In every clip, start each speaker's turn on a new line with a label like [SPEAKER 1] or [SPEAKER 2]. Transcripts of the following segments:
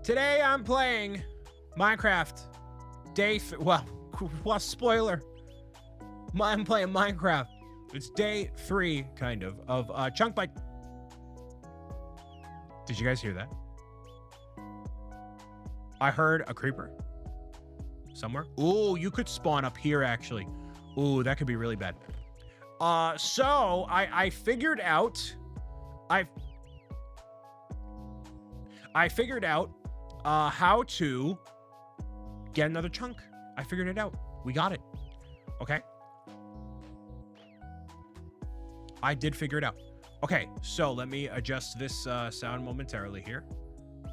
[SPEAKER 1] Today I'm playing Minecraft. Well, spoiler. I'm playing Minecraft. It's day 3, kind of Chunk Bite. Did you guys hear that? I heard a creeper somewhere. Ooh, you could spawn up here, actually. Ooh, that could be really bad. So I figured out. I figured out how to get another chunk. I figured it out. We got it. Okay. I did figure it out. Okay, so let me adjust this sound momentarily here.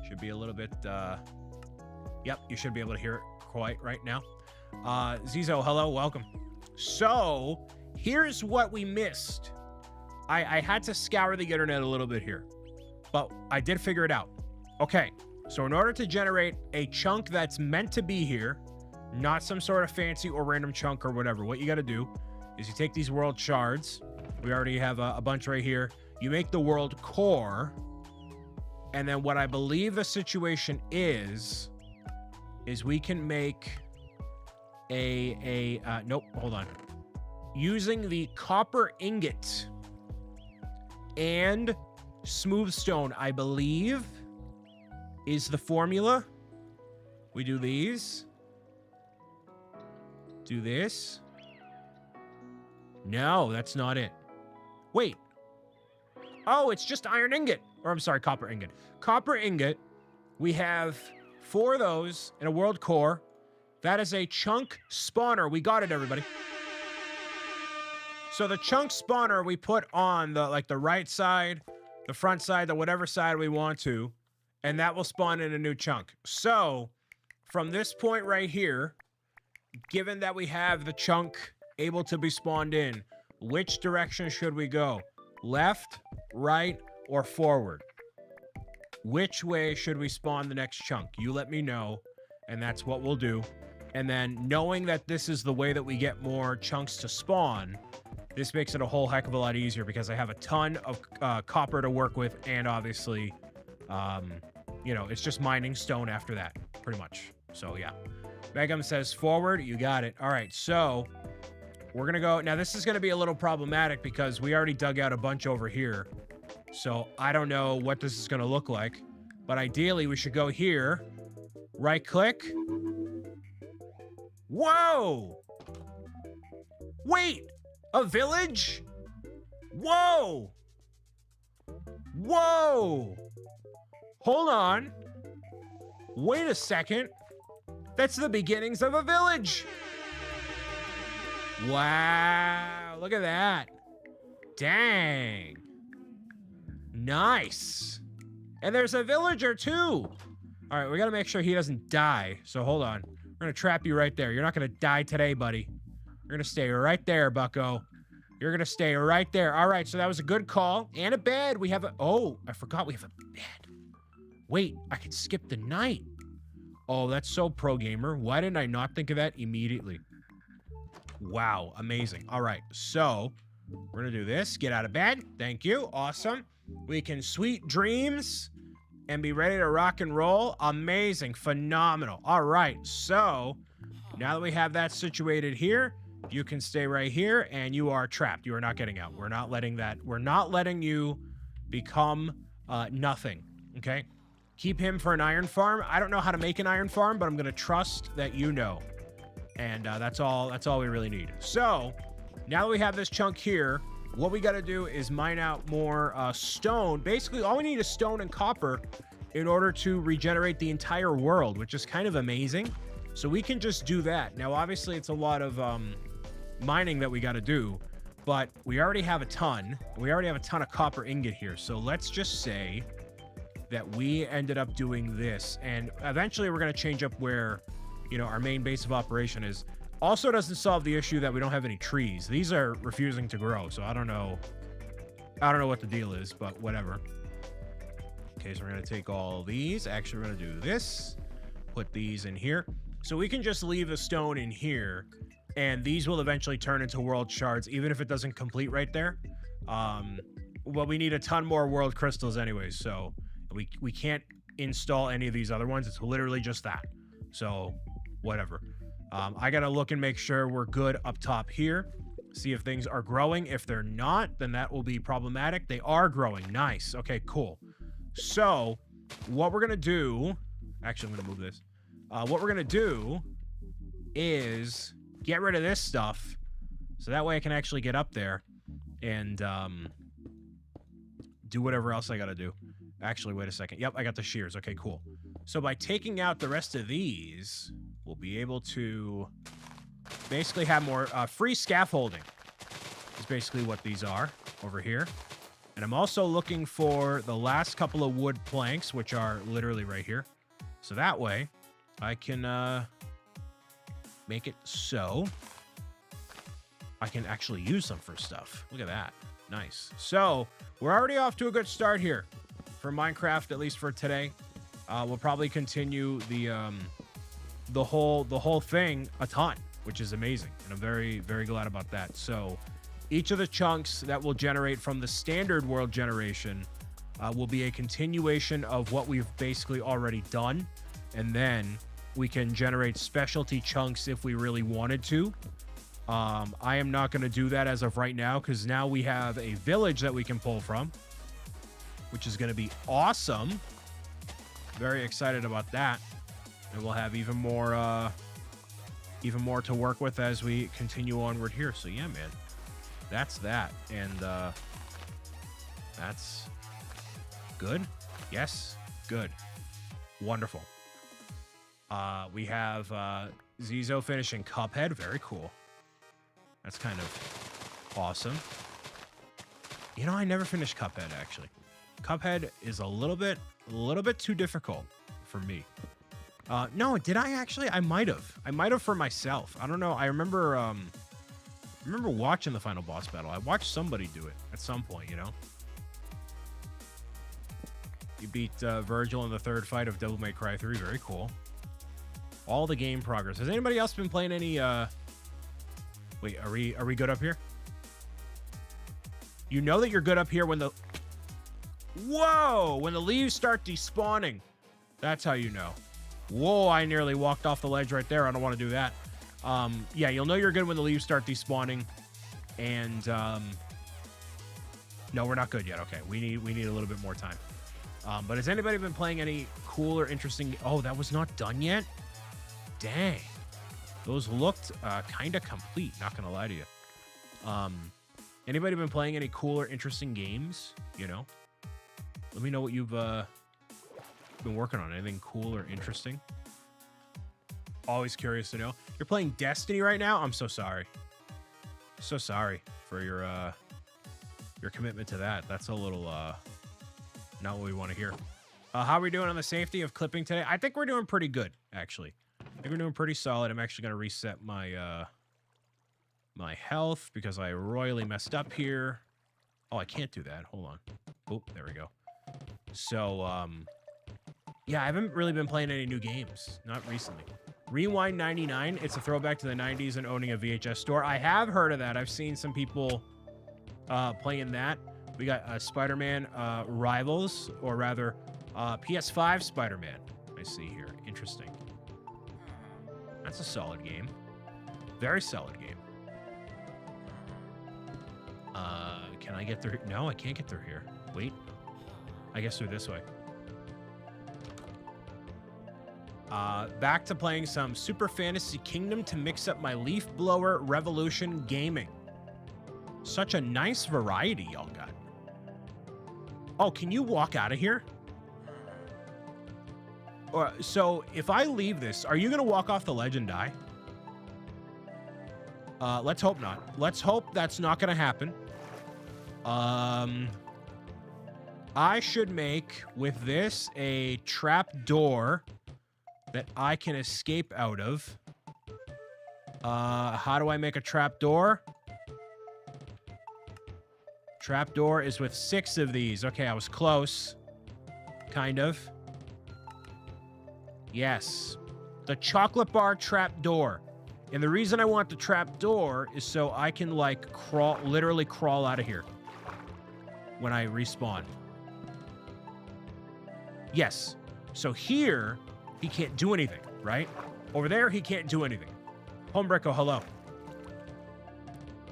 [SPEAKER 1] Should be a little bit, yep, you should be able to hear it quite right now. Zizo, hello, welcome. So, here's what we missed. I had to scour the internet a little bit here, but I did figure it out. Okay, so in order to generate a chunk that's meant to be here, not some sort of fancy or random chunk or whatever, what you got to do is you take these world shards. We already have a bunch right here. You make the world core. And then what I believe the situation is we can make nope, hold on. Using the copper ingot and smooth stone, I believe, is the formula. We do these. Do this. No, that's not it. Wait. Oh, it's just iron ingot. Or I'm sorry, copper ingot. Copper ingot. We have 4 of those in a world core. That is a chunk spawner. We got it, everybody. So the chunk spawner we put on the right side, the front side, the whatever side we want to, and that will spawn in a new chunk. So from this point right here, given that we have the chunk able to be spawned in, which direction should we go? Left, right, or forward? Which way should we spawn the next chunk? You let me know, and that's what we'll do. And then knowing that this is the way that we get more chunks to spawn, this makes it a whole heck of a lot easier because I have a ton of copper to work with, and obviously, you know, it's just mining stone after that, pretty much. So, yeah. Begum says forward. You got it. All right, so we're going to go. Now, this is going to be a little problematic because we already dug out a bunch over here. So I don't know what this is going to look like. But ideally, we should go here. Right click. Whoa! Wait! A village? Whoa! Whoa! Hold on. Wait a second. That's the beginnings of a village. Wow, look at that. Dang. Nice. And there's a villager too. All right, we got to make sure he doesn't die. So hold on. We're going to trap you right there. You're not going to die today, buddy. You're going to stay right there, bucko. You're going to stay right there. All right, so that was a good call. And a bed. We have a... Oh, I forgot we have a bed. Wait, I can skip the night. Oh, that's so pro gamer. Why didn't I not think of that immediately? Wow, amazing. All right, so we're going to do this. Get out of bed. Thank you. Awesome. We can sweet dreams and be ready to rock and roll. Amazing. Phenomenal. All right, so now that we have that situated here, you can stay right here and you are trapped. You are not getting out. We're not letting that. We're not letting you become nothing, okay? Keep him for an iron farm. I don't know how to make an iron farm, but I'm going to trust that you know. And that's all we really need. So now that we have this chunk here, what we got to do is mine out more stone. Basically, all we need is stone and copper in order to regenerate the entire world, which is kind of amazing. So we can just do that. Now, obviously, it's a lot of mining that we got to do, but we already have a ton. We already have a ton of copper ingot here. So let's just say that we ended up doing this, and eventually we're going to change up where, you know, our main base of operation is. Also doesn't solve the issue that we don't have any trees. These are refusing to grow, so I don't know what the deal is, but whatever. Okay, so we're going to take all these. Actually, we're going to do this. Put these in here. So we can just leave the stone in here, and these will eventually turn into world shards, even if it doesn't complete right there. Well, we need a ton more world crystals anyways, so we can't install any of these other ones. It's literally just that. So whatever. I got to look and make sure we're good up top here. See if things are growing. If they're not, then that will be problematic. They are growing. Nice. Okay, cool. So what we're going to do, actually, I'm going to move this. What we're going to do is get rid of this stuff. So that way I can actually get up there and do whatever else I got to do. Actually, wait a second. Yep, I got the shears. Okay, cool. So by taking out the rest of these, we'll be able to basically have more free scaffolding is basically what these are over here. And I'm also looking for the last couple of wood planks, which are literally right here. So that way I can make it so I can actually use them for stuff. Look at that. Nice. So we're already off to a good start here for Minecraft, at least for today. We'll probably continue the whole thing a ton, which is amazing, and I'm very, very glad about that. So each of the chunks that will generate from the standard world generation will be a continuation of what we've basically already done, and then we can generate specialty chunks if we really wanted to. I am not going to do that as of right now, because now we have a village that we can pull from, which is going to be awesome. Very excited about that. And we'll have even more to work with as we continue onward here. So yeah, man, that's that. And that's good. Yes, good. Wonderful. We have Zizo finishing Cuphead. Very cool. That's kind of awesome. You know, I never finished Cuphead, actually. Cuphead is a little bit too difficult for me. No, did I actually? I might have for myself. I don't know. I remember watching the final boss battle. I watched somebody do it at some point, you know. You beat Virgil in the third fight of Devil May Cry 3. Very cool. All the game progress. Has anybody else been playing any Wait, are we good up here? You know that you're good up here when the when the leaves start despawning. That's how you know. Whoa, I nearly walked off the ledge right there. I don't want to do that. Yeah, you'll know you're good when the leaves start despawning. And no, we're not good yet. Okay, we need a little bit more time. But has anybody been playing any cool or interesting? Oh, that was not done yet? Dang. Those looked kind of complete, not gonna lie to you. Anybody been playing any cool or interesting games? You know? Let me know what you've been working on. Anything cool or interesting? Always curious to know. You're playing Destiny right now? I'm so sorry. So sorry for your commitment to that. That's a little not what we want to hear. How are we doing on the safety of clipping today? I think we're doing pretty good, actually. I think we're doing pretty solid. I'm actually going to reset my my health because I royally messed up here. Oh, I can't do that. Hold on. Oh, there we go. So, yeah, I haven't really been playing any new games. Not recently. Rewind 99. It's a throwback to the 90s and owning a VHS store. I have heard of that. I've seen some people playing that. We got Spider-Man Rivals, or rather PS5 Spider-Man. I see here. Interesting. That's a solid game. Very solid game. Can I get through? No, I can't get through here. Wait. I guess through this way. Back to playing some Super Fantasy Kingdom to mix up my Leaf Blower Revolution gaming. Such a nice variety y'all got. Oh, can you walk out of here? So if I leave this, are you going to walk off the ledge and die? Let's hope not. Let's hope that's not going to happen. I should make with this a trap door that I can escape out of. How do I make a trap door? Trap door is with 6 of these. Okay, I was close. Kind of. Yes. The chocolate bar trap door. And the reason I want the trap door is so I can, like, literally crawl out of here when I respawn. Yes. So here, he can't do anything, right? Over there, he can't do anything. Homebreco, hello.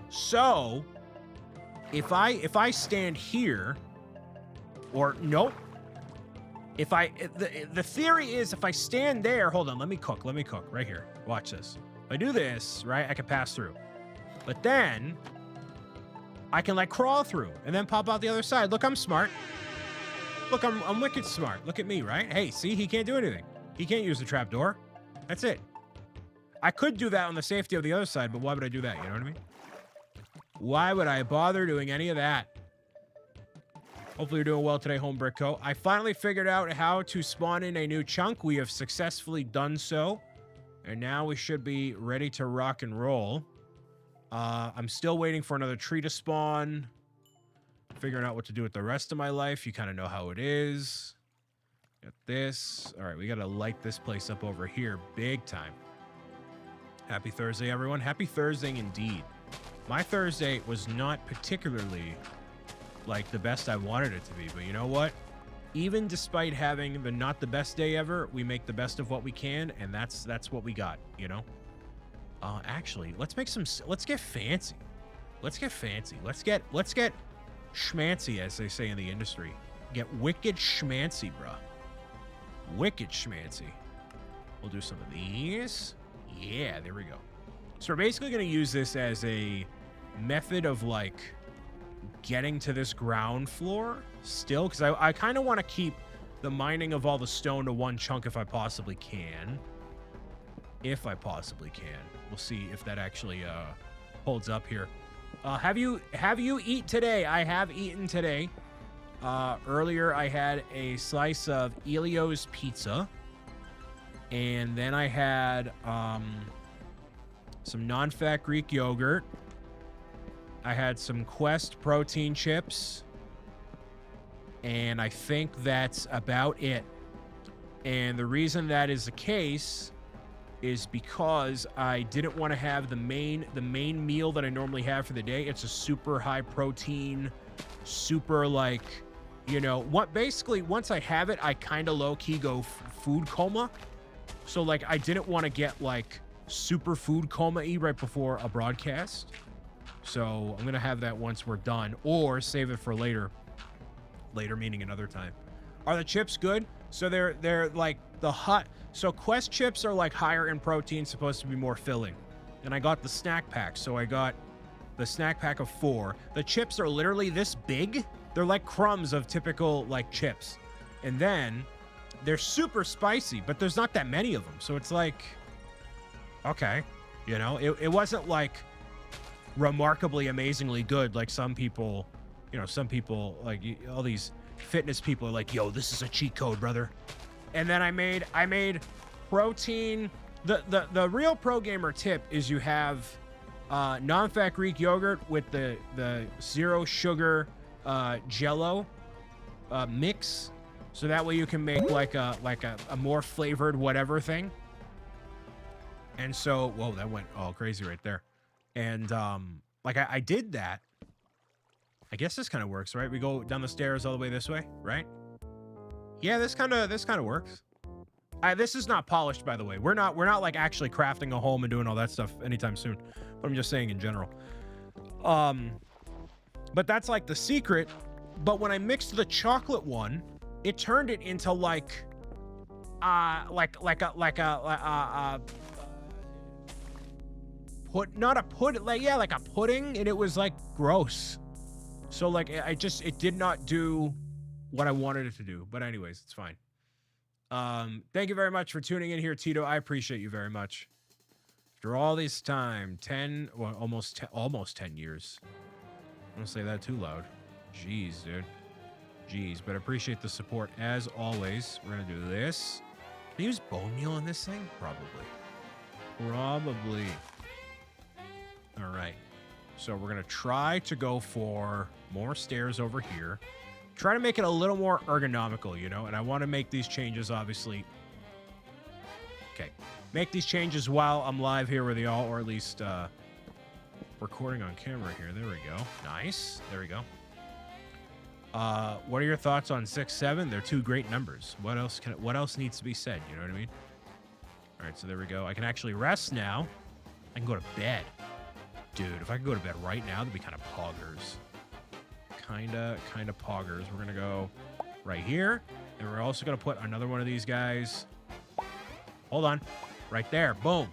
[SPEAKER 1] So, if I stand here, or nope. The theory is if I stand there, hold on, let me cook right here. Watch this. If I do this, right, I can pass through. But then I can like crawl through and then pop out the other side. Look, I'm smart. Look, I'm wicked smart. Look at me, right? Hey, see, he can't do anything. He can't use the trapdoor. That's it. I could do that on the safety of the other side, but why would I do that? You know what I mean? Why would I bother doing any of that? Hopefully you're doing well today, Homebrick Co. I finally figured out how to spawn in a new chunk. We have successfully done so. And now we should be ready to rock and roll. I'm still waiting for another tree to spawn. Figuring out what to do with the rest of my life. You kind of know how it is. Got this. All right, we got to light this place up over here big time. Happy Thursday, everyone. Happy Thursday indeed. My Thursday was not particularly like the best I wanted it to be, but you know what? Even despite having the not the best day ever, we make the best of what we can, and that's what we got, you know? Actually, let's get fancy. Let's get fancy. Let's get schmancy, as they say in the industry. Get wicked schmancy, bruh. Wicked schmancy. We'll do some of these. Yeah, there we go. So we're basically going to use this as a method of like getting to this ground floor still, because I kind of want to keep the mining of all the stone to one chunk if I possibly can. If I possibly can. We'll see if that actually holds up here. Have you eaten today? I have eaten today. Earlier I had a slice of Elio's pizza, and then I had some non-fat Greek yogurt. I had some Quest protein chips, and I think that's about it. And the reason that is the case is because I didn't want to have the main meal that I normally have for the day. It's a super high protein, super like, you know, what basically once I have it, I kind of low key go food coma. So like I didn't want to get like super food coma-y right before a broadcast. So I'm going to have that once we're done, or save it for later. Later meaning another time. Are the chips good? So they're like the hot. So Quest chips are like higher in protein, supposed to be more filling. And I got the snack pack. So I got the snack pack of 4. The chips are literally this big. They're like crumbs of typical like chips. And then they're super spicy, but there's not that many of them. So it's like, okay, you know, it wasn't like remarkably amazingly good like some people, you know, some people like all these fitness people are like, yo, this is a cheat code, brother. And then I made protein. The real pro gamer tip is you have non-fat Greek yogurt with the 0 sugar Jello mix, so that way you can make like a more flavored whatever thing. And so, whoa, that went all crazy right there. And like I did that. I guess this kind of works, right? We go down the stairs all the way this way, right? Yeah, this kind of works. This is not polished, by the way. We're not like actually crafting a home and doing all that stuff anytime soon. But I'm just saying in general. But that's like the secret. But when I mixed the chocolate one, it turned it into like a pudding, and it was like gross. So like it did not do what I wanted it to do. But anyways, it's fine. Thank you very much for tuning in here, Tito. I appreciate you very much. After all this time, almost 10 years. I don't say that too loud. Jeez, dude. Jeez, but I appreciate the support as always. We're gonna do this. Can I use bone meal on this thing? Probably. All right. So we're gonna try to go for more stairs over here. Try to make it a little more ergonomical, you know, and I want to make these changes, obviously. Okay. Make these changes while I'm live here with y'all, or at least recording on camera here. There we go. Nice. There we go. What are your thoughts on 6, 7? They're two great numbers. What else needs to be said? You know what I mean? All right, so there we go. I can actually rest now. I can go to bed. Dude, if I could go to bed right now, that'd be kind of poggers. Kind of poggers. We're going to go right here. And we're also going to put another one of these guys. Hold on. Right there. Boom.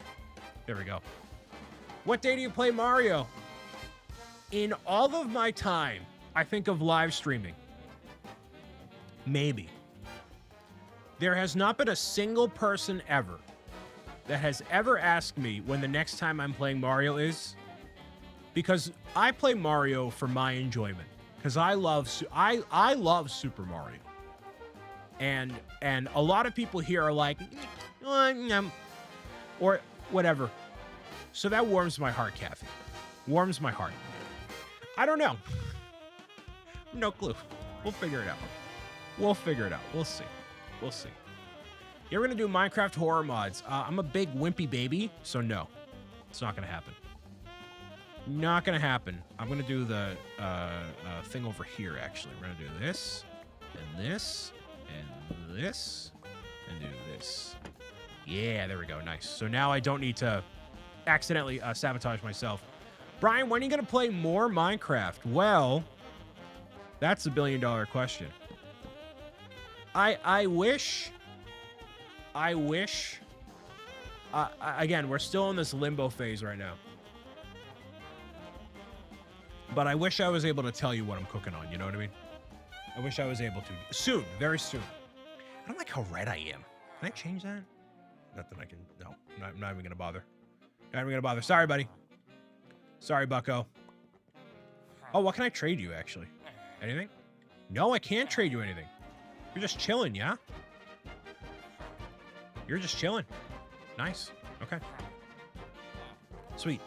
[SPEAKER 1] There we go. What day do you play Mario? In all of my time, I think of live streaming. Maybe. There has not been a single person ever that has ever asked me when the next time I'm playing Mario is, because I play Mario for my enjoyment. Because I love Super Mario. And a lot of people here are like, or whatever. So that warms my heart, Kathy. Warms my heart. I don't know. No clue. We'll figure it out. We'll figure it out. We'll see. We'll see. You're going to do Minecraft horror mods. I'm a big wimpy baby, so no. It's not going to happen. Not going to happen. I'm going to do the thing over here, actually. We're going to do this, and this, and this, and do this. Yeah, there we go. Nice. So now I don't need to accidentally sabotage myself. Brian, when are you going to play more Minecraft? Well, that's a billion-dollar question. I wish... again, we're still in this limbo phase right now. But I wish I was able to tell you what I'm cooking on, you know what I mean? I wish I was able to. Soon, very soon. I don't like how red I am. Can I change that? Nothing I can... No, I'm not even going to bother. Not even going to bother. Sorry, buddy. Sorry, bucko. Oh, what can I trade you, actually? Anything? No, I can't trade you anything. You're just chilling, yeah? You're just chilling. Nice. Okay. Sweet.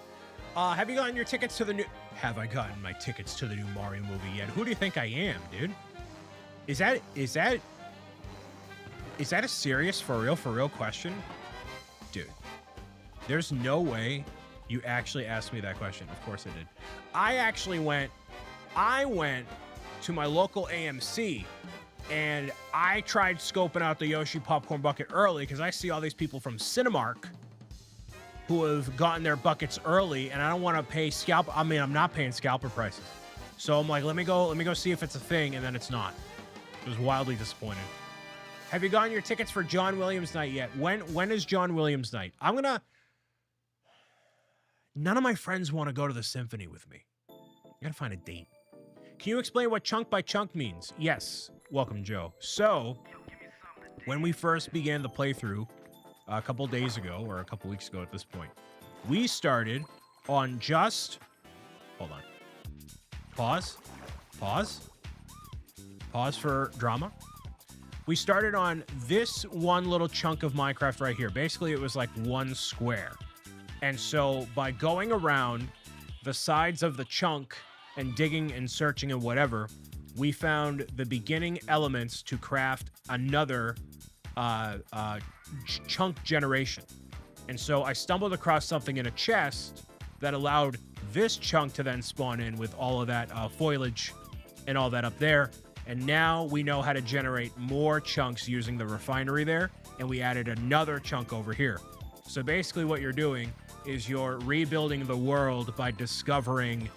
[SPEAKER 1] Have you gotten your tickets to the new... Have I gotten my tickets to the new Mario movie yet? Who do you think I am, dude? Is that a serious, for real question? Dude, there's no way you actually asked me that question. Of course I did. I went to my local AMC and I tried scoping out the Yoshi popcorn bucket early because I see all these people from Cinemark who have gotten their buckets early, and I don't want to pay I'm not paying scalper prices. So I'm like, let me go see if it's a thing, and then it's not. I was wildly disappointed. Have you gotten your tickets for John Williams night yet? When is John Williams night? None of my friends want to go to the symphony with me. I gotta find a date. Can you explain what chunk by chunk means? Yes. Welcome, Joe. So, when we first began the playthrough a couple days ago, or a couple weeks ago at this point, we started on just... Hold on. Pause. Pause for drama. We started on this one little chunk of Minecraft right here. Basically, it was like one square. And so, by going around the sides of the chunk and digging and searching and whatever, we found the beginning elements to craft another chunk generation. And so I stumbled across something in a chest that allowed this chunk to then spawn in with all of that foliage and all that up there. And now we know how to generate more chunks using the refinery there. And we added another chunk over here. So basically what you're doing is you're rebuilding the world by discovering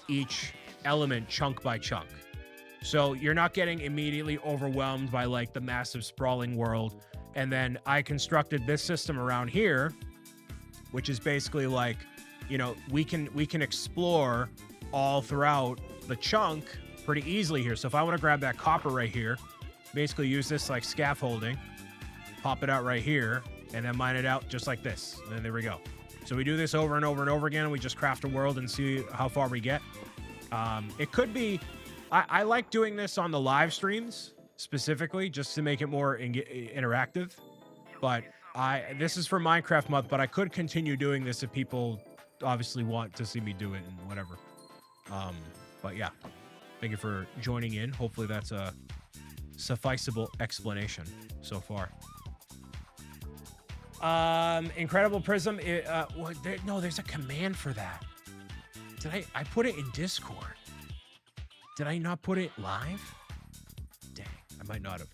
[SPEAKER 1] each element chunk by chunk. So you're not getting immediately overwhelmed by like the massive sprawling world. And then I constructed this system around here, which is basically like, you know, we can explore all throughout the chunk pretty easily here. So if I want to grab that copper right here, basically use this like scaffolding, pop it out right here, and then mine it out just like this. And then there we go. So we do this over and over and over again. And we just craft a world and see how far we get. It could be... I like doing this on the live streams specifically just to make it more interactive. But this is for Minecraft month, but I could continue doing this if people obviously want to see me do it and whatever. But yeah, thank you for joining in. Hopefully that's a sufficeable explanation so far. Incredible Prism. No, there's a command for that. I put it in Discord. Did I not put it live? might not have.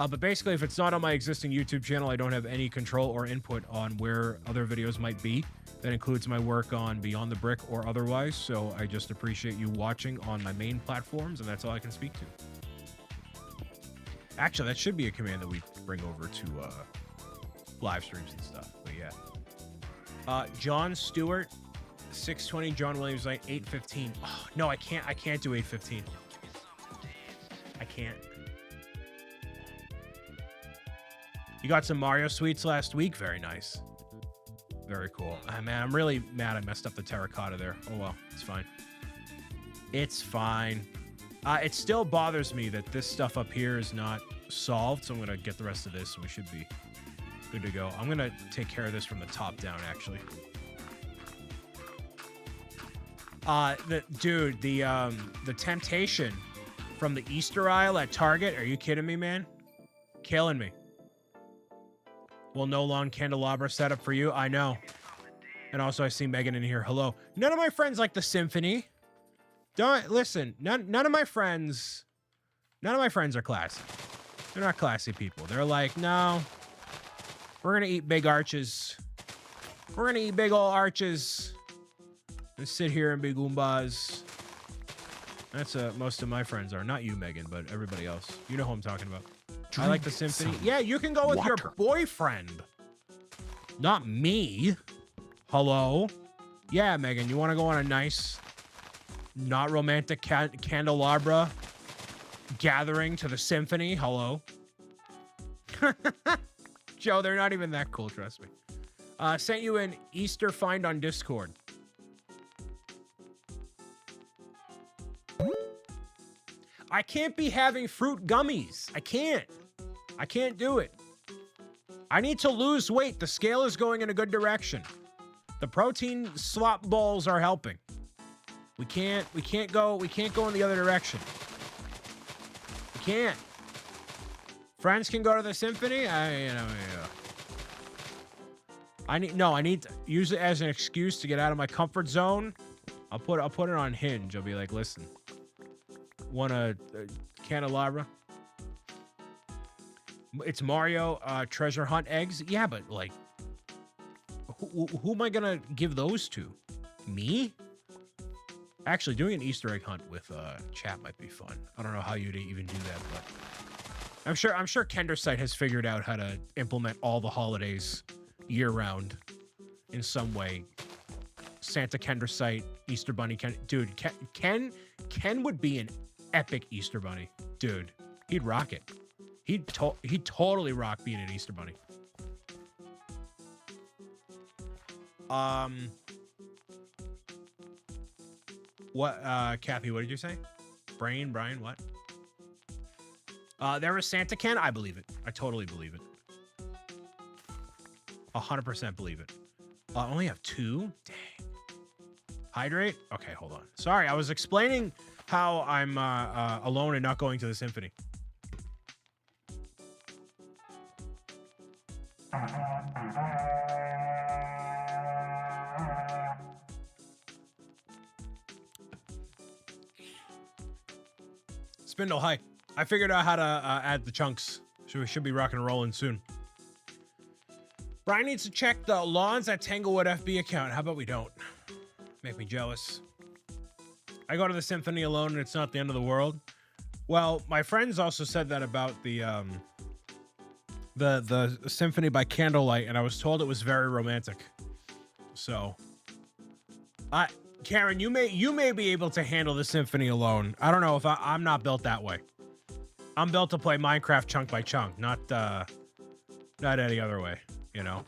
[SPEAKER 1] But basically, if it's not on my existing YouTube channel, I don't have any control or input on where other videos might be. That includes my work on Beyond the Brick or otherwise. So I just appreciate you watching on my main platforms, and that's all I can speak to. Actually, that should be a command that we bring over to live streams and stuff. But yeah. John Stewart, 620. John Williams, like 815. Oh, no, I can't do 815. I can't. You got some Mario sweets last week. Very nice. Very cool. Man, I'm really mad I messed up the terracotta there. Oh, well. It's fine. It's fine. It still bothers me that this stuff up here is not solved, so I'm going to get the rest of this, and we should be good to go. I'm going to take care of this from the top down, actually. The temptation from the Easter aisle at Target. Are you kidding me, man? Killing me. Well, no long candelabra setup for you. I know. And also, I see Megan in here. Hello. None of my friends like the symphony. Don't listen. None of my friends are classy. They're not classy people. They're like, no, we're gonna eat big arches. We're gonna eat big old arches and sit here and be goombas. That's most of my friends are. Not you, Megan, but everybody else. You know who I'm talking about. I like the symphony. Yeah, you can go with your boyfriend. Not me. Hello? Yeah, Megan, you want to go on a nice, not romantic candelabra gathering to the symphony? Hello? Joe, they're not even that cool, trust me. Sent you an Easter find on Discord. I can't be having fruit gummies. I can't do it. I need to lose weight. The scale is going in a good direction. The protein slop balls are helping. We can't go in the other direction. We can't. Friends can go to the symphony. I need to use it as an excuse to get out of my comfort zone. I'll put it on Hinge. I'll be like, listen, want a candelabra? It's Mario treasure hunt eggs. Yeah, but like, who am I gonna give those to? Me? Actually, doing an Easter egg hunt with chat might be fun. I don't know how you'd even do that, but I'm sure Kendersite has figured out how to implement all the holidays year round in some way. Santa Kendersite, Easter Bunny dude, Ken would be an epic Easter Bunny. Dude, he'd rock it. He'd totally rock being an Easter Bunny. What, Kathy, what did you say? Brian, what? There was Santa Ken. I believe it. I totally believe it. 100% believe it. I only have 2? Dang. Hydrate? Okay, hold on. Sorry, I was explaining how I'm alone and not going to the symphony. Spindle, hi. I figured out how to add the chunks, so we should be rocking and rolling soon. Brian needs to check the lawns at Tanglewood FB account. How about we don't? Make me jealous. I go to the symphony alone and it's not the end of the world. Well, my friends also said that about the symphony by candlelight, and I was told it was very romantic. So, Karen, you may be able to handle the symphony alone. I don't know if I'm not built that way. I'm built to play Minecraft chunk by chunk, not any other way. You know.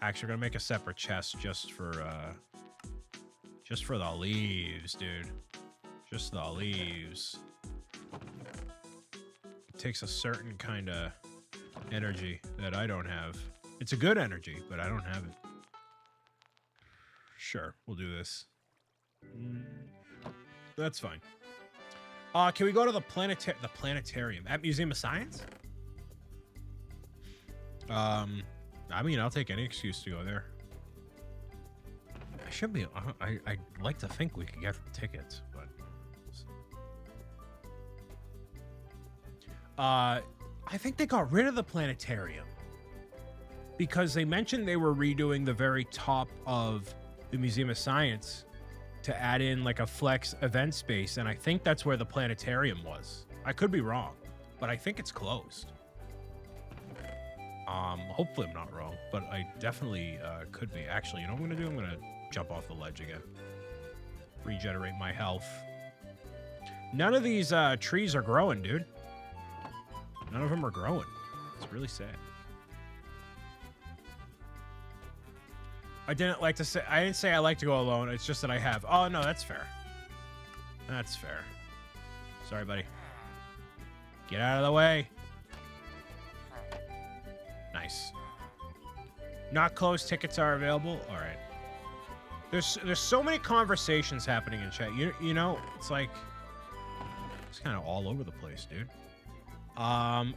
[SPEAKER 1] Actually, we're gonna make a separate chest just for the leaves, dude. Just the leaves. It takes a certain kind of energy that I don't have. It's a good energy, but I don't have it. Sure, we'll do this. That's fine. Can we go to the planetarium at Museum of Science? I mean, I'll take any excuse to go there. I should be. I'd like to think we could get tickets, but I think they got rid of the planetarium because they mentioned they were redoing the very top of the Museum of Science to add in like a flex event space, and I think that's where the planetarium was. I could be wrong, but I think it's closed. Hopefully I'm not wrong, but I definitely could be. Actually, you know what I'm gonna do? I'm gonna jump off the ledge again. Regenerate my health. None of these trees are growing, dude. None of them are growing. It's really sad. I didn't say I like to go alone. It's just that I have. Oh, no, that's fair. That's fair. Sorry, buddy. Get out of the way. Nice. Not closed tickets are available. All right. There's so many conversations happening in chat. You know, it's like it's kind of all over the place, dude.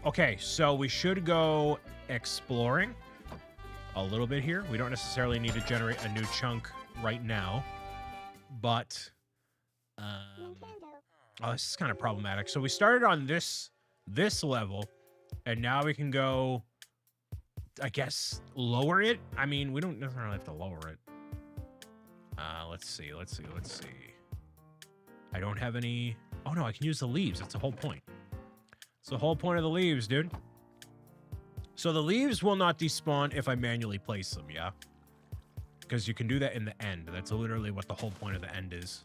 [SPEAKER 1] Okay, so we should go exploring a little bit here. We don't necessarily need to generate a new chunk right now, but oh, this is kind of problematic. So we started on this level, and now we can go, I guess, lower it. I mean, we don't necessarily have to lower it. Let's see. I don't have any. Oh no, I can use the leaves. That's the whole point. It's the whole point of the leaves, dude. So the leaves will not despawn if I manually place them, yeah? Because you can do that in the end. That's literally what the whole point of the end is.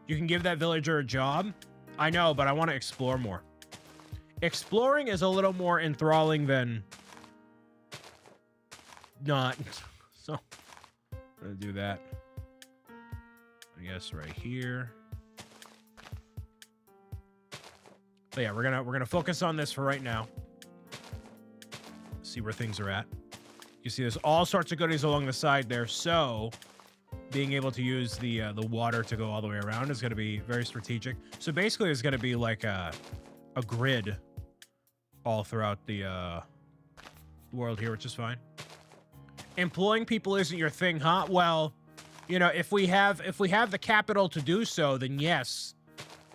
[SPEAKER 1] You can give that villager a job. I know, but I want to explore more. Exploring is a little more enthralling than not. So I'm gonna do that. I guess right here. But yeah, we're gonna focus on this for right now. See where things are at. You see, there's all sorts of goodies along the side there. So being able to use the water to go all the way around is going to be very strategic. So basically, it's going to be like a grid all throughout the world here, which is fine. Employing people isn't your thing, huh? Well, you know, if we have the capital to do so, then yes.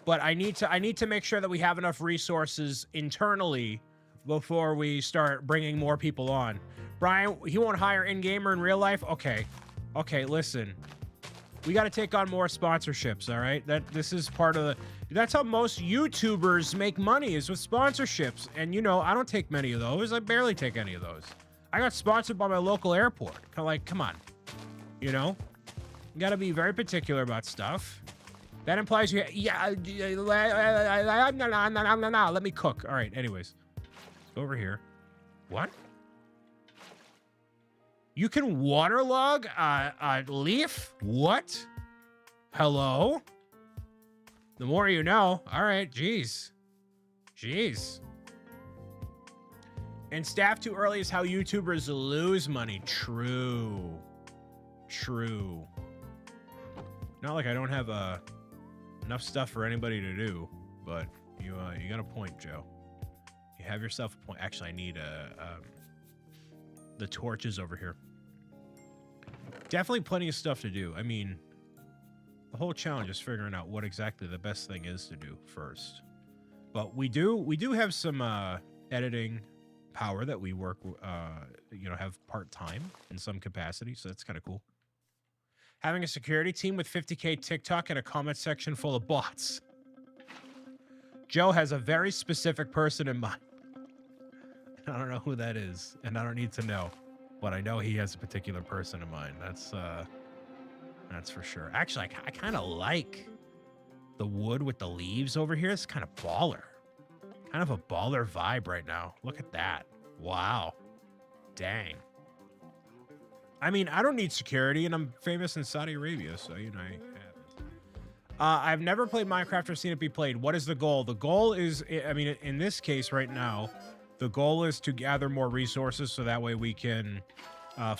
[SPEAKER 1] But I need to make sure that we have enough resources internally before we start bringing more people on. Brian, he won't hire in-gamer in real life? Okay, listen. We got to take on more sponsorships, all right? This is part of the... That's how most YouTubers make money, is with sponsorships. And, you know, I don't take many of those. I barely take any of those. I got sponsored by my local airport. Kind of like, come on. You know? You got to be very particular about stuff. That implies you... Yeah, no, let me cook. All right, anyways. Over here. What? You can waterlog a leaf? What? Hello? The more you know. All right, jeez. And staff too early is how YouTubers lose money. True. Not like I don't have enough stuff for anybody to do, but you got a point, Joe. You have yourself a point. Actually, I need the torches over here. Definitely plenty of stuff to do. I mean, the whole challenge is figuring out what exactly the best thing is to do first. But we do have some editing power that we work, you know, have part-time in some capacity, so that's kind of cool. Having a security team with 50K TikTok and a comment section full of bots. Joe has a very specific person in mind. I don't know who that is, and I don't need to know, but I know he has a particular person in mind. That's for sure. Actually, I kind of like the wood with the leaves over here. It's kind of baller. Kind of a baller vibe right now. Look at that. Wow. Dang. I mean, I don't need security, and I'm famous in Saudi Arabia, so, you know, I have it. I've never played Minecraft or seen it be played. What is the goal? The goal is, I mean, in this case right now, the goal is to gather more resources so that way we can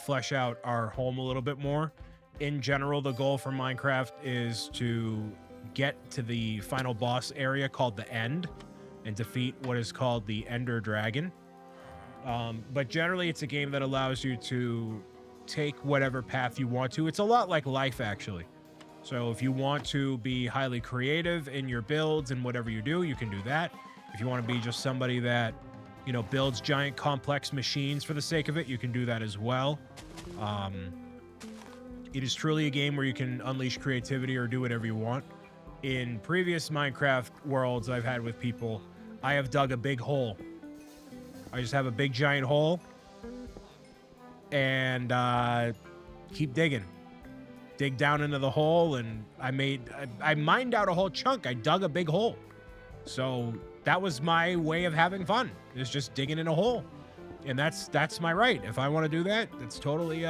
[SPEAKER 1] flesh out our home a little bit more. In general, the goal for Minecraft is to get to the final boss area called the End and defeat what is called the Ender Dragon. But generally, it's a game that allows you to take whatever path you want to. It's a lot like life, actually. So if you want to be highly creative in your builds and whatever you do, you can do that. If you want to be just somebody that, you know, builds giant complex machines for the sake of it, you can do that as well. It is truly a game where you can unleash creativity or do whatever you want. In previous Minecraft worlds I've had with people, I have dug a big hole. I just have a big giant hole and keep digging. Dig down into the hole, and I mined out a whole chunk. I dug a big hole. So that was my way of having fun, is just digging in a hole. And that's my right. If I want to do that, it's totally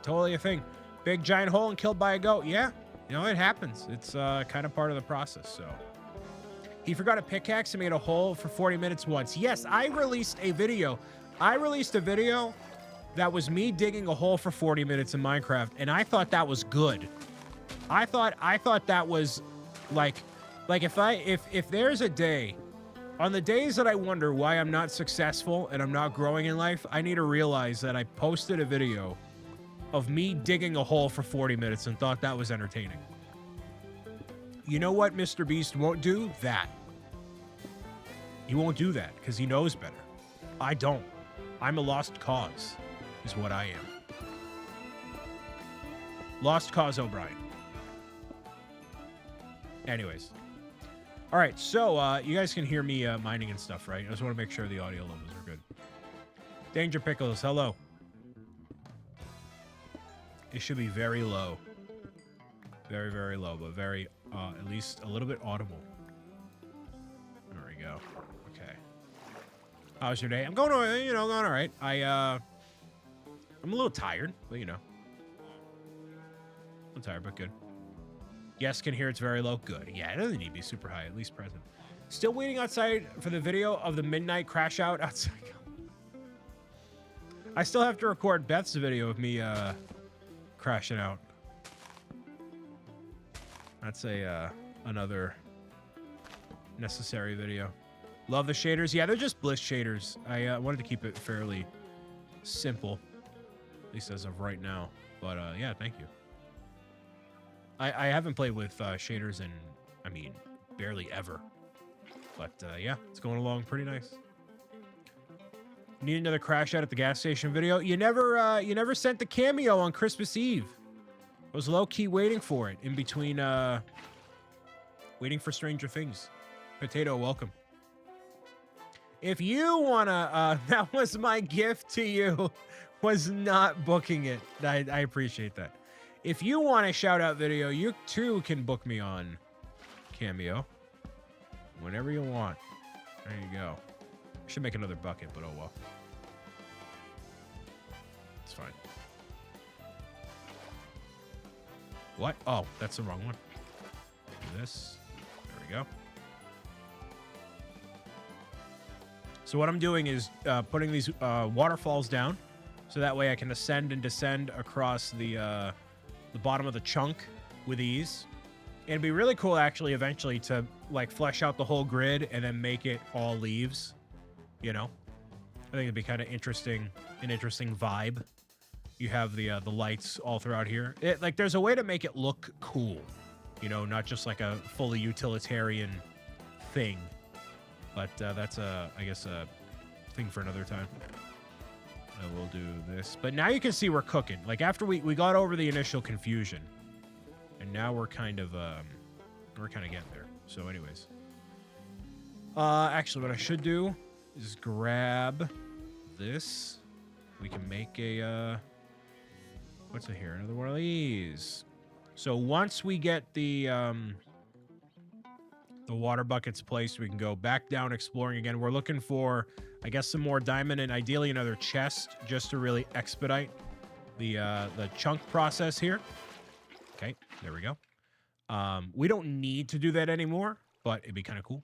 [SPEAKER 1] totally a thing. Big giant hole and killed by a goat. Yeah, you know, it happens. It's kind of part of the process. So he forgot a pickaxe and made a hole for 40 minutes once. Yes, I released a video. That was me digging a hole for 40 minutes in Minecraft, and I thought that was good. I thought that was like if there's a day, on the days that I wonder why I'm not successful and I'm not growing in life, I need to realize that I posted a video of me digging a hole for 40 minutes and thought that was entertaining. You know what Mr. Beast won't do? That. He won't do that because he knows better. I don't. I'm a lost cause, is what I am. Lost cause O'Brien. Anyways. All right, so you guys can hear me mining and stuff, right? I just want to make sure the audio levels are good. Danger Pickles, hello. It should be very low. Very, very low, but very, at least a little bit audible. There we go. Okay. How's your day? I'm going, going all right. I'm a little tired, but you know. I'm tired, but good. Yes, can hear it's very low. Good. Yeah, it doesn't need to be super high, at least present. Still waiting outside for the video of the midnight crash out outside. I still have to record Beth's video of me crashing out. That's another necessary video. Love the shaders. Yeah, they're just Bliss shaders. I wanted to keep it fairly simple, at least as of right now. But yeah, thank you. I haven't played with shaders in, I mean, barely ever. But yeah, it's going along pretty nice. Need another crash out at the gas station video. You never sent the cameo on Christmas Eve. I was low-key waiting for it in between waiting for Stranger Things. Potato, welcome. If you wanna that was my gift to you, was not booking it. I appreciate that. If you want a shout-out video, you too can book me on Cameo. Whenever you want. There you go. I should make another bucket, but oh well. It's fine. What? Oh, that's the wrong one. Do this. There we go. So what I'm doing is putting these waterfalls down, so that way I can ascend and descend across the bottom of the chunk with ease. And it'd be really cool, actually, eventually to like flesh out the whole grid and then make it all leaves. You know, I think it'd be kind of interesting, an interesting vibe. You have the lights all throughout here. Like, there's a way to make it look cool, you know, not just like a fully utilitarian thing. But that's I guess a thing for another time. I will do this. But now you can see we're cooking. Like, after we got over the initial confusion, and now we're kind of getting there. So anyways, actually what I should do is grab this. We can make a what's it here? Another one of these. So once we get the water buckets placed, we can go back down exploring again. We're looking for, I guess, some more diamond and ideally another chest just to really expedite the chunk process here. Okay, there we go. We don't need to do that anymore, but it'd be kind of cool.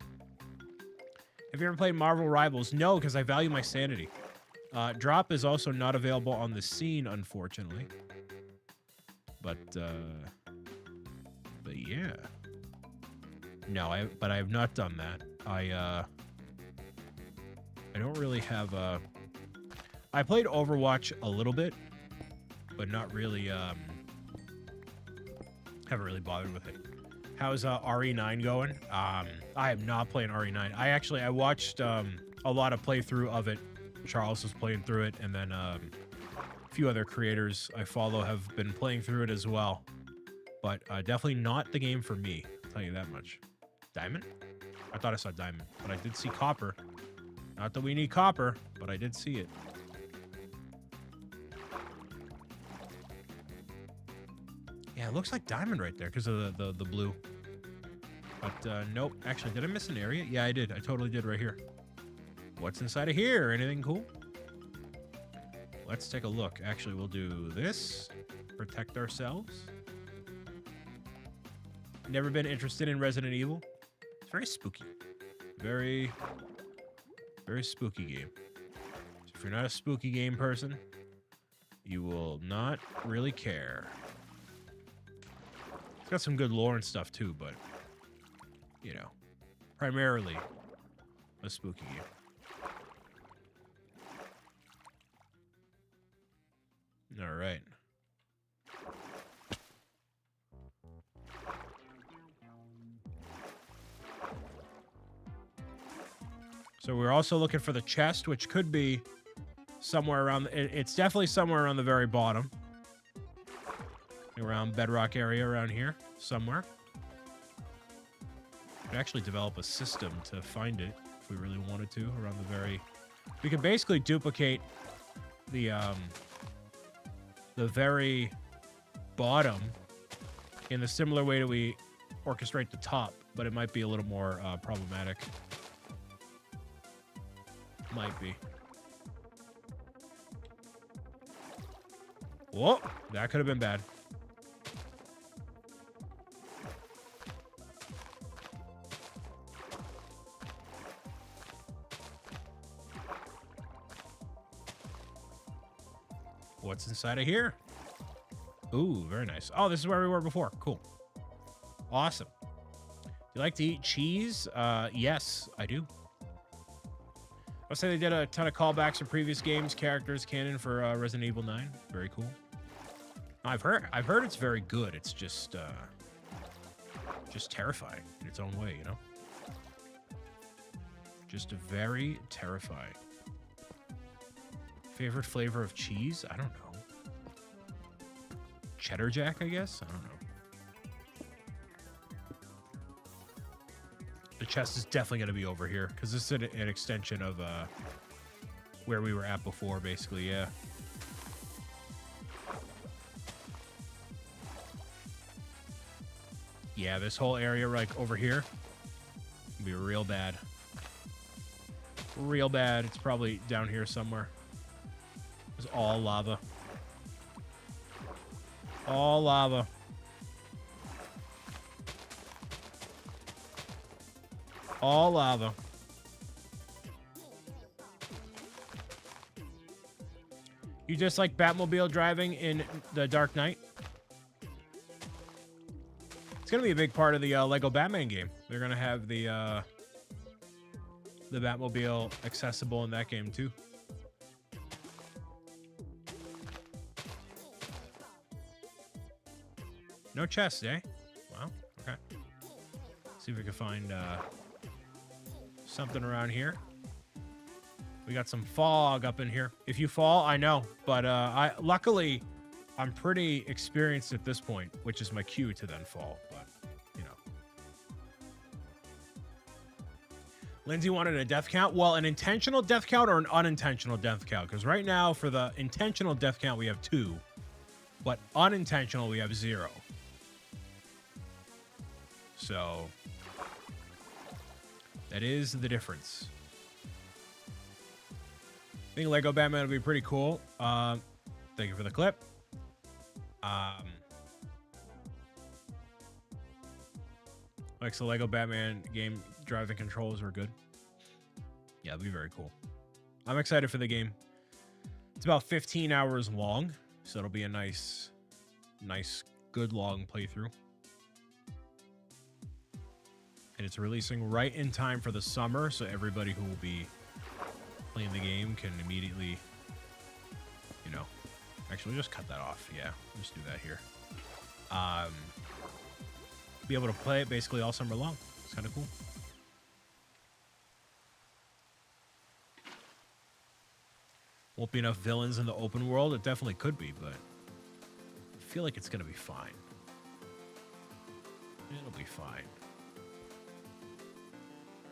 [SPEAKER 1] Have you ever played Marvel Rivals? No, because I value my sanity. Drop is also not available on the scene, unfortunately. But yeah. No, but I have not done that. I don't really have I played Overwatch a little bit, but not really haven't really bothered with it. How's RE9 going? I am not playing RE9. I watched a lot of playthrough of it. Charles was playing through it, and then a few other creators I follow have been playing through it as well. But definitely not the game for me, I'll tell you that much. Diamond? I thought I saw diamond, but I did see copper. Not that we need copper, but I did see it. Yeah, it looks like diamond right there because of the blue. But nope. Actually, did I miss an area? Yeah, I did. I totally did right here. What's inside of here? Anything cool? Let's take a look. Actually, we'll do this. Protect ourselves. Never been interested in Resident Evil. It's very spooky. Very, very spooky game. So if you're not a spooky game person, you will not really care. It's got some good lore and stuff too, but, you know, primarily a spooky game. All right. So we're also looking for the chest, which could be somewhere around... It's definitely somewhere around the very bottom. Around Bedrock area around here, somewhere. We could actually develop a system to find it if we really wanted to, around the very... We could basically duplicate the very bottom in the similar way that we orchestrate the top, but it might be a little more problematic. Might be. Whoa, that could have been bad. What's inside of here? Ooh, very nice. Oh, this is where we were before. Cool. Awesome. Do you like to eat cheese? Yes, I do. I'll say they did a ton of callbacks from previous games, characters, canon for Resident Evil 9. Very cool. I've heard it's very good. It's just terrifying in its own way, you know? Just very terrifying. Favorite flavor of cheese? I don't know. Cheddar Jack, I guess? I don't know. The chest is definitely going to be over here because this is an extension of where we were at before, basically, yeah. Yeah, this whole area, like, over here will be real bad. Real bad. It's probably down here somewhere. It's all lava. All lava. All lava. You just like Batmobile driving in the Dark Knight? It's going to be a big part of the Lego Batman game. They're going to have the Batmobile accessible in that game too. No chest, eh? Wow. Okay. See if we can find something around here. We got some fog up in here. If you fall, I know, but luckily I'm pretty experienced at this point, which is my cue to then fall. But you know, Lindsay wanted a death count. Well, an intentional death count or an unintentional death count? Because right now for the intentional death count we have 2, but unintentional we have 0. So that is the difference. I think Lego Batman would be pretty cool. Thank you for the clip. Like the Lego Batman game driving controls are good. Yeah, it'd be very cool. I'm excited for the game. It's about 15 hours long, so it'll be a nice, good long playthrough. And it's releasing right in time for the summer, so everybody who will be playing the game can immediately, you know, actually just cut that off. Yeah, just do that here. be able to play it basically all summer long. It's kind of cool. Won't be enough villains in the open world. It definitely could be, but I feel like it's going to be fine. It'll be fine.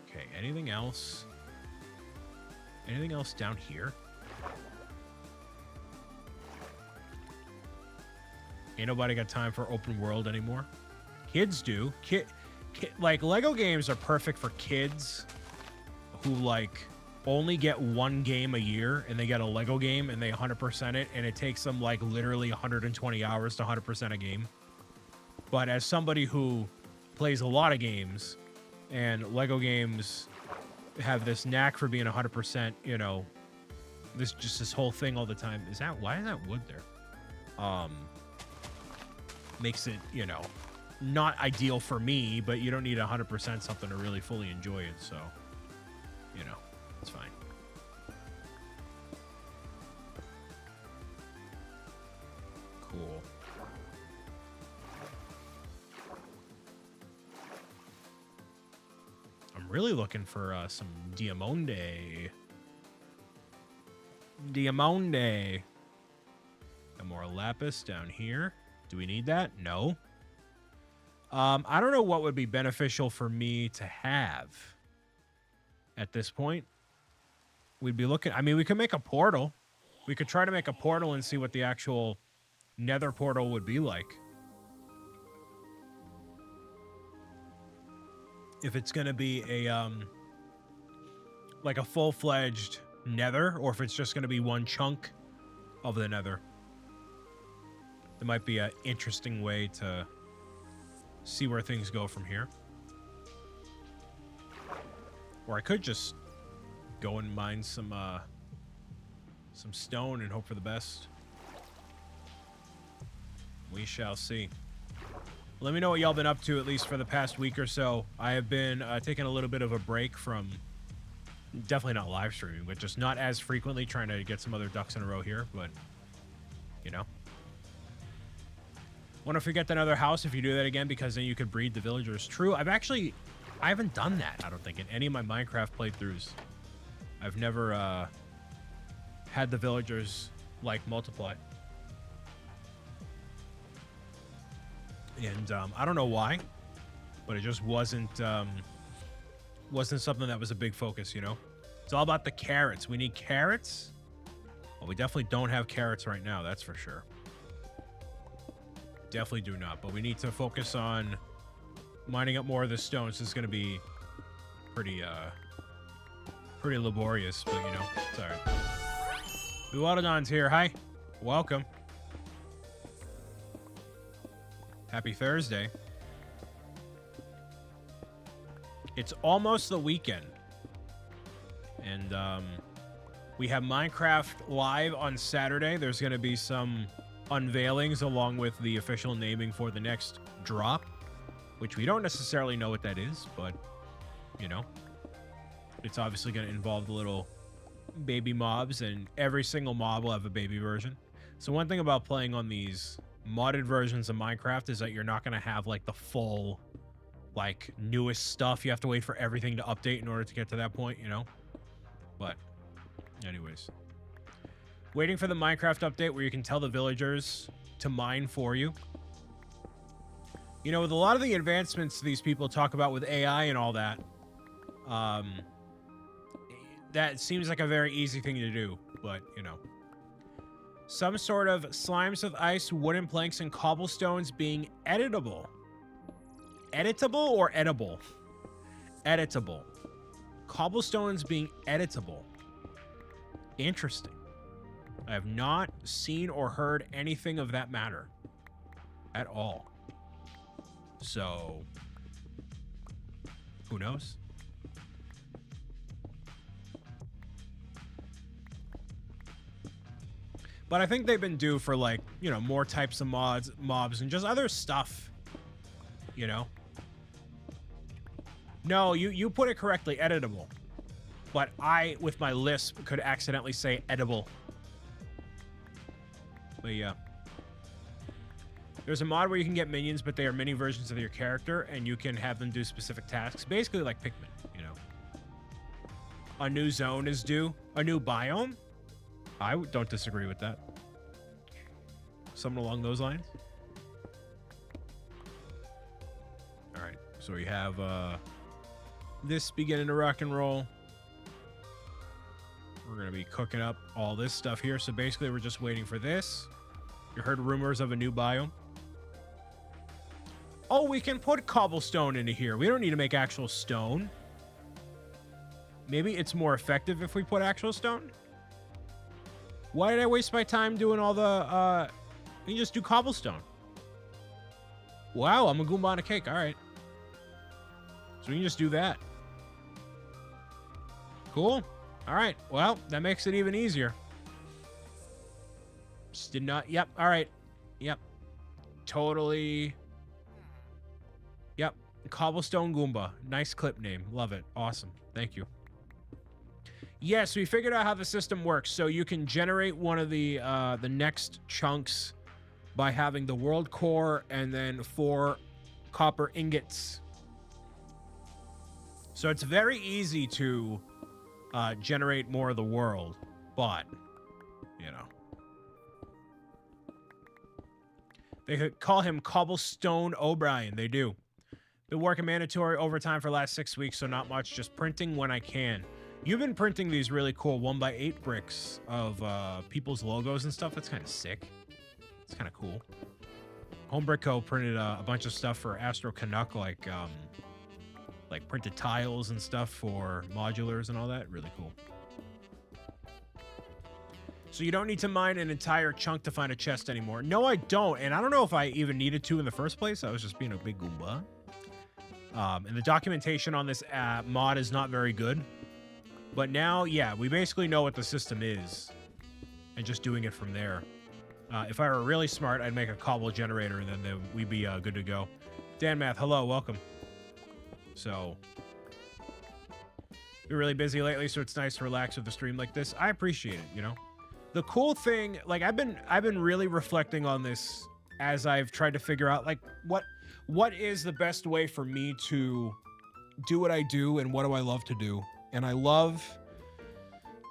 [SPEAKER 1] Okay, anything else? Anything else down here? Ain't nobody got time for open world anymore. Kids do. Like, Lego games are perfect for kids who, like, only get one game a year, and they get a Lego game, and they 100% it, and it takes them, like, literally 120 hours to 100% a game. But as somebody who plays a lot of games, and Lego games have this knack for being 100%, you know, this whole thing all the time. Why is that wood there? Makes it, you know, not ideal for me, but you don't need 100% something to really fully enjoy it, so, you know, it's fine. Cool. I'm really looking for some Diamante. Diamante. And more lapis down here. Do we need that? No. I don't know what would be beneficial for me to have at this point. We'd be looking... I mean, we could make a portal. We could try to make a portal and see what the actual nether portal would be like. If it's going to be a, like a full-fledged nether, or if it's just going to be one chunk of the nether. There might be an interesting way to see where things go from here. Or I could just go and mine some stone and hope for the best. We shall see. Let me know what y'all been up to, at least for the past week or so. I have been taking a little bit of a break from... Definitely not live streaming, but just not as frequently, trying to get some other ducks in a row here, but, you know. Want to forget that other house if you do that again, because then you could breed the villagers. True, I haven't done that, I don't think, in any of my Minecraft playthroughs. I've never had the villagers, like, multiply. And I don't know why, but it just wasn't something that was a big focus, you know? It's all about the carrots. We need carrots? Well, we definitely don't have carrots right now, that's for sure. Definitely do not, but we need to focus on mining up more of the stones. This is going to be pretty laborious, but, you know, it's all right. Luaudon's here. Hi. Welcome. Happy Thursday. It's almost the weekend. And we have Minecraft Live on Saturday. There's going to be some unveilings along with the official naming for the next drop, which we don't necessarily know what that is, but, you know, it's obviously going to involve the little baby mobs, and every single mob will have a baby version. So one thing about playing on these modded versions of Minecraft is that you're not going to have, like, the full, like, newest stuff. You have to wait for everything to update in order to get to that point, you know? But, anyways. Waiting for the Minecraft update where you can tell the villagers to mine for you. You know, with a lot of the advancements these people talk about with AI and all that, that seems like a very easy thing to do, but, you know. Some sort of slimes with ice, wooden planks, and cobblestones being editable. Editable or edible? Editable. Cobblestones being editable. Interesting. I have not seen or heard anything of that matter at all. So, who knows? But I think they've been due for, like, you know, more types of mobs, and just other stuff, you know? No, you put it correctly, editable. But I, with my lisp, could accidentally say edible. But yeah. There's a mod where you can get minions, but they are mini versions of your character, and you can have them do specific tasks. Basically like Pikmin, you know. A new zone is due. A new biome? I don't disagree with that. Something along those lines. All right, so we have this beginning to rock and roll. We're going to be cooking up all this stuff here. So basically, we're just waiting for this. You heard rumors of a new biome. Oh, we can put cobblestone into here. We don't need to make actual stone. Maybe it's more effective if we put actual stone. Why did I waste my time doing all the... we can just do cobblestone. Wow, I'm a Goomba on a cake. All right. So we can just do that. Cool. All right. Well, that makes it even easier. Just did not... Yep. All right. Yep. Totally... Yep. Cobblestone Goomba. Nice clip name. Love it. Awesome. Thank you. Yes, we figured out how the system works. So you can generate one of the next chunks by having the world core and then 4 copper ingots. So it's very easy to generate more of the world, but, you know. They could call him Cobblestone O'Brien. They do. Been working mandatory overtime for the last 6 weeks, so not much. Just printing when I can. You've been printing these really cool 1x8 bricks of people's logos and stuff. That's kind of sick. It's kind of cool. Homebrick Co. printed a bunch of stuff for Astro Canuck, like printed tiles and stuff for modulars and all that. Really cool. So you don't need to mine an entire chunk to find a chest anymore. No, I don't. And I don't know if I even needed to in the first place. I was just being a big Goomba. And the documentation on this mod is not very good. But now, yeah, we basically know what the system is. And just doing it from there. If I were really smart, I'd make a cobble generator and then we'd be good to go. Dan Math, hello, welcome. So, been really busy lately, so it's nice to relax with a stream like this. I appreciate it, you know? The cool thing, like, I've been really reflecting on this as I've tried to figure out, like, what is the best way for me to do what I do and what do I love to do? And I love,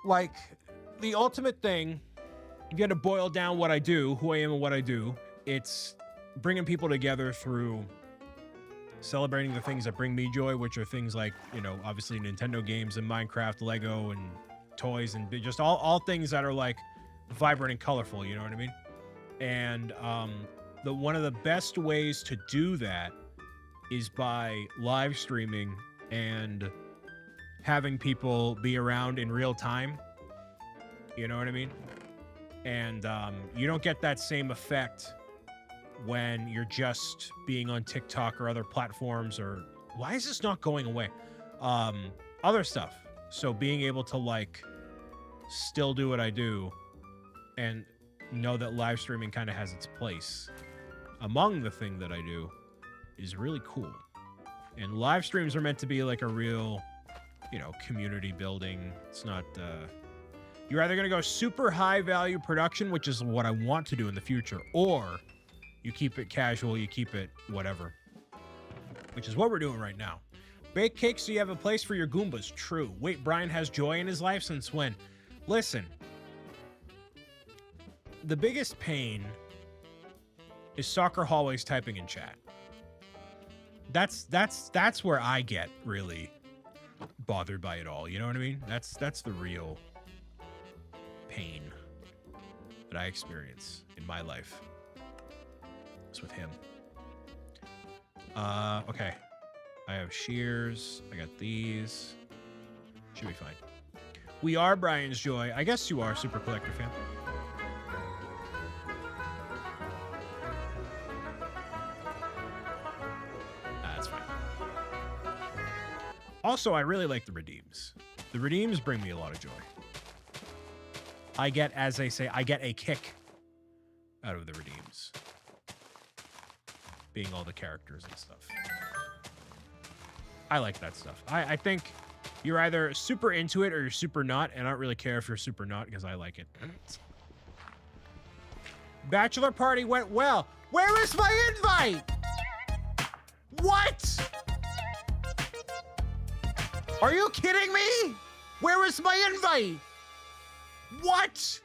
[SPEAKER 1] like, the ultimate thing, if you had to boil down what I do, who I am and what I do, it's bringing people together through celebrating the things that bring me joy, which are things like, you know, obviously Nintendo games and Minecraft, Lego, and toys, and just all things that are, like, vibrant and colorful, you know what I mean? And one of the best ways to do that is by live streaming and having people be around in real time. You know what I mean? And you don't get that same effect when you're just being on TikTok or other platforms, or why is this not going away? Other stuff. So being able to, like, still do what I do and know that live streaming kind of has its place among the thing that I do is really cool. And live streams are meant to be like a real, you know, community building. It's not, you're either going to go super high value production, which is what I want to do in the future, or you keep it casual, you keep it whatever, which is what we're doing right now. Bake cakes so you have a place for your Goombas. True. Wait, Brian has joy in his life since when? Listen, the biggest pain is soccer hallways typing in chat. That's where I get really bothered by it all. You know what I mean? That's the real pain that I experience in my life. It's with him. Okay. I have shears. I got these. Should be fine. We are Brian's Joy. I guess you are, Super Collector fan. That's fine. Also, I really like the redeems. The redeems bring me a lot of joy. I get, as they say, I get a kick out of the redeems. Being all the characters and stuff. I like that stuff. I think you're either super into it or you're super not, and I don't really care if you're super not because I like it. Bachelor party went well. Where is my invite? What? Are you kidding me? Where is my invite? What?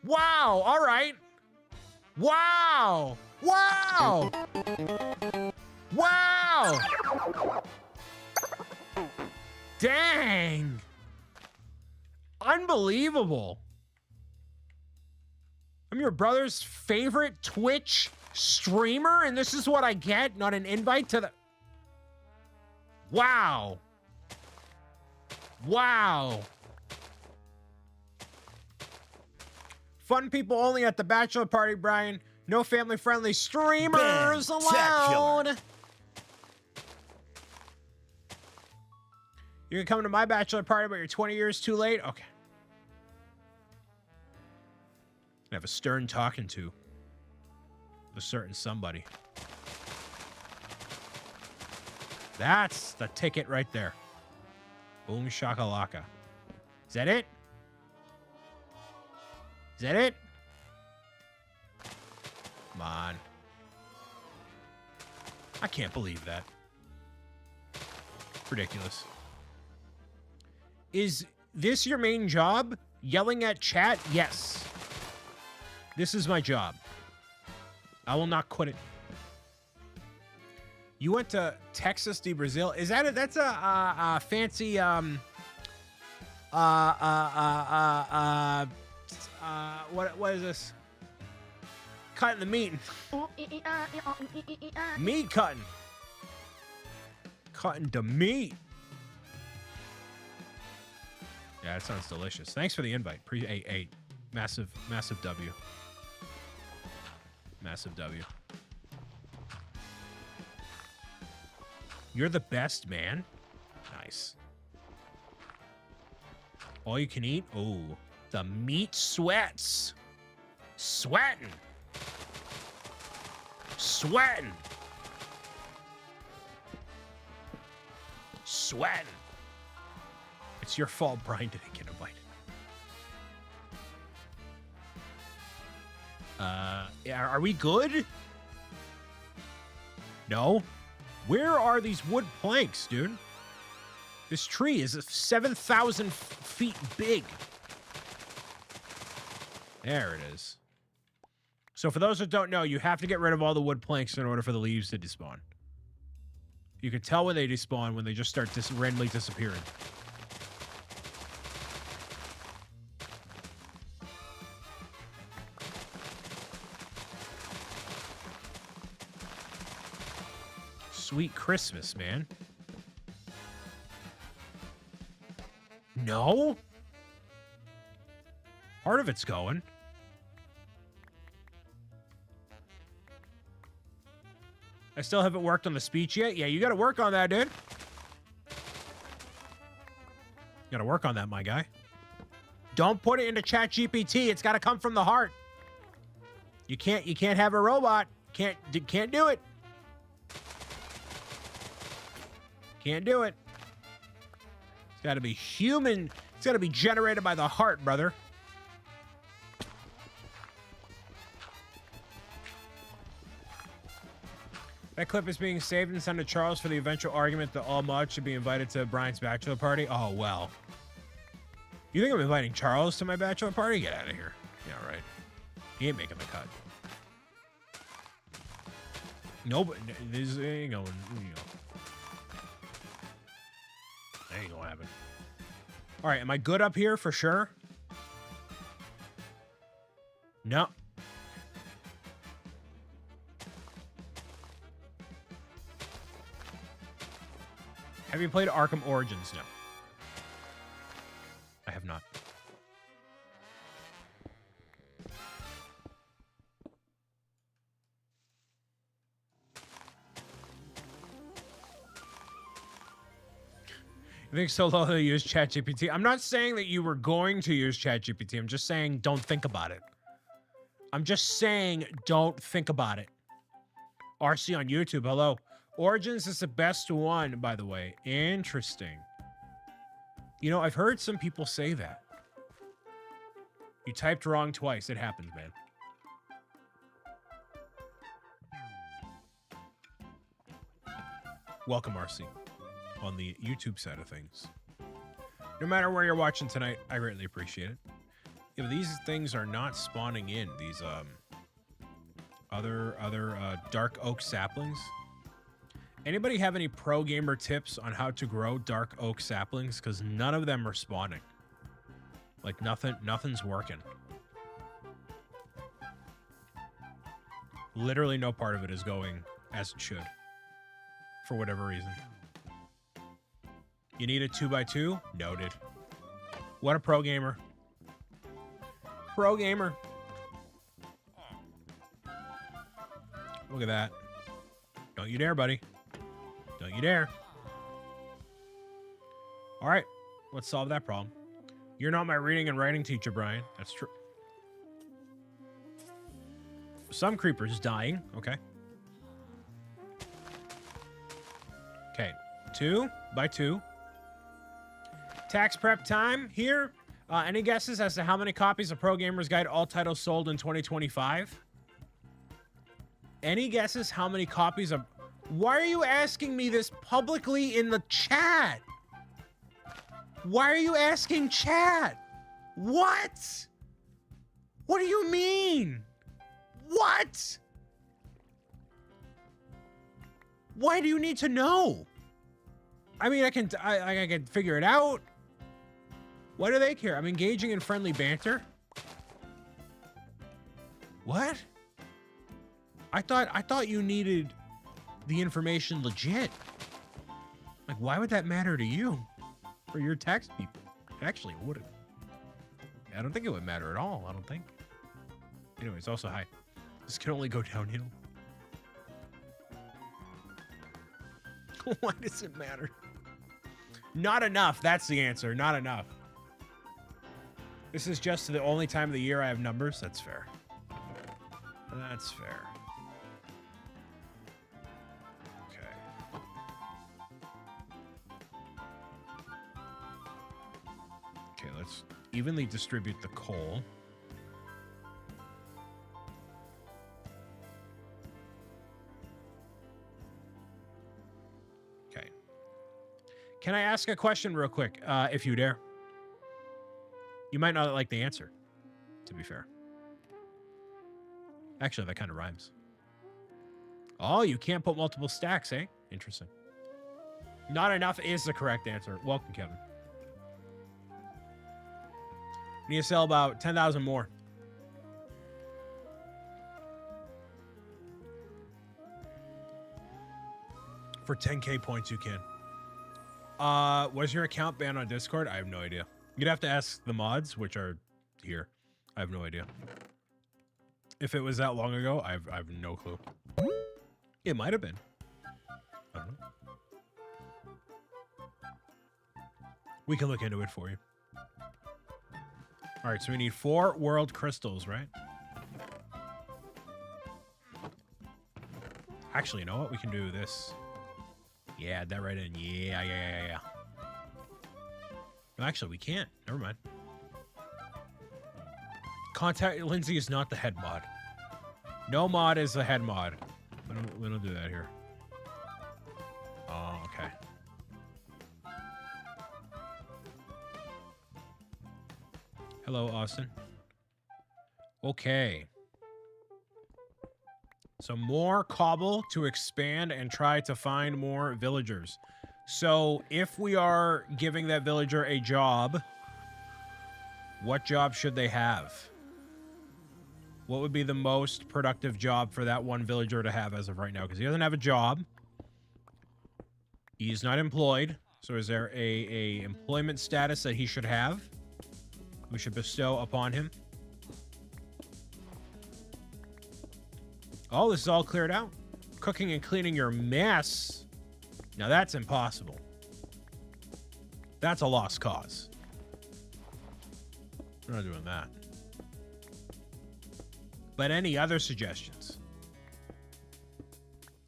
[SPEAKER 1] Wow, all right. Wow. Wow. Wow. Dang. Unbelievable. I'm your brother's favorite Twitch streamer, and this is what I get? Not an invite to the... Wow. Wow. Fun people only at the bachelor party, Brian. No family-friendly streamers allowed. You can come to my bachelor party, but you're 20 years too late? Okay. I have a stern talking to. A certain somebody. That's the ticket right there. Boom shakalaka. Is that it? Is that it? Come on. I can't believe that. Ridiculous. Is this your main job? Yelling at chat? Yes. This is my job. I will not quit it. You went to Texas de Brazil. Is that that's a fancy what is this? Cutting the meat. Meat cutting. Cutting the meat. Yeah, that sounds delicious. Thanks for the invite. Pre-8. Massive W. Massive W. You're the best, man. Nice. All you can eat? Oh, the meat sweats. Sweating. Sweating. Sweating. It's your fault Brian didn't get invited. Are we good? No? Where are these wood planks, dude? This tree is 7,000 feet big. There it is. So for those that don't know, you have to get rid of all the wood planks in order for the leaves to despawn. You can tell when they despawn when they just start randomly disappearing. Sweet Christmas, man. No? Part of it's going. I still haven't worked on the speech yet. Yeah, you got to work on that, dude. You got to work on that, my guy. Don't put it into ChatGPT. It's got to come from the heart. You can't have a robot. Can't do it. Can't do it. It's got to be human. It's got to be generated by the heart, brother. That clip is being saved and sent to Charles for the eventual argument that all mods should be invited to Brian's bachelor party. Oh, well. You think I'm inviting Charles to my bachelor party? Get out of here. Yeah, right. He ain't making the cut. Nobody. This ain't going. That ain't gonna happen. All right, am I good up here for sure? No. Have you played Arkham Origins? No. I have not. I think so low to use ChatGPT. I'm not saying that you were going to use ChatGPT. I'm just saying don't think about it. I'm just saying don't think about it. RC on YouTube, hello. Origins is the best one, by the way. Interesting. You know, I've heard some people say that. You typed wrong twice. It happens, man. welcome, RC, on the YouTube side of things. No matter where you're watching tonight, I greatly appreciate it. Yeah, but these things are not spawning in. These other dark oak saplings. Anybody have any pro gamer tips on how to grow dark oak saplings? Because none of them are spawning. Like nothing's working. Literally no part of it is going as it should. For whatever reason. You need a 2x2? Noted. What a pro gamer. Pro gamer. Look at that. Don't you dare, buddy. Don't you dare. All right. Let's solve that problem. You're not my reading and writing teacher, Brian. That's true. Some creepers dying. Okay. Okay. 2x2. Tax prep time here. Any guesses as to how many copies of Pro Gamer's Guide all titles sold in 2025? Any guesses how many copies of... Why are you asking me this publicly in the chat? Why are you asking chat? What? What do you mean? What? Why do you need to know? I mean, I can figure it out. Why do they care? I'm engaging in friendly banter. What? I thought you needed the information legit. Like, why would that matter to you? For your tax people. Actually, it wouldn't. I don't think it would matter at all. I don't think. Anyways, also, hi. This can only go downhill. Why does it matter? Not enough. That's the answer. Not enough. This is just the only time of the year I have numbers. That's fair. That's fair. Okay. Okay, let's evenly distribute the coal. Okay. Can I ask a question real quick, if you dare? You might not like the answer, to be fair. Actually, that kind of rhymes. Oh, you can't put multiple stacks, eh? Interesting. Not enough is the correct answer. Welcome, Kevin. We need to sell about 10,000 more. For 10K points, you can. Was your account banned on Discord? I have no idea. You'd have to ask the mods, which are here. I have no idea. If it was that long ago, I have no clue. It might have been. I don't know. We can look into it for you. All right, so we need 4 world crystals, right? Actually, you know what? We can do this. Yeah, add that right in. Yeah. No, actually, we can't. Never mind. Contact Lindsay is not the head mod. No mod is the head mod. We don't do that here. Oh, okay. Hello, Austin. Okay. So more cobble to expand and try to find more villagers. So if we are giving that villager a job, what job should they have? What would be the most productive job for that one villager to have as of right now? Because he doesn't have a job. He's not employed. So is there a employment status that he should have? We should bestow upon him. Oh, this is all cleared out. Cooking and cleaning your mess. Now that's impossible. That's a lost cause. We're not doing that. But any other suggestions?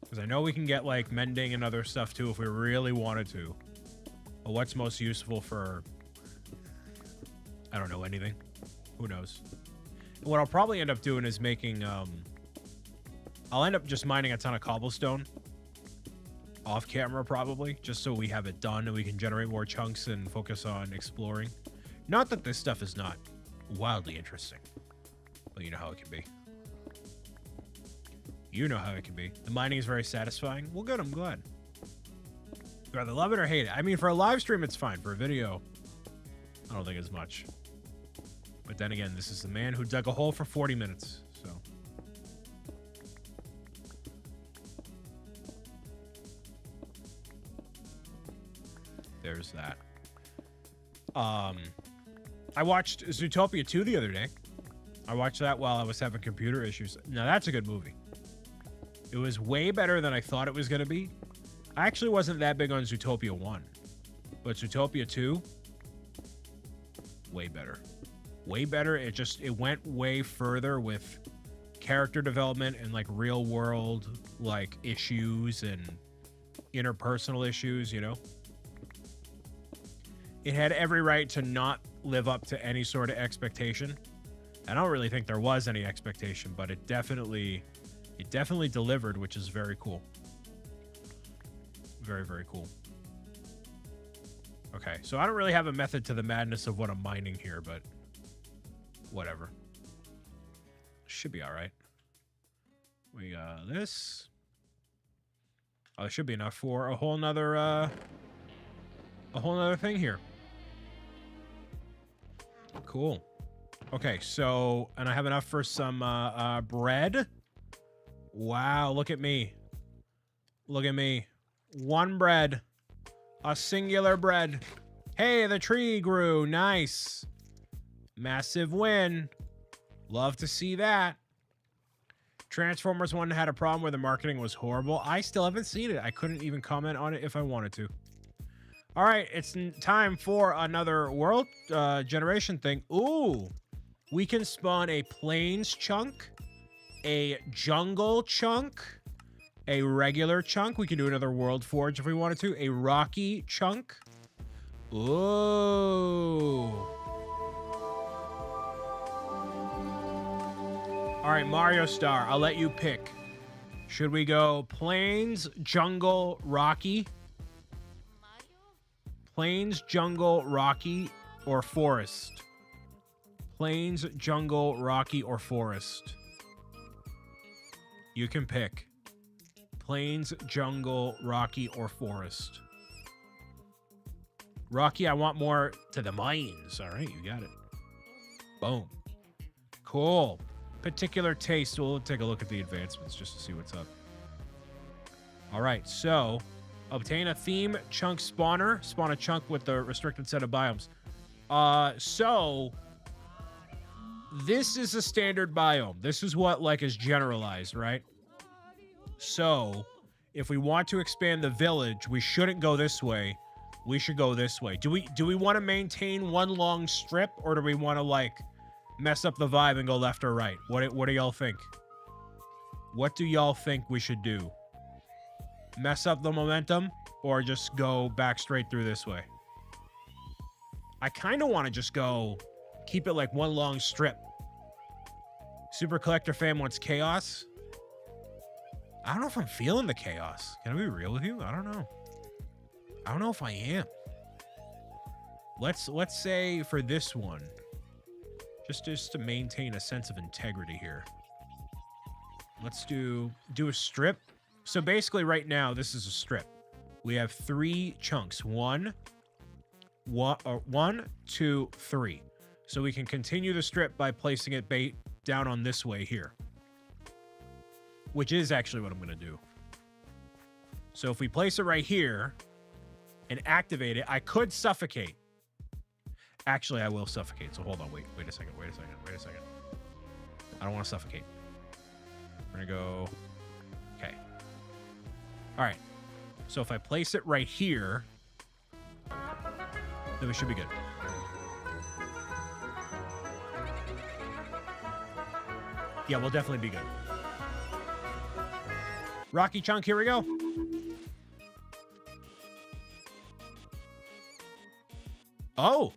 [SPEAKER 1] Because I know we can get like mending and other stuff too if we really wanted to. But what's most useful for... I don't know, anything. Who knows? And what I'll probably end up doing is making... I'll end up just mining a ton of cobblestone. off camera probably, just so we have it done and we can generate more chunks and focus on exploring. Not that this stuff is not wildly interesting, but you know how it can be. You know how it can be. The mining is very satisfying. Well, good, I'm glad. Rather love it or hate it. I mean, for a live stream, it's fine. For a video, I don't think it's much. But then again, this is the man who dug a hole for 40 minutes, so. There's that. I watched Zootopia 2 the other day. I watched that while I was having computer issues. Now, that's a good movie. It was way better than I thought it was going to be. I actually wasn't that big on Zootopia 1. But Zootopia 2, way better. Way better. It went way further with character development and like real world like issues and interpersonal issues, you know? It had every right to not live up to any sort of expectation. I don't really think there was any expectation, but it definitely delivered, which is very cool. Very, very cool. Okay, so I don't really have a method to the madness of what I'm mining here, but whatever. Should be all right. We got this. Oh, it should be enough for a whole nother thing here. Cool. Okay, so, and I have enough for some bread. Wow, look at me. Look at me. One bread. A singular bread. Hey, the tree grew. Nice. Massive win. Love to see that. Transformers 1 had a problem where the marketing was horrible. I still haven't seen it. I couldn't even comment on it if I wanted to. All right, it's time for another world generation thing. Ooh, we can spawn a plains chunk, a jungle chunk, a regular chunk. We can do another world forge if we wanted to. A rocky chunk. Ooh. All right, Mario Star, I'll let you pick. Should we go plains, jungle, rocky? Plains, jungle, rocky, or forest? Plains, jungle, rocky, or forest? You can pick. Plains, jungle, rocky, or forest. Rocky, I want more to the mines. All right, you got it. Boom. Cool. Particular taste. We'll take a look at the advancements just to see what's up. All right, so obtain a theme chunk spawner. Spawn a chunk with the restricted set of biomes. So this is a standard biome. This is what like is generalized, right? So if we want to expand the village, we shouldn't go this way. We should go this way. Do we want to maintain one long strip, or do we want to like mess up the vibe and go left or right? What do y'all think? What do y'all think we should do? Mess up the momentum or just go back straight through this way? I kind of want to just go keep it like one long strip. Super Collector Fan wants chaos. I don't know if I'm feeling the chaos. Can I be real with you? I don't know. I don't know if I am. Let's say for this one, just to maintain a sense of integrity here, let's do a strip. So basically right now, this is a strip. We have 3 chunks. One, 2, 3. So we can continue the strip by placing it down on this way here, which is actually what I'm going to do. So if we place it right here and activate it, I could suffocate. Actually, I will suffocate. So hold on. Wait a second. I don't want to suffocate. We're going to go. Okay. All right. So if I place it right here, then we should be good. Yeah, we'll definitely be good. Rocky chunk, here we go. Oh.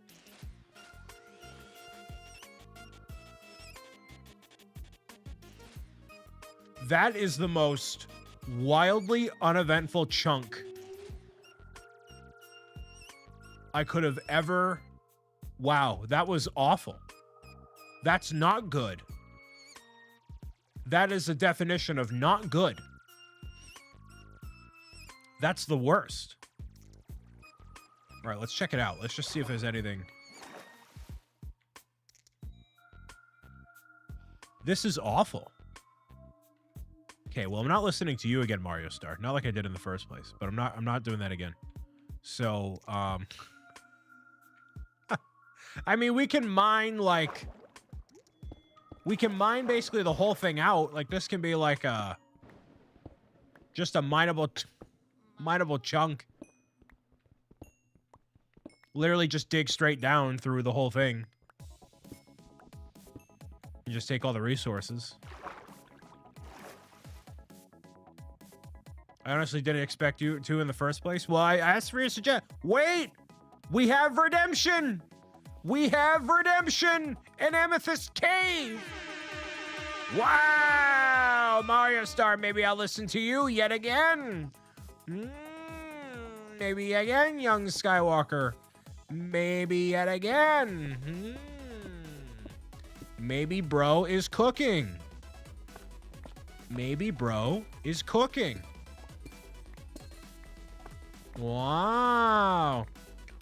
[SPEAKER 1] That is the most wildly uneventful chunk I could have ever... Wow, that was awful. That's not good. That is the definition of not good. That's the worst. All right, let's check it out. Let's just see if there's anything. This is awful. Okay, well, I'm not listening to you again, Mario Star. Not like I did in the first place, but I'm not doing that again. So, I mean, we can mine, like... We can mine basically the whole thing out. Like, this can be like a... Just a mineable chunk. Literally just dig straight down through the whole thing. You just take all the resources. I honestly didn't expect you to in the first place. Well, I asked for your suggestion. Wait! We have redemption! We have redemption in Amethyst Cave! Wow! Mario Star, maybe I'll listen to you yet again. Maybe again, young Skywalker. Maybe yet again. Maybe bro is cooking. Maybe bro is cooking. Wow.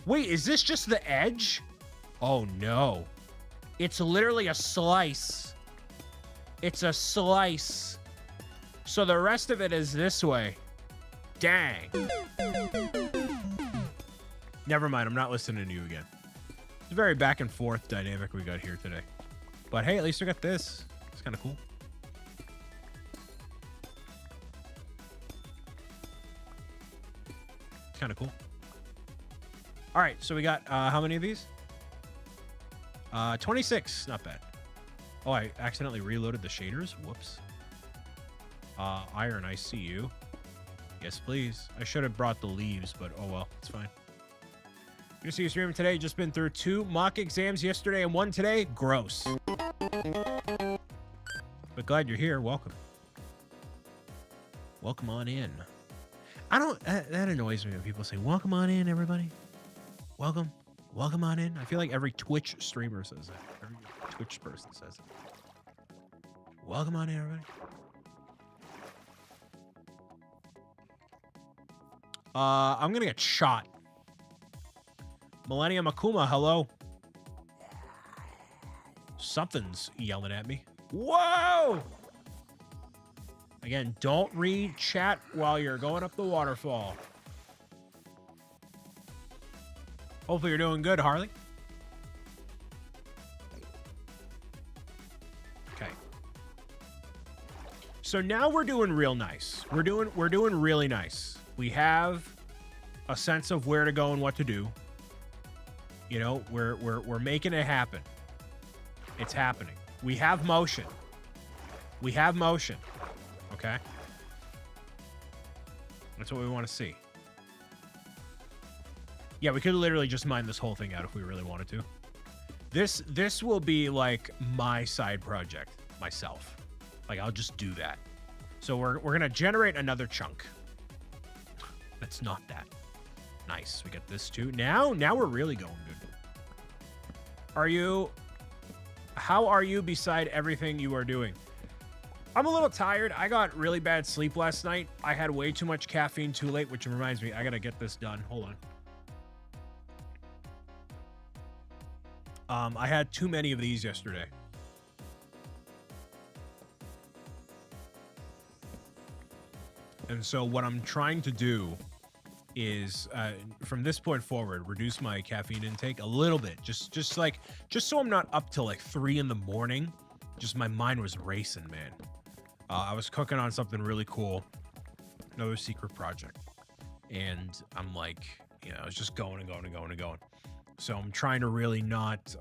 [SPEAKER 1] Wait, is this just the edge? Oh, no. It's literally a slice. It's a slice. So the rest of it is this way. Dang. Never mind, I'm not listening to you again. It's a very back and forth dynamic we got here today. But hey, at least we got this. It's kind of cool. It's kind of cool. All right, so we got how many of these? 26. Not bad. Oh, I accidentally reloaded the shaders. Whoops. Iron, I see you. Yes, please. I should have brought the leaves, but oh well. It's fine. Good to see you streaming today. Just been through 2 mock exams yesterday and 1 today. Gross. But glad you're here. Welcome. Welcome on in. I don't... that annoys me when people say, welcome on in, everybody. Welcome. Welcome on in. I feel like every Twitch streamer says that. Every Twitch person says it. Welcome on in, everybody. I'm gonna get shot. Millennium Akuma, hello. Something's yelling at me. Whoa! Again, don't read chat while you're going up the waterfall. Hopefully you're doing good, Harley. Okay. So now we're doing real nice. We're doing really nice. We have a sense of where to go and what to do. You know, we're making it happen. It's happening. We have motion. We have motion. Okay? That's what we want to see. Yeah, we could literally just mine this whole thing out if we really wanted to. This will be like my side project myself. Like, I'll just do that. So we're gonna generate another chunk. That's not that. Nice. We got this too. Now we're really going good. How are you beside everything you are doing? I'm a little tired. I got really bad sleep last night. I had way too much caffeine too late, which reminds me, I gotta get this done. Hold on. I had too many of these yesterday. And so what I'm trying to do is from this point forward, reduce my caffeine intake a little bit. Just so I'm not up till like 3 in the morning. Just my mind was racing, man. I was cooking on something really cool. Another secret project. And I'm like, you know, I was just going and going and going and going. So I'm trying to really not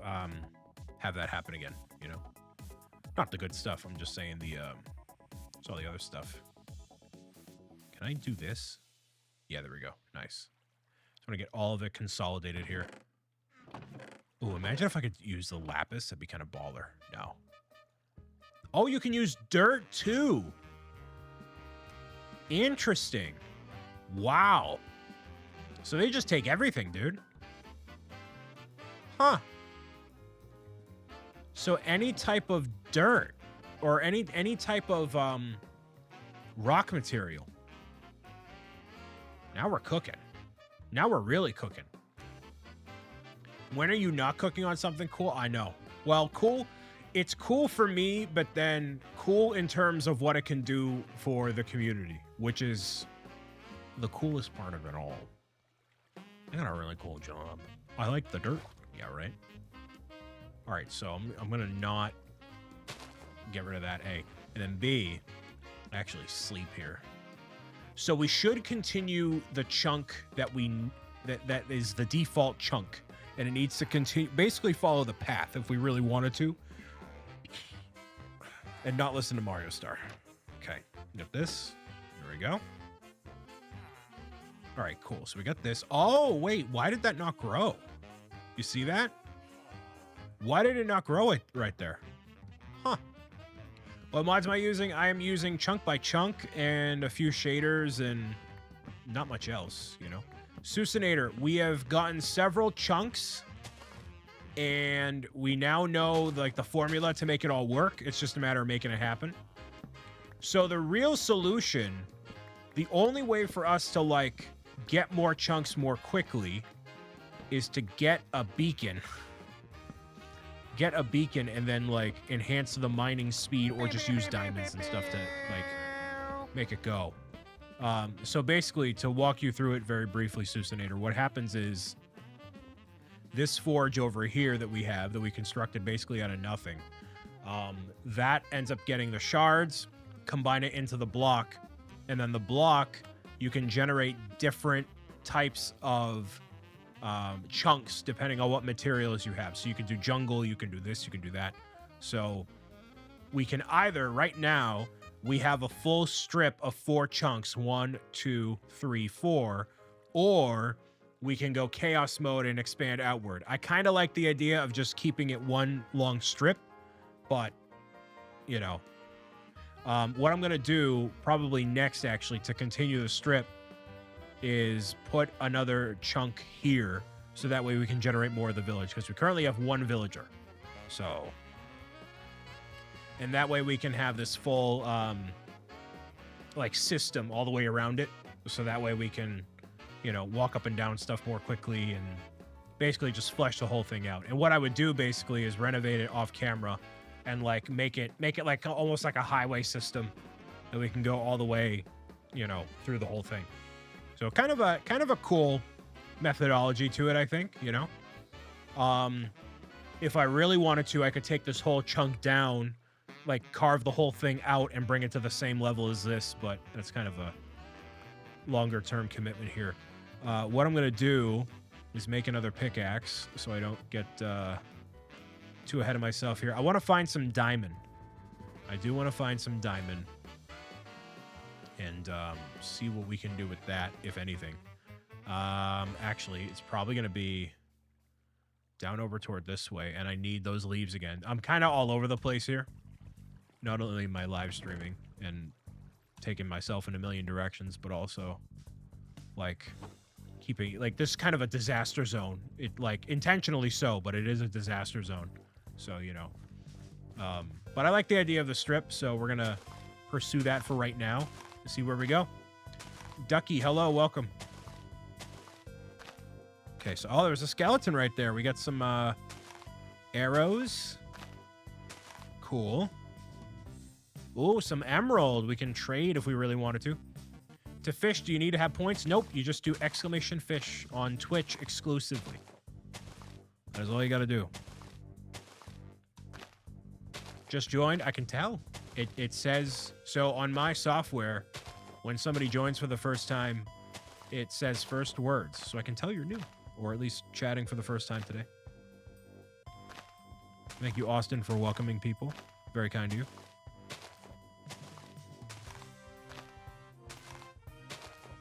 [SPEAKER 1] have that happen again, you know? Not the good stuff. I'm just saying it's all the other stuff. Can I do this? Yeah, there we go. Nice. Just want to get all of it consolidated here. Ooh, imagine if I could use the lapis. That'd be kind of baller. No. Oh, you can use dirt too. Interesting. Wow. So they just take everything, dude. Huh. So any type of dirt or any type of rock material. Now we're cooking. Now we're really cooking. When are you not cooking on something cool? I know. Well, cool. It's cool for me, but then cool in terms of what it can do for the community, which is the coolest part of it all. I got a really cool job. I like the dirt. Yeah, right. All right, so I'm going to not get rid of that, A. And then B, actually sleep here. So we should continue the chunk that that is the default chunk. And it needs to continue, basically follow the path if we really wanted to. And not listen to Mario Star. Okay, got this. Here we go. All right, cool. So we got this. Oh, wait, why did that not grow? You see that? Why did it not grow it right there? Huh. What mods am I using? I am using chunk by chunk and a few shaders and not much else, you know. Susanator, we have gotten several chunks and we now know like the formula to make it all work. It's just a matter of making it happen. So the real solution, the only way for us to like get more chunks more quickly is to get a beacon. Get a beacon and then like enhance the mining speed or just use diamonds and stuff to like make it go. So basically, to walk you through it very briefly, Susanator, what happens is this forge over here that we have, that we constructed basically out of nothing, that ends up getting the shards, combine it into the block, and then the block, you can generate different types of chunks depending on what materials you have. So you can do jungle, you can do this, you can do that. So we can either, right now, we have a full strip of 4 chunks, 1, 2, 3, 4, or we can go chaos mode and expand outward. I kind of like the idea of just keeping it one long strip, but, you know, what I'm going to do probably next, actually, to continue the strip is put another chunk here so that way we can generate more of the village, because we currently have 1 villager. So, and that way we can have this full like system all the way around it, so that way we can, you know, walk up and down stuff more quickly and basically just flesh the whole thing out. And what I would do basically is renovate it off camera and like make it like almost like a highway system that we can go all the way, you know, through the whole thing. So kind of a cool methodology to it, I think, you know. If I really wanted to, I could take this whole chunk down, like carve the whole thing out and bring it to the same level as this, but that's kind of a longer term commitment here. What I'm going to do is make another pickaxe so I don't get too ahead of myself here. I want to find some diamond. I do want to find some diamond and see what we can do with that, if anything. Actually, it's probably going to be down over toward this way, and I need those leaves again. I'm kind of all over the place here. Not only my live streaming and taking myself in a million directions, but also like keeping, like, this is kind of a disaster zone. It, like, intentionally so, but it is a disaster zone. So, you know, but I like the idea of the strip, so we're gonna pursue that for right now to see where we go. Ducky, hello, welcome. Okay, so, oh, there's a skeleton right there. We got some arrows. Cool. Oh, some emerald. We can trade if we really wanted to. To fish, do you need to have points? Nope, you just do exclamation fish on Twitch exclusively. That is all you got to do. Just joined, I can tell. It says, so on my software, when somebody joins for the first time, it says first words. So I can tell you're new, or at least chatting for the first time today. Thank you, Austin, for welcoming people. Very kind of you.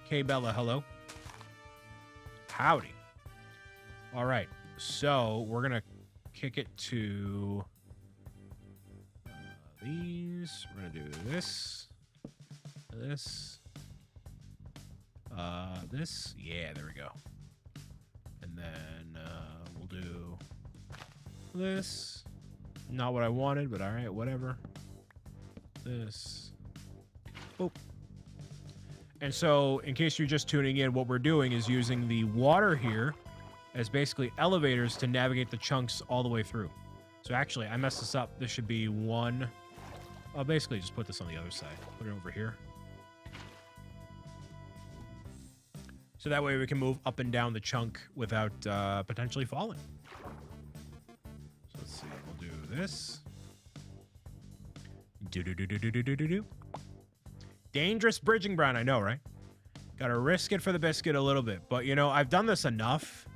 [SPEAKER 1] Hey, Bella, hello. Howdy. All right, so we're going to kick it to these. We're going to do this, This, yeah, there we go. And then we'll do this. Not what I wanted, but all right, whatever. This. Boop. And so, in case you're just tuning in, what we're doing is using the water here as basically elevators to navigate the chunks all the way through. So actually, I messed this up. This should be one. I'll basically just put this on the other side. Put it over here. So that way we can move up and down the chunk without potentially falling. So let's see. We'll do this. Do-do-do-do-do-do-do-do. Dangerous bridging, Brian. I know, right? Gotta risk it for the biscuit a little bit. But, you know, I've done this enough.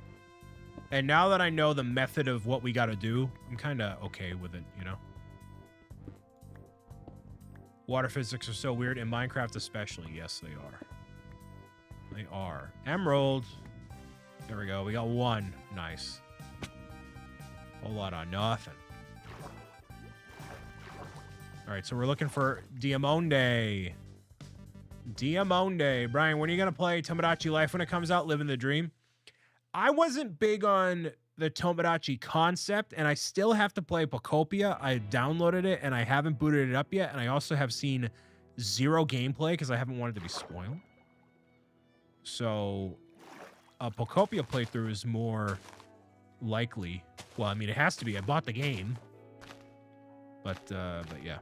[SPEAKER 1] And now that I know the method of what we gotta do, I'm kind of okay with it, you know? Water physics are so weird, in Minecraft especially. Yes, they are. They are. Emerald. There we go. We got one. Nice. Whole lot on nothing. All right, so we're looking for Diamonde. Diamonde. Brian, when are you going to play Tomodachi Life when it comes out? Living the Dream? I wasn't big on the Tomodachi concept, and I still have to play Pocopia. I downloaded it, and I haven't booted it up yet, and I also have seen zero gameplay because I haven't wanted to be spoiled. So a Pocopia playthrough is more likely. Well, I mean, it has to be. I bought the game. But yeah.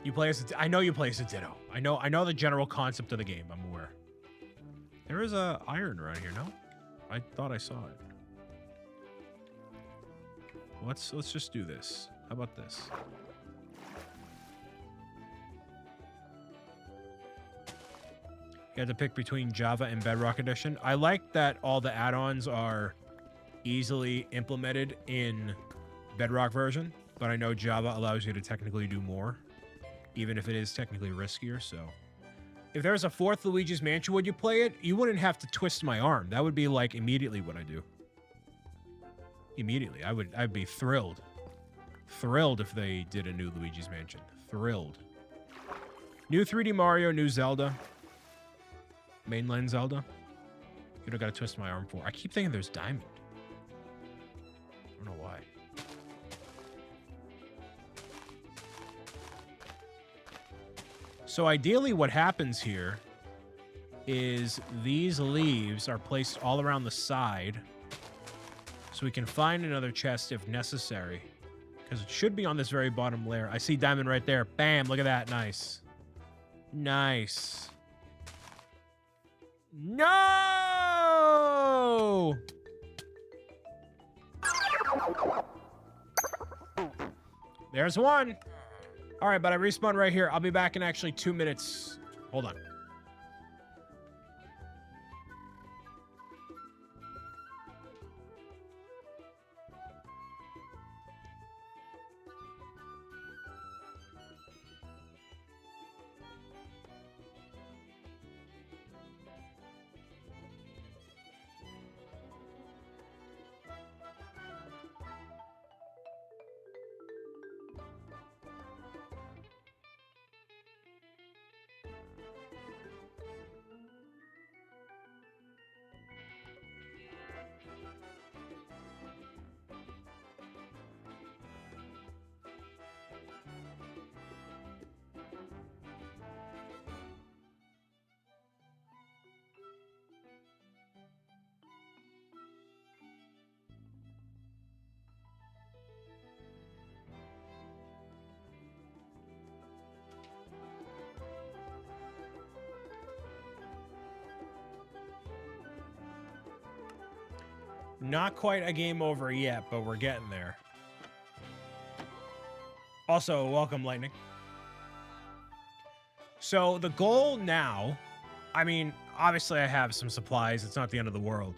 [SPEAKER 1] You play as I know you play as a Ditto. I know the general concept of the game. I'm aware. There is a iron around here, no? I thought I saw it. Let's just do this. How about this? You had to pick between Java and Bedrock Edition. I like that all the add-ons are easily implemented in Bedrock version, but I know Java allows you to technically do more, even if it is technically riskier. So if there was a fourth Luigi's Mansion, would you play it? You wouldn't have to twist my arm. That would be like immediately what I do. Immediately. I'd be thrilled. Thrilled if they did a new Luigi's Mansion. Thrilled. New 3D Mario, new Zelda. Mainline Zelda. You don't gotta twist my arm for. I keep thinking there's diamond. I don't know why. So ideally what happens here is these leaves are placed all around the side so we can find another chest if necessary, because it should be on this very bottom layer. I see diamond right there. Bam, look at that. Nice. Nice. No! There's one. All right, but I respawned right here. I'll be back in actually 2 minutes. Hold on. Not quite a game over yet, but we're getting there. Also, welcome, Lightning. So the goal now, I mean, obviously I have some supplies. It's not the end of the world,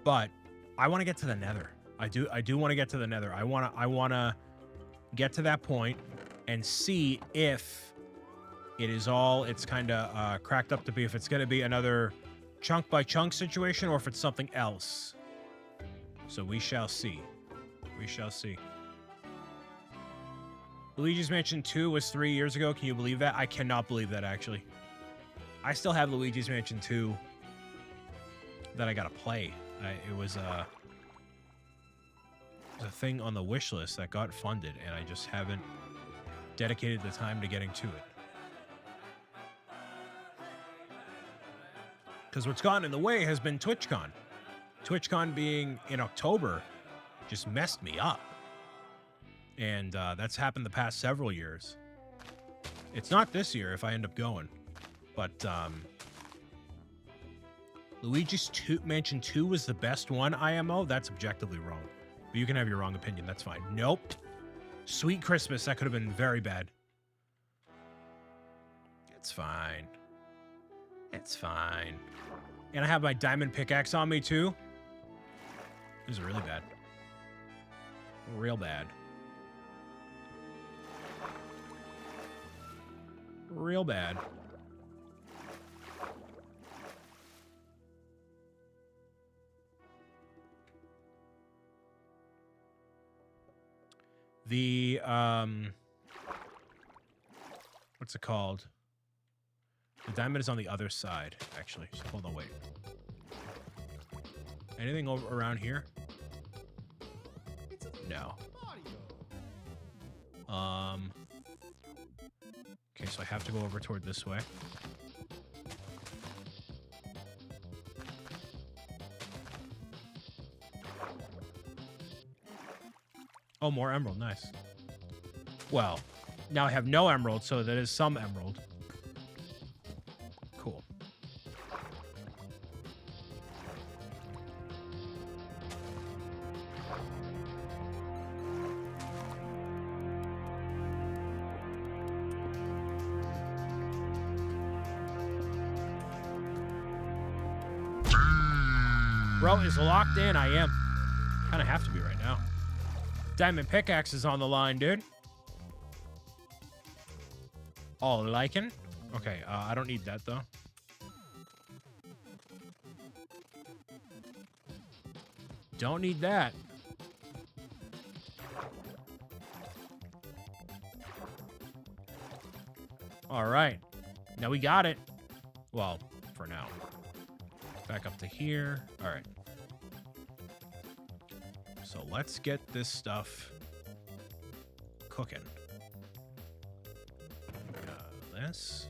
[SPEAKER 1] but I want to get to the Nether. I do want to get to the Nether. I want to get to that point and see if it is all it's kind of cracked up to be, if it's going to be another chunk by chunk situation or if it's something else. So we shall see. We shall see. Luigi's Mansion 2 was 3 years ago. Can you believe that? I cannot believe that, actually. I still have Luigi's Mansion 2 that I gotta play. It was a thing on the wish list that got funded, and I just haven't dedicated the time to getting to it. Because what's gotten in the way has been TwitchCon. TwitchCon being in October just messed me up. And that's happened the past several years. It's not this year if I end up going. But Luigi's Mansion 2 was the best one, IMO? That's objectively wrong. But you can have your wrong opinion. That's fine. Nope. Sweet Christmas. That could have been very bad. It's fine. It's fine. And I have my diamond pickaxe on me, too. This is really bad. Real bad. Real bad. The, what's it called? The diamond is on the other side, actually. So hold on, wait. Anything over around here? No. Okay, so I have to go over toward this way. Oh, more emerald. Nice. Well, now I have no emerald, so that is some emerald. Cool. Bro is locked in. I am. Kind of have to be right now. Diamond pickaxe is on the line, dude. All lichen. Okay, I don't need that, though. Don't need that. All right. Now we got it. Well, for now. Back up to here. All right. So let's get this stuff cooking. This.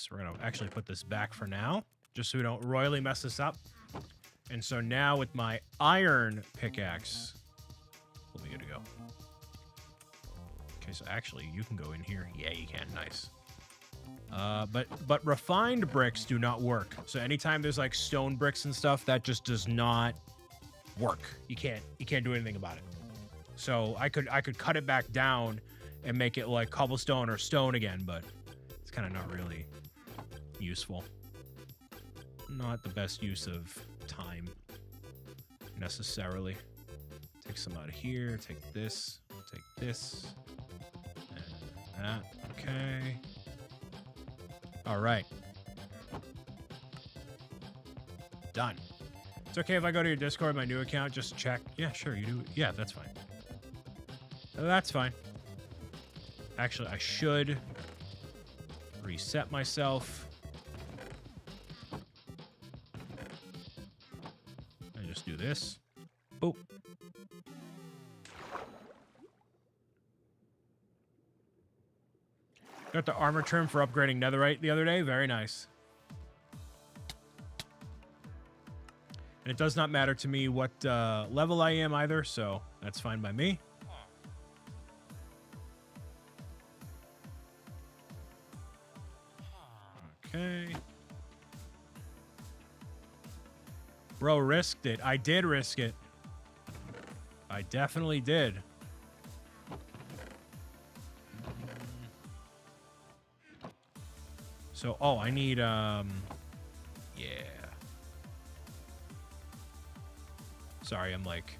[SPEAKER 1] We're going to actually put this back for now, just so we don't royally mess this up. And so now with my iron pickaxe, we'll be good to go. Okay, so actually you can go in here. Yeah, you can. Nice. But refined bricks do not work. So anytime there's like stone bricks and stuff, that just does not work. You can't do anything about it. So I could cut it back down and make it like cobblestone or stone again, but it's kind of not really useful. Not the best use of time necessarily. Take some out of here, take this, and that. Okay. All right. Done. It's okay if I go to your Discord, my new account, just check. Yeah, sure, you do. Yeah, that's fine. That's fine. Actually, I should reset myself. And just do this. Boop. Got the armor trim for upgrading netherite the other day. Very nice. And it does not matter to me what level I am either, so that's fine by me. Okay. Bro risked it. I did risk it. I definitely did. So, oh, I need, yeah. Sorry, I'm like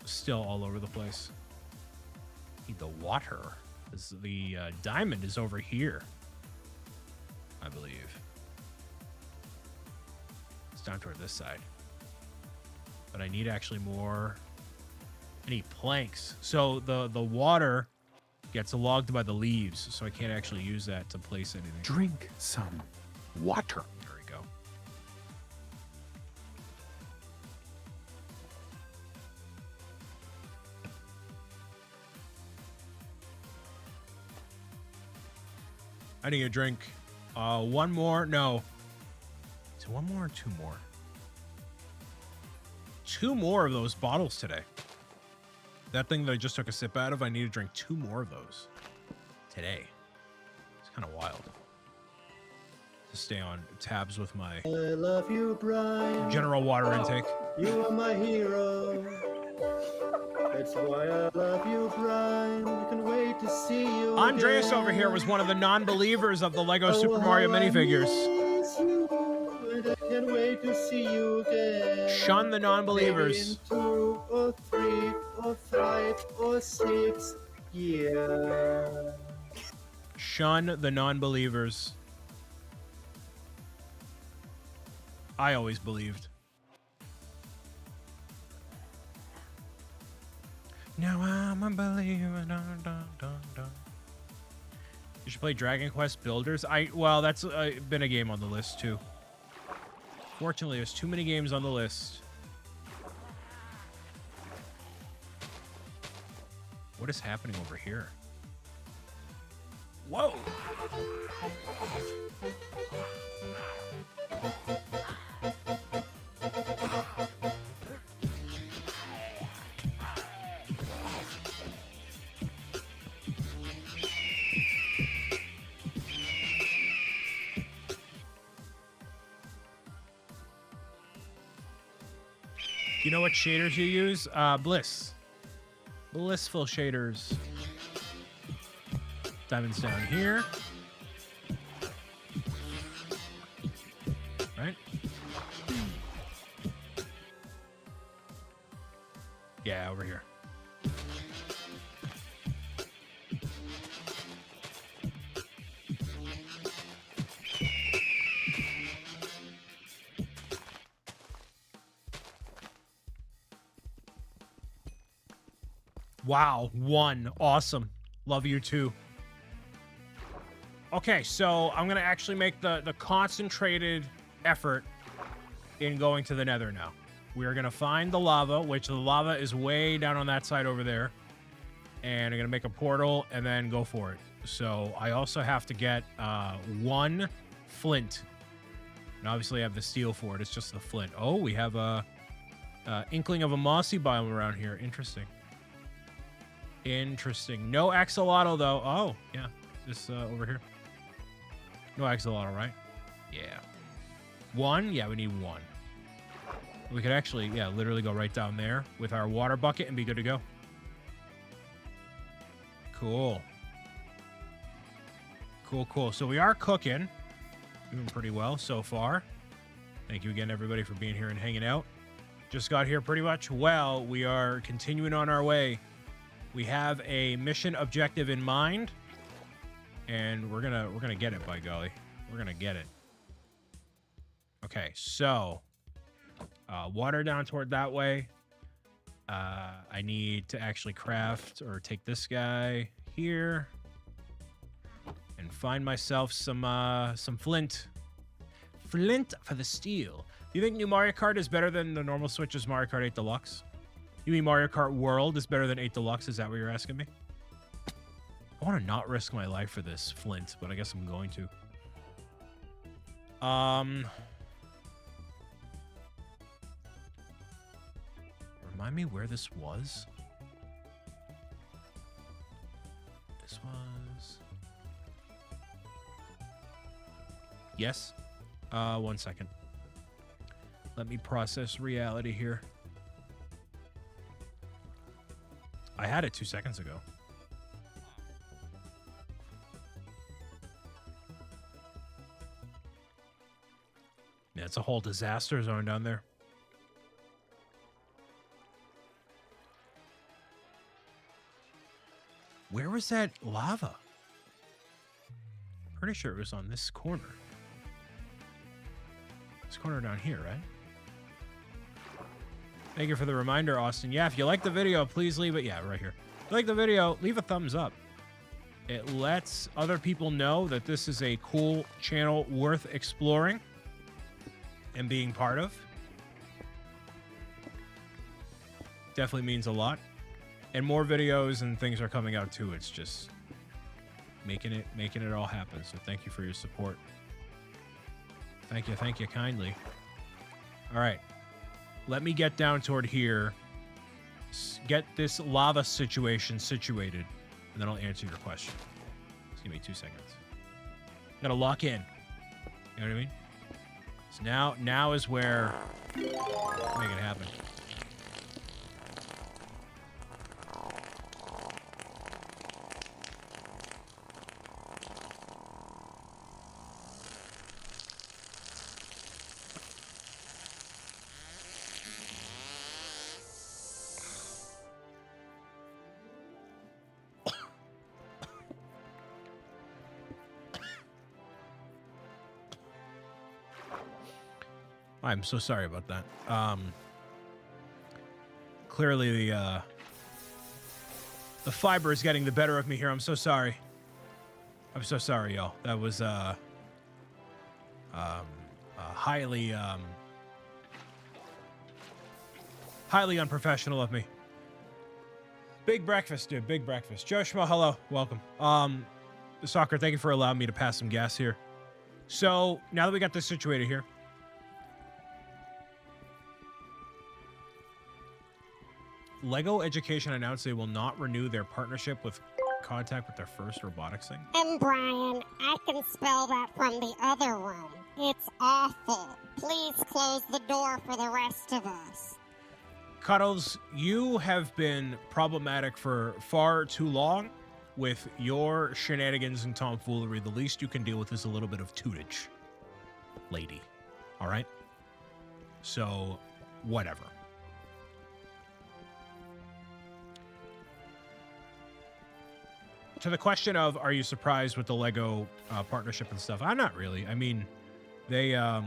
[SPEAKER 1] still all over the place. Need the water. The diamond is over here, I believe. It's down toward this side. But I need actually more I need planks. So the water gets logged by the leaves, so I can't actually use that to place anything.
[SPEAKER 2] Drink some water.
[SPEAKER 1] There we go. I need a drink. One more. No. Is it one more or two more? Two more of those bottles today. That thing that I just took a sip out of, I need to drink two more of those today. It's kind of wild. To stay on tabs with my
[SPEAKER 3] I love you, Brian.
[SPEAKER 1] general water intake.
[SPEAKER 3] You are my hero. That's why I love you, Brian. I can wait to see you.
[SPEAKER 1] Andreas
[SPEAKER 3] again.
[SPEAKER 1] over here was one of the non-believers of the Lego
[SPEAKER 3] Oh,
[SPEAKER 1] Super Mario
[SPEAKER 3] how I
[SPEAKER 1] minifigures.
[SPEAKER 3] miss you, and I can't wait to see you again.
[SPEAKER 1] Shun the non-believers.
[SPEAKER 3] Maybe in 2 or 3 or 5 or 6 years.
[SPEAKER 1] Shun the non-believers. I always believed. Now I'm a believer. Dun, dun, dun, dun. You should play Dragon Quest Builders. Well, that's been a game on the list too. Fortunately, there's too many games on the list. What is happening over here? Whoa! You know what shaders you use? Bliss. Blissful shaders. Diamonds down here. Right? Yeah, over here. Wow, 1. Awesome. Love you too. Okay, so I'm going to actually make the concentrated effort in going to the nether now. We are going to find the lava, which the lava is way down on that side over there. And I'm going to make a portal and then go for it. So I also have to get 1 flint. And obviously I have the steel for it. It's just the flint. Oh, we have a inkling of a mossy biome around here. Interesting. Interesting. No axolotl, though. Oh, yeah. This over here. No axolotl, right? Yeah. 1? Yeah, we need 1. We could actually, yeah, literally go right down there with our water bucket and be good to go. Cool. Cool, cool. So we are cooking. Doing pretty well so far. Thank you again, everybody, for being here and hanging out. Just got here pretty much. Well, we are continuing on our way. We have a mission objective in mind, and we're gonna get it, by golly. We're gonna get it. Okay, so water down toward that way. I need to actually craft or take this guy here and find myself some flint. Flint for the steel. Do you think new Mario Kart is better than the normal Switch's Mario Kart 8 Deluxe? You mean Mario Kart World is better than 8 Deluxe? Is that what you're asking me? I want to not risk my life for this flint, but I guess I'm going to. Remind me where this was? This was... Yes? 1 second. Let me process reality here. I had it 2 seconds ago. Yeah, it's a whole disaster zone down there. Where was that lava? Pretty sure it was on this corner. This corner down here, right? Thank you for the reminder, Austin. Yeah, if you like the video, please leave it. Yeah, right here. If you like the video, leave a thumbs up. It lets other people know that this is a cool channel worth exploring and being part of. Definitely means a lot. And more videos and things are coming out too. It's just making it all happen. So thank you for your support. Thank you kindly. All right. Let me get down toward here. Get this lava situation situated, and then I'll answer your question. Just give me 2 seconds. Gotta lock in. You know what I mean? So now is where make it happen. I'm so sorry about that. Clearly the fiber is getting the better of me here. I'm so sorry. I'm so sorry, y'all. That was highly highly unprofessional of me. Big breakfast, dude. Big breakfast. Joshua, hello. Welcome. Soccer, thank you for allowing me to pass some gas here. So now that we got this situated here, Lego Education announced they will not renew their partnership with Contact with their first robotics thing.
[SPEAKER 4] And Brian, I can spell that from the other room. It's awful. Please close the door for the rest of us.
[SPEAKER 1] Cuddles, you have been problematic for far too long with your shenanigans and tomfoolery. The least you can deal with is a little bit of tutelage, lady. All right? So, whatever. To the question of, are you surprised with the Lego partnership and stuff? I'm not really. I mean, they, I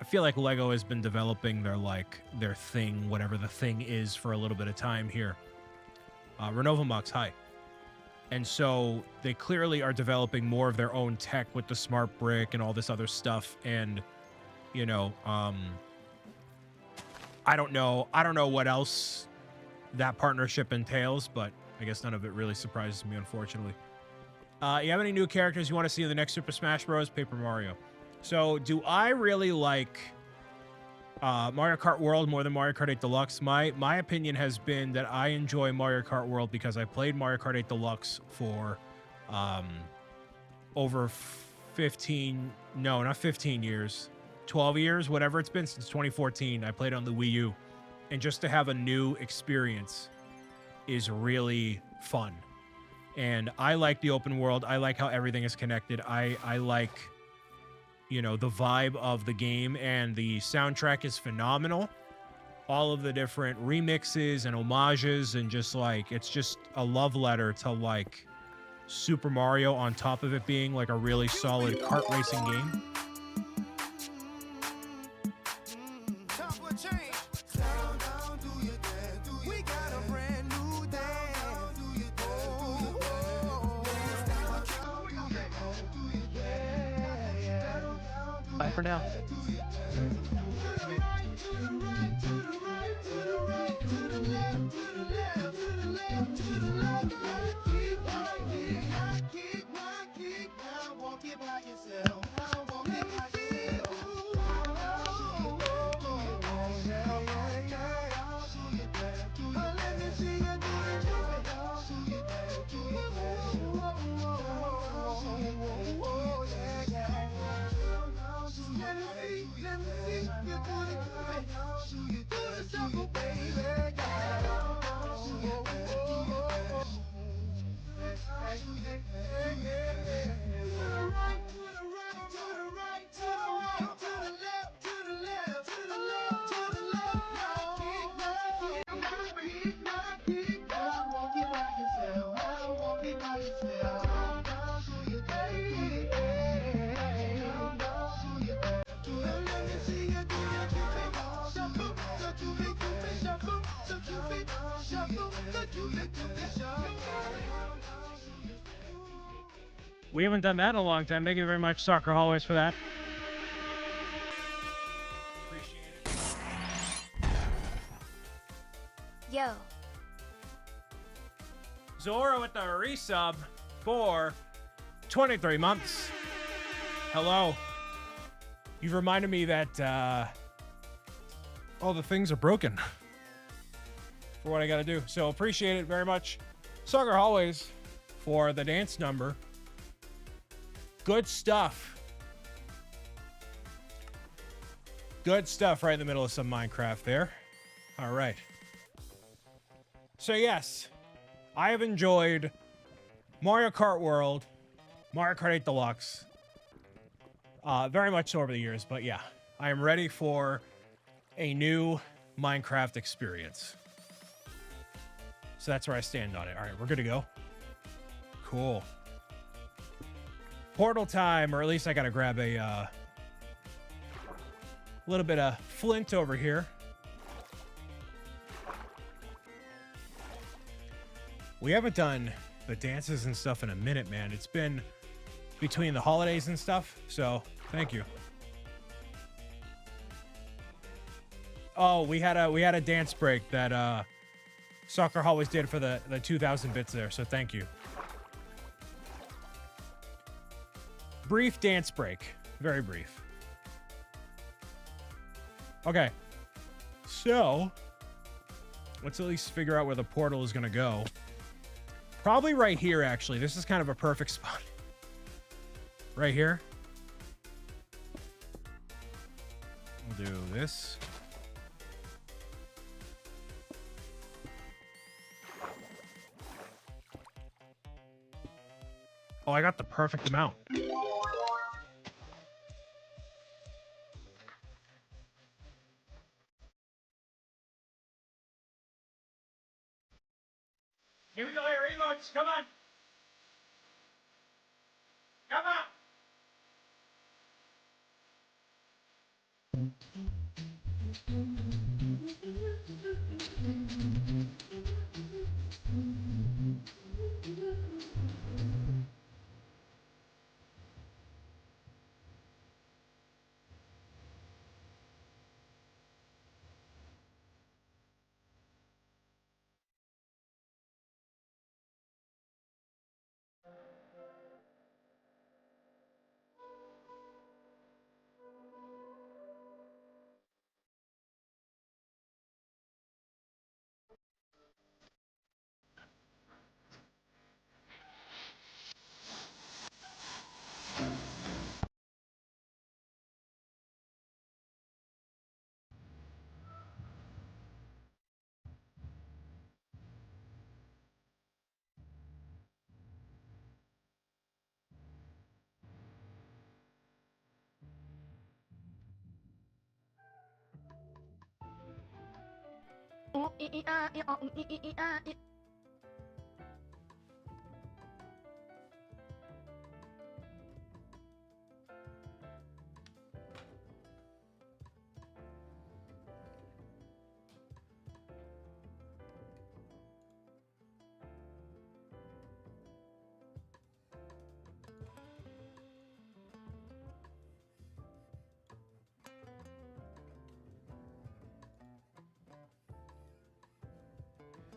[SPEAKER 1] feel like Lego has been developing their thing, whatever the thing is, for a little bit of time here. Renovomox, hi. And so they clearly are developing more of their own tech with the smart brick and all this other stuff. And, you know, I don't know what else that partnership entails, but I guess none of it really surprises me, unfortunately. You have any new characters you want to see in the next Super Smash Bros? Paper Mario. So, do I really like Mario Kart World more than Mario Kart 8 Deluxe? My opinion has been that I enjoy Mario Kart World because I played Mario Kart 8 Deluxe for over 15, no, not 15 years, 12 years, whatever it's been since 2014. I played on the Wii U. And just to have a new experience is really fun. And I like the open world. I like how everything is connected. I like, you know, the vibe of the game, and the soundtrack is phenomenal. All of the different remixes and homages, and just like, it's just a love letter to like Super Mario, on top of it being like a really solid kart racing game.
[SPEAKER 5] Bye for now.
[SPEAKER 6] Let me see.
[SPEAKER 1] We haven't done that in a long time. Thank you very much, Soccer Hallways, for that.
[SPEAKER 6] Yo.
[SPEAKER 1] Zora with the resub for 23 months. Hello. You've reminded me that all the things are broken for what I got to do. So appreciate it very much. Soccer Hallways for the dance number. Good stuff. Good stuff right in the middle of some Minecraft there. All right. So yes, I have enjoyed Mario Kart World, Mario Kart 8 Deluxe, very much so over the years, but yeah, I am ready for a new Minecraft experience. So that's where I stand on it. All right, we're good to go. Cool. Portal time, or at least I gotta grab a little bit of flint over here. We haven't done the dances and stuff in a minute, man. It's been between the holidays and stuff, so thank you. Oh, we had a dance break that Soccer Hallways did for the 2,000 bits there, so thank you. Brief dance break. Very brief. Okay. So, let's at least figure out where the portal is going to go. Probably right here, actually. This is kind of a perfect spot. Right here. We'll do this. Oh, I got the perfect amount. Here we go, here, emotes. Come on. Come on.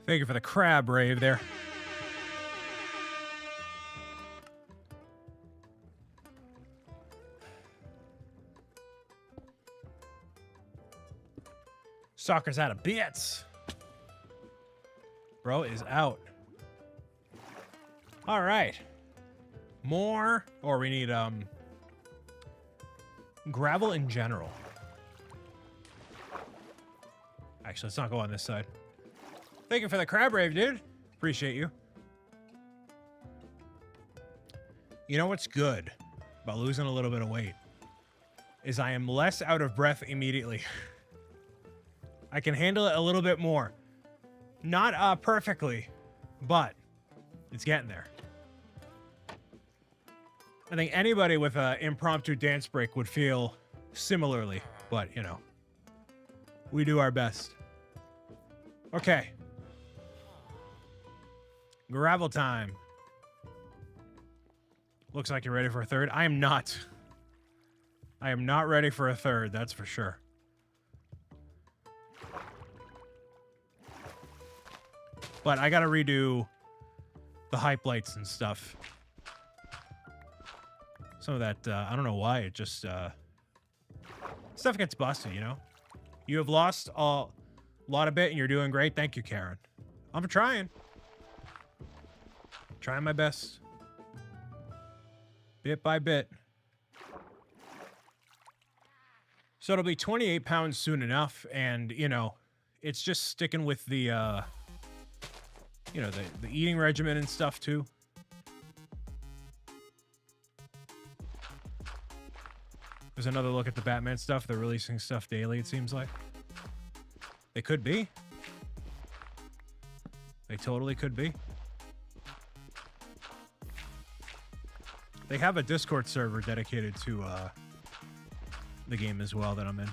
[SPEAKER 1] Thank you for the crab rave there. Soccer's out of bits. Bro is out. All right. More, or we need gravel in general. Actually, let's not go on this side. Thank you for the crab rave, dude. Appreciate you. You know what's good about losing a little bit of weight is I am less out of breath immediately. I can handle it a little bit more. Not perfectly, but it's getting there. I think anybody with an impromptu dance break would feel similarly, but you know, we do our best. Okay. Gravel time. Looks like you're ready for a third. I am not. I am not ready for a third, that's for sure. But I gotta redo the hype lights and stuff. Some of that, I don't know why, it just, stuff gets busted, you know? You have lost a lot of bit and you're doing great. Thank you, Karen. I'm trying. Trying my best. Bit by bit. So it'll be 28 pounds soon enough, and, you know, it's just sticking with the, you know, the eating regimen and stuff, too. There's another look at the Batman stuff. They're releasing stuff daily, it seems like. They could be. They totally could be. They have a Discord server dedicated to the game as well that I'm in.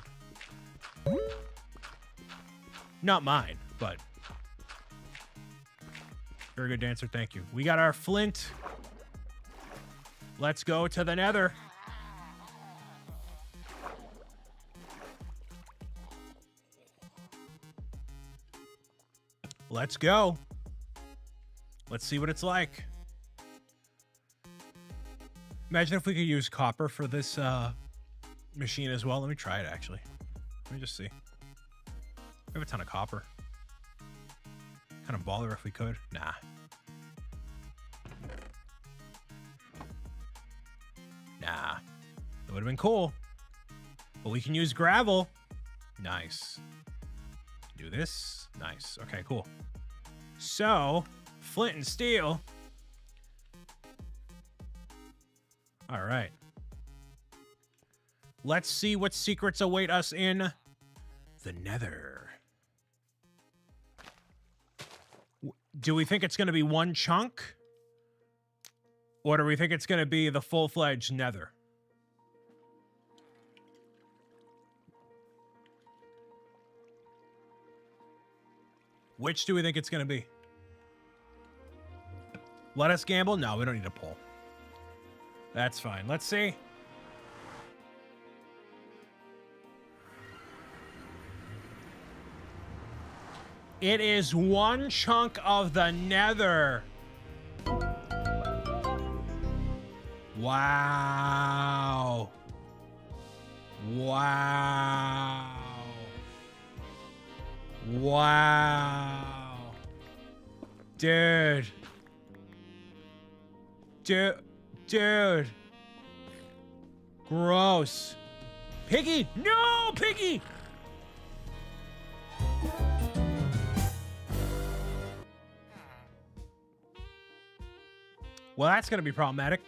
[SPEAKER 1] Not mine, but very good dancer. Thank you. We got our flint. Let's go to the nether. Let's go. Let's see what it's like. Imagine if we could use copper for this machine as well. Let me try it, actually. Let me just see. We have a ton of copper. Kind of baller if we could. Nah. Nah. It would have been cool. But we can use gravel. Nice. Do this. Nice. Okay, cool. So, flint and steel. All right. Let's see what secrets await us in the nether. Do we think it's going to be one chunk? Or do we think it's going to be the full-fledged nether? Which do we think it's going to be? Let us gamble? No, we don't need a poll. That's fine. Let's see. It is one chunk of the nether. Wow. Wow. Wow. Dude. Dude. Gross. Piggy! No, Piggy! Well, that's going to be problematic.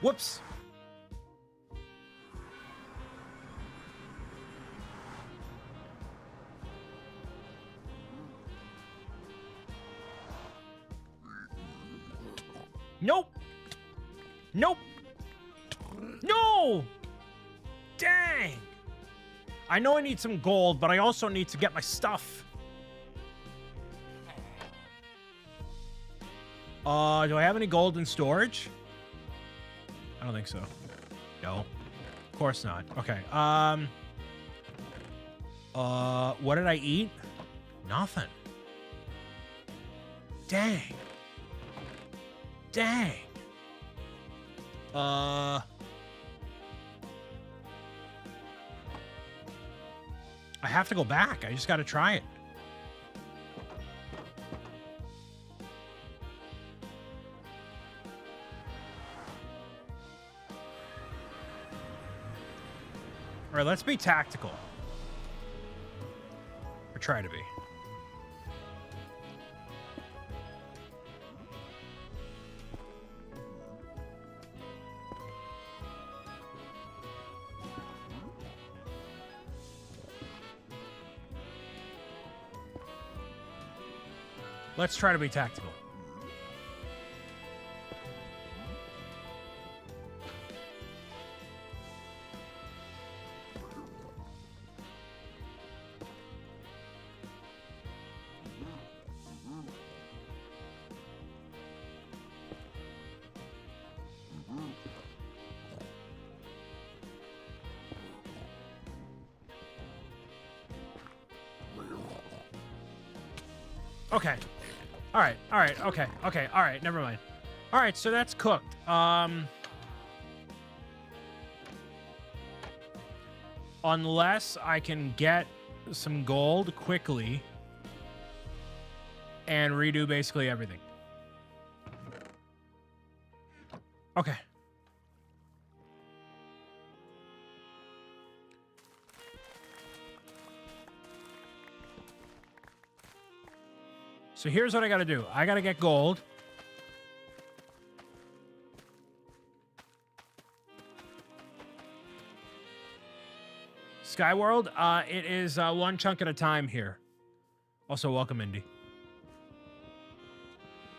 [SPEAKER 1] Whoops. Nope. Nope. No! Dang! I know I need some gold, but I also need to get my stuff. Do I have any gold in storage? I don't think so. No. Of course not. Okay. What did I eat? Nothing. Dang. Dang. I have to go back. I just got to try it. All right, let's be tactical. Or try to be. Let's try to be tactical. Okay. All right. All right. Okay. Okay. All right. Never mind. All right. So that's cooked. Unless I can get some gold quickly and redo basically everything. Okay. So here's what I got to do. I got to get gold. Skyworld, it is one chunk at a time here. Also, welcome, Indy.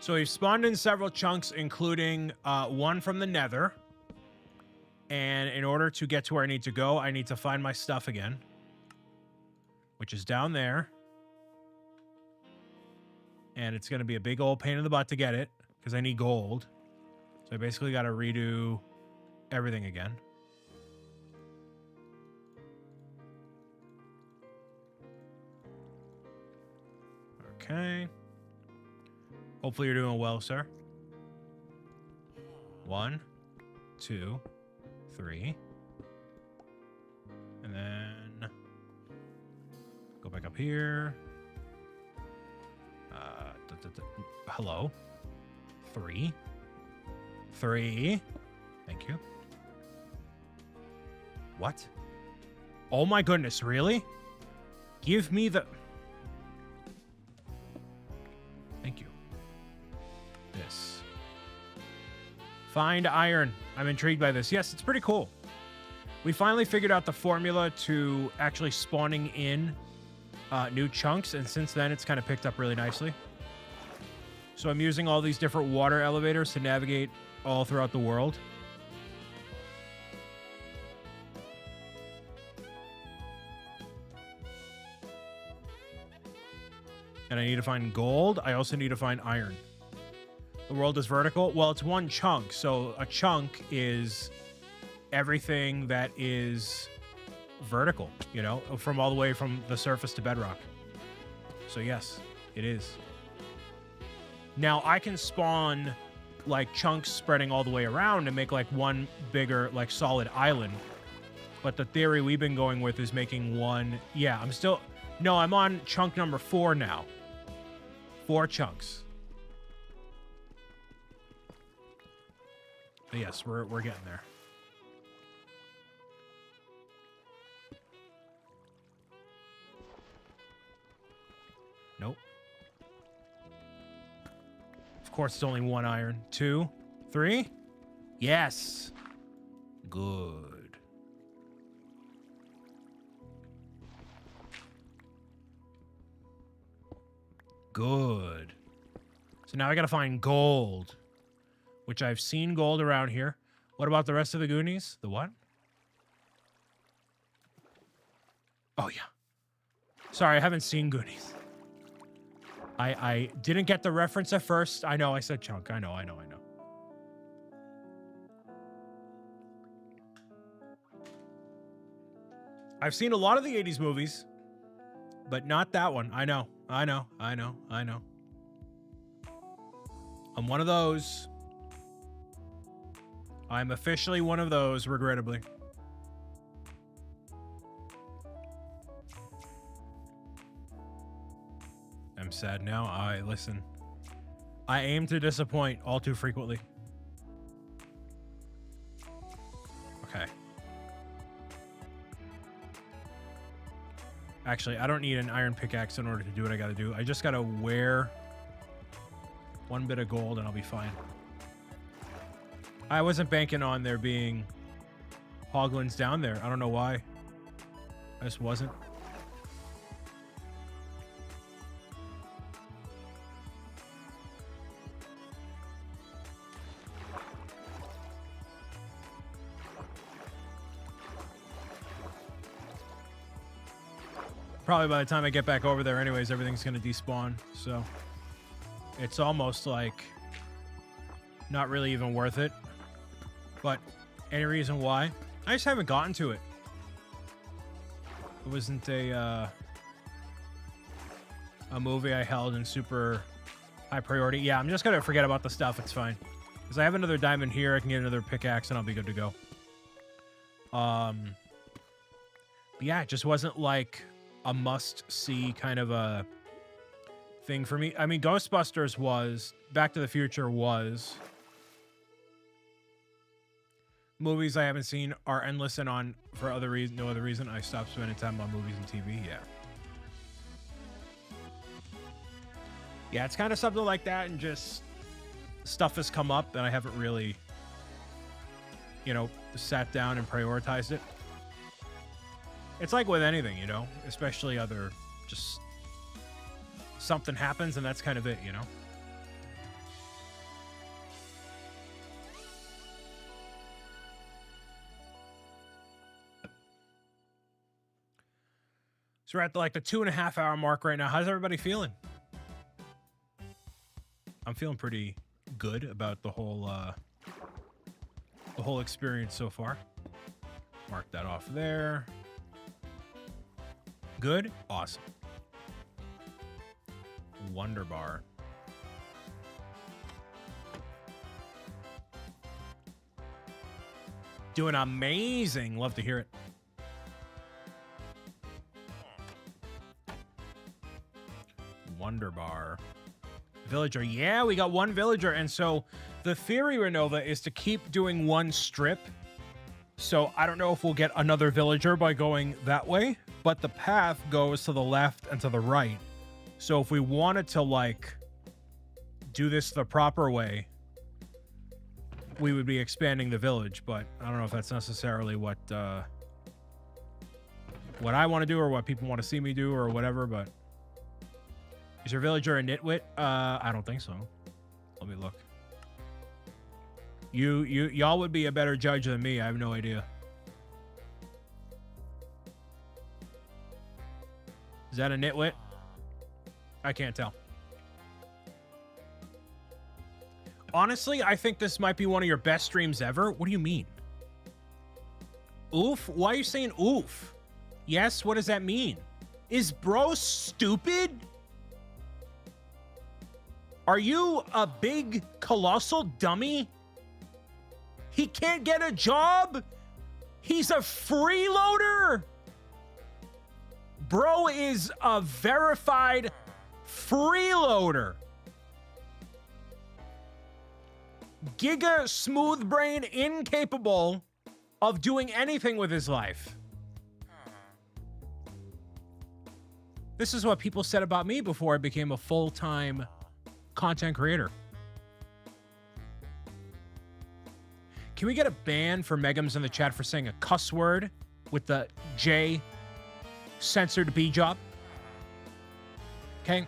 [SPEAKER 1] So we've spawned in several chunks, including one from the Nether. And in order to get to where I need to go, I need to find my stuff again, which is down there. And it's going to be a big old pain in the butt to get it because I need gold. So I basically got to redo everything again. Okay. Hopefully you're doing well, sir. 1, 2, 3. And then go back up here. Hello. 3. 3. Thank you. What? Oh my goodness, really? Give me the... Thank you. This. Find iron. I'm intrigued by this. Yes, it's pretty cool. We finally figured out the formula to actually spawning in new chunks, and since then it's kind of picked up really nicely. So I'm using all these different water elevators to navigate all throughout the world. And I need to find gold. I also need to find iron. The world is vertical. Well, it's one chunk. So a chunk is everything that is vertical, you know, from all the way from the surface to bedrock. So yes, it is. Now I can spawn like chunks spreading all the way around and make like one bigger, like solid island. But the theory we've been going with is making one. Yeah, I'm still, no, I'm on chunk number 4 now. 4 chunks. But yes, we're getting there. Nope. Of course, it's only 1 iron. 2, 3. Yes. Good. Good. So now I gotta find gold, which I've seen gold around here. What about the rest of the Goonies? The what? Oh, yeah. Sorry, I haven't seen Goonies. I didn't get the reference at first. I know, I said chunk. I know. I've seen a lot of the 80s movies, but not that one. I know. I'm one of those. I'm officially one of those, regrettably. I'm sad now. Listen. I aim to disappoint all too frequently. Okay. Actually, I don't need an iron pickaxe in order to do what I gotta do. I just gotta wear 1 bit of gold and I'll be fine. I wasn't banking on there being hoglins down there. I don't know why. I just wasn't. Probably by the time I get back over there anyways, everything's going to despawn. So it's almost like not really even worth it. But any reason why? I just haven't gotten to it. It wasn't a... a movie I held in super high priority. Yeah, I'm just going to forget about the stuff. It's fine. Because I have another diamond here. I can get another pickaxe and I'll be good to go. But yeah, it just wasn't like a must-see kind of a thing for me. I mean, Ghostbusters was. Back to the Future was. Movies I haven't seen are endless and on for other reason. No other reason. I stopped spending time on movies and TV. Yeah. Yeah, it's kind of something like that, and just stuff has come up, and I haven't really, you know, sat down and prioritized it. It's like with anything, you know, especially other, just something happens, and that's kind of it, you know. So we're at like the 2.5 hour mark right now. How's everybody feeling? I'm feeling pretty good about the whole experience so far. Mark that off there. Good. Awesome. Wonder bar. Doing amazing. Love to hear it. Wonder bar. Villager. Yeah, we got one villager. And so the theory, Renova, is to keep doing one strip. So I don't know if we'll get another villager by going that way, but the path goes to the left and to the right. So if we wanted to, like, do this the proper way, we would be expanding the village. But I don't know if that's necessarily what I want to do or what people want to see me do or whatever, but... Is your villager a nitwit? I don't think so. Let me look. Y'all would be a better judge than me. I have no idea. Is that a nitwit? I can't tell. Honestly, I think this might be one of your best streams ever. What do you mean? Oof? Why are you saying oof? Yes, what does that mean? Is bro stupid? Are you a big, colossal dummy? He can't get a job? He's a freeloader? Bro is a verified freeloader. Giga smooth brain incapable of doing anything with his life. This is what people said about me before I became a full-time content creator. Can we get a ban for Megums in the chat for saying a cuss word with the J censored B job? Okay.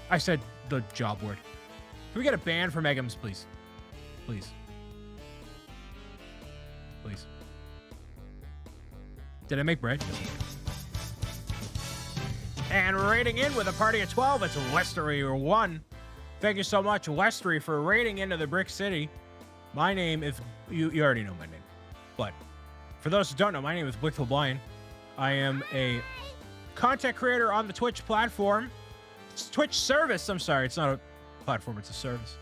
[SPEAKER 1] I said the job word. Can we get a ban for Megums, please? Please. Please. Did I make bread? And raiding in with a party of 12, it's Westery1. Thank you so much, Westery, for raiding into the Brick City. My name is... You already know my name. But for those who don't know, my name is Wakefield. I am a content creator on the Twitch platform. It's Twitch service. I'm sorry, it's not a platform, it's a service.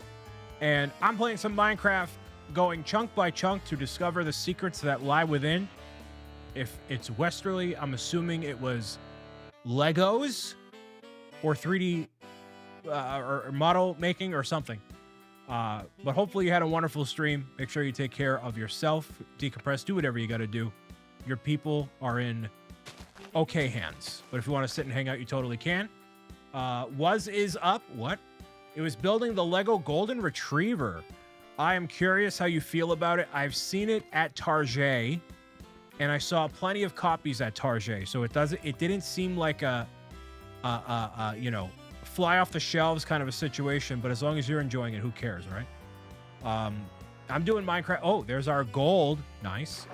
[SPEAKER 1] And I'm playing some Minecraft, going chunk by chunk to discover the secrets that lie within. If it's Westerly, I'm assuming it was Legos or 3D or model making or something. But hopefully you had a wonderful stream. Make sure you take care of yourself, decompress, do whatever you got to do. Your people are in okay hands. But if you want to sit and hang out, you totally can. Is up. What? It was building the Lego Golden Retriever. I am curious how you feel about it. I've seen it at Target. And I saw plenty of copies at Target, so it didn't seem like a you know, fly off the shelves kind of a situation. But as long as you're enjoying it, who cares, right? I'm doing Minecraft. Oh, there's our gold. Nice.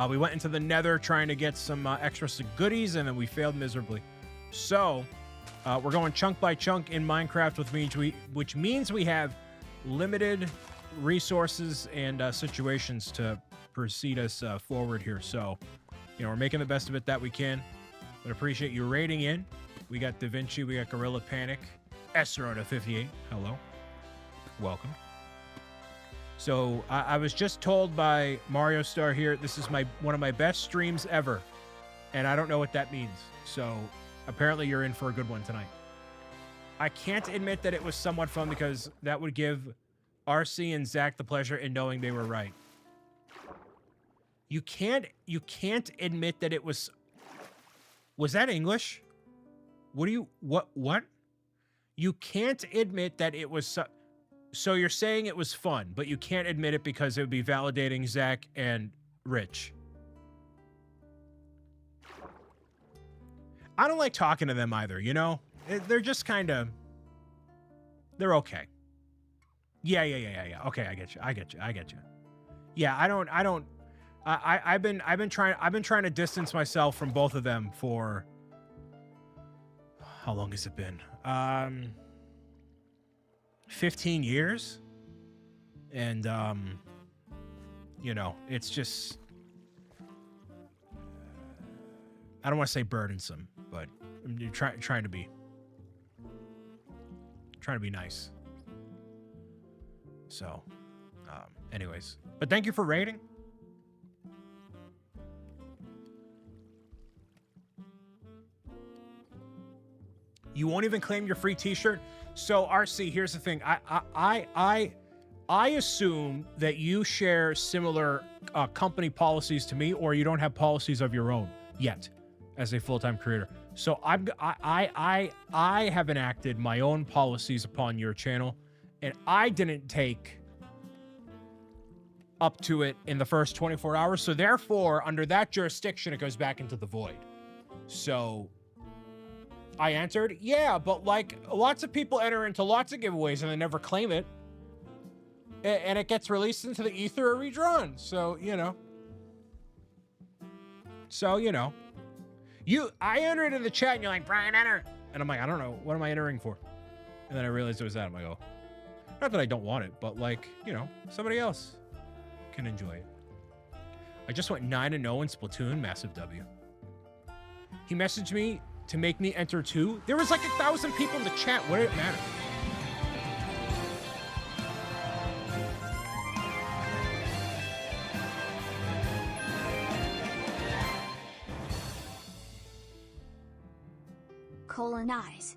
[SPEAKER 1] We went into the Nether trying to get some extra goodies, and then we failed miserably. So we're going chunk by chunk in Minecraft, which means we have limited resources and situations to proceed us forward here. So, you know, we're making the best of it that we can. But appreciate you rating in. We got Da Vinci, we got Gorilla Panic, Esrota 58. Hello. Welcome. So I was just told by Mario Star here, this is one of my best streams ever. And I don't know what that means. So apparently you're in for a good one tonight. I can't admit that it was somewhat fun because that would give RC and Zach the pleasure in knowing they were right. You can't admit that it was that English? What? You can't admit that it was so you're saying it was fun, but you can't admit it because it would be validating Zach and Rich. I don't like talking to them either, you know? They're just kind of... They're okay. Yeah. Okay, I get you. Yeah, I've been trying to distance myself from both of them for... How long has it been? 15 years? And, you know, it's just... I don't want to say burdensome, but I'm trying to be nice. So, anyways. But thank you for rating. You won't even claim your free t-shirt? So, RC, here's the thing. I assume that you share similar company policies to me, or you don't have policies of your own yet as a full-time creator. So I have enacted my own policies upon your channel, and I didn't take up to it in the first 24 hours. So therefore, under that jurisdiction, it goes back into the void. So I answered, yeah, but like lots of people enter into lots of giveaways and they never claim it. And it gets released into the ether or redrawn. So, you know. I entered in the chat and you're like, Brian, enter. And I'm like, I don't know. What am I entering for? And then I realized it was that. I'm like, oh, not that I don't want it, but like, you know, somebody else can enjoy it. I just went 9-0 in Splatoon, massive W. He messaged me to make me enter too. There was like 1,000 people in the chat. What did it matter?
[SPEAKER 6] Colonize.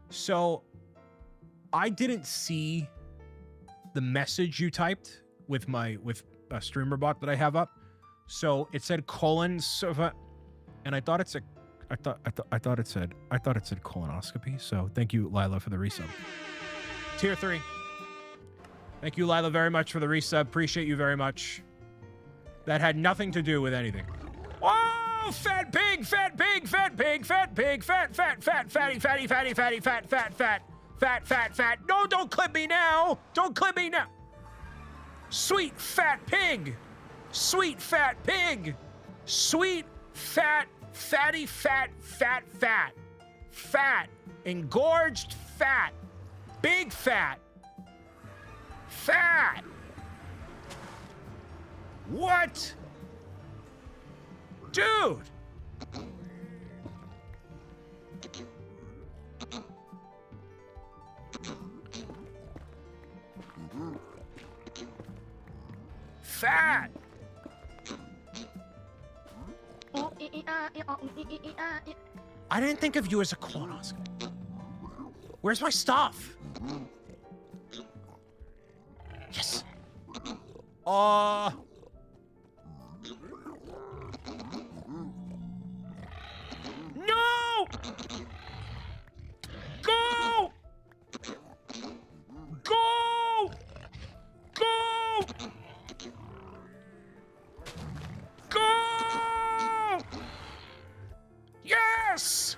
[SPEAKER 1] So I didn't see the message you typed with a streamer bot that I have up. So it said colon, and I thought it said colonoscopy. So thank you, Lila, for the resub. Tier 3. Thank you, Lila, very much for the resub. Appreciate you very much. That had nothing to do with anything. Oh, fat pig, fat pig, fat pig, fat pig, fat, fatty, fatty, fatty, fatty, fat. No, don't clip me now. Don't clip me now. Sweet fat pig. Sweet fat pig. Sweet fat, fatty, fat. Fat. Engorged fat. Big fat. Fat. What? Dude! Fat! I didn't think of you as a colonoscopy. Where's my stuff? Yes. No! Go! Go! Go! Go! Yes!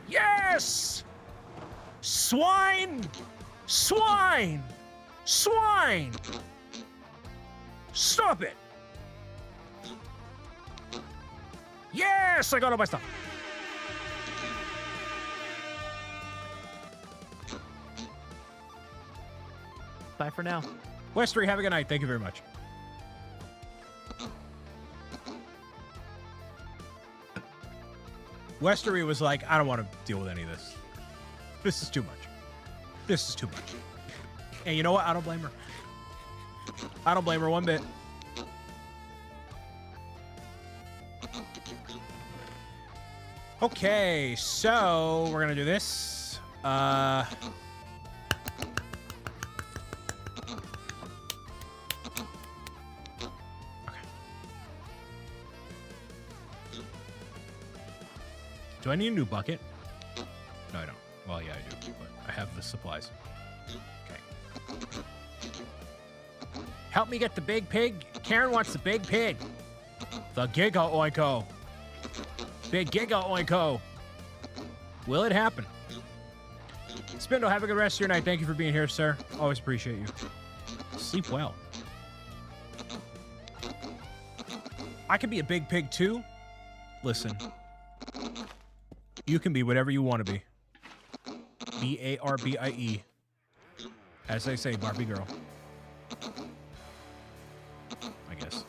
[SPEAKER 1] Yes! Swine! Swine! Swine! Stop it! Yes! I got all my stuff.
[SPEAKER 5] Bye for now.
[SPEAKER 1] Westry, have a good night. Thank you very much. Westery was like, I don't want to deal with any of this. This is too much. This is too much. And you know what? I don't blame her. I don't blame her one bit. Okay, so we're gonna do this. Okay. Do I need a new bucket? No, I don't. Well, yeah, I do, but I have the supplies. Okay. Help me get the big pig. Karen wants the big pig. The Giga Oinko. Big Giga Oinko. Will it happen? Spindle, have a good rest of your night. Thank you for being here, sir. Always appreciate you. Sleep well. I could be a big pig too. Listen. You can be whatever you want to be. B-A-R-B-I-E. As they say, Barbie girl. I guess.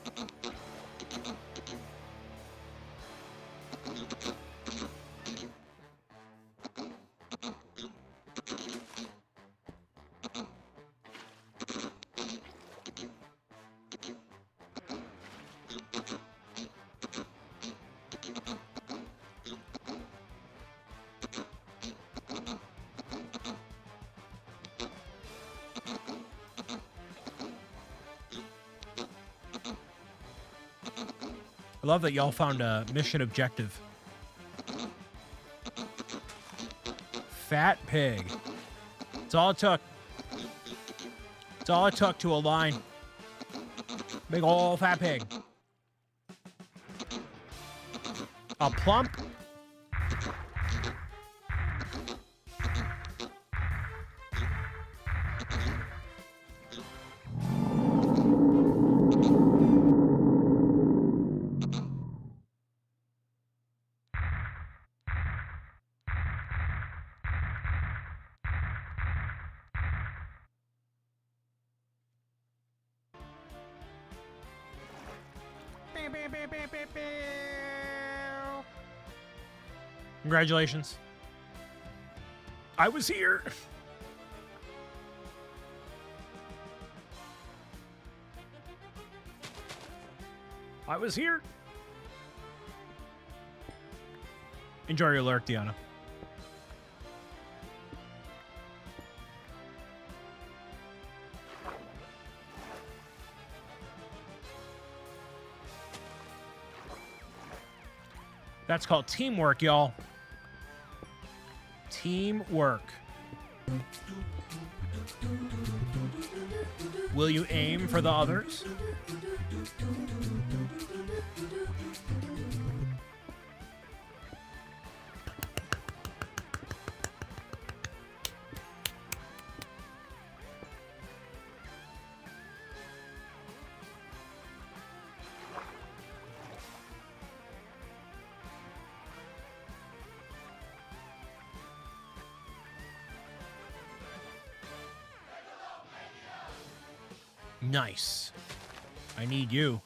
[SPEAKER 1] I love that y'all found a mission objective. Fat pig. It's all it took. It's all it took to align. Big ol' fat pig. A plump. Congratulations. I was here. I was here. Enjoy your lurk, Deanna. That's called teamwork, y'all. Teamwork. Will you aim for the others? Nice. I need you.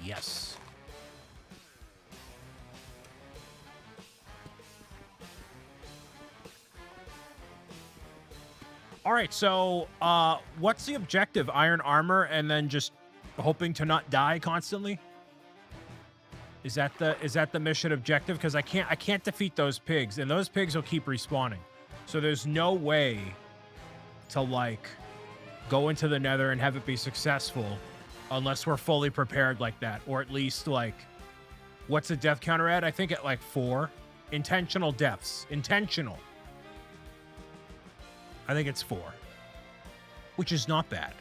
[SPEAKER 1] Yes. All right, so what's the objective? Iron armor and then just hoping to not die constantly? Is that the mission objective? Because I can't defeat those pigs, and those pigs will keep respawning. So there's no way to like go into the nether and have it be successful unless we're fully prepared like that, or at least like, what's the death counter at? I think at like 4 intentional deaths. Intentional. I think it's 4, which is not bad.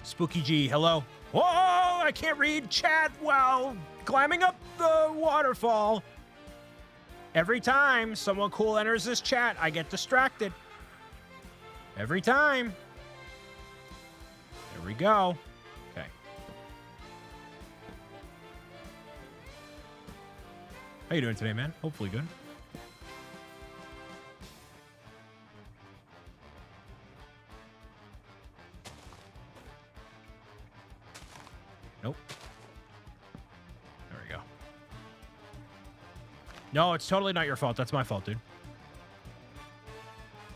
[SPEAKER 1] Spooky G, hello. Whoa, I can't read chat while climbing up the waterfall. Every time someone cool enters this chat, I get distracted. Every time. There we go. Okay. How you doing today, man? Hopefully good. Nope. No, it's totally not your fault. That's my fault, dude.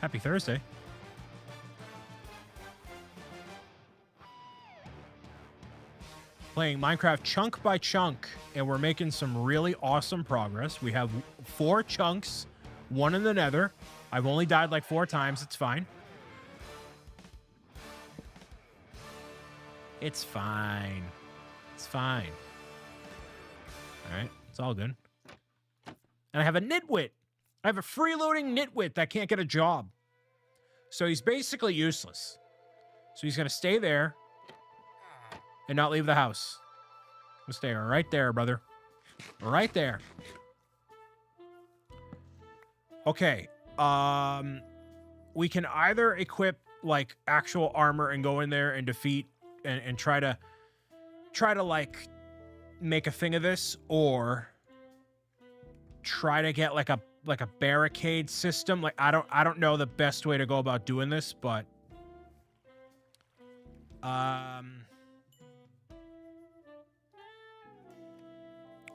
[SPEAKER 1] Happy Thursday. Playing Minecraft chunk by chunk, and we're making some really awesome progress. We have 4 chunks, 1 in the nether. I've only died like 4 times. It's fine. It's fine. It's fine. All right. It's all good. And I have a nitwit. I have a freeloading nitwit that can't get a job. So he's basically useless. So he's going to stay there and not leave the house. He'll stay right there, brother. Right there. Okay. We can either equip like actual armor and go in there and defeat and try to like make a thing of this, or try to get like a barricade system. Like I don't know the best way to go about doing this, but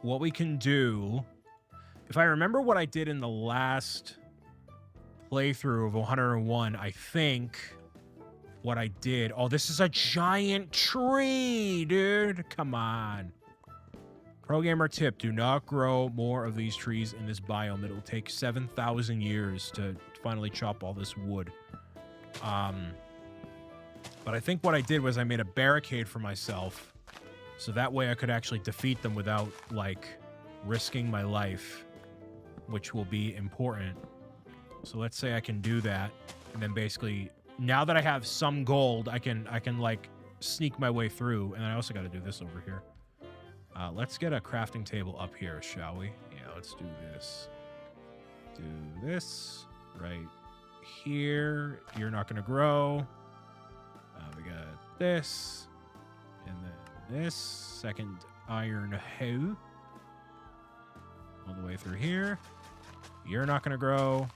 [SPEAKER 1] what we can do, if I remember what I did in the last playthrough of 101, I think what I did... Oh, this is a giant tree, dude. Come on. Pro gamer tip, do not grow more of these trees in this biome. It'll take 7,000 years to finally chop all this wood. But I think what I did was I made a barricade for myself, so that way I could actually defeat them without, like, risking my life, which will be important. So let's say I can do that, and then basically, now that I have some gold, I can like, sneak my way through, and I also got to do this over here. Let's get a crafting table up here, shall we? Yeah, let's do this. Do this right here. You're not going to grow. We got this. And then this. Second iron hoe. All the way through here. You're not going to grow.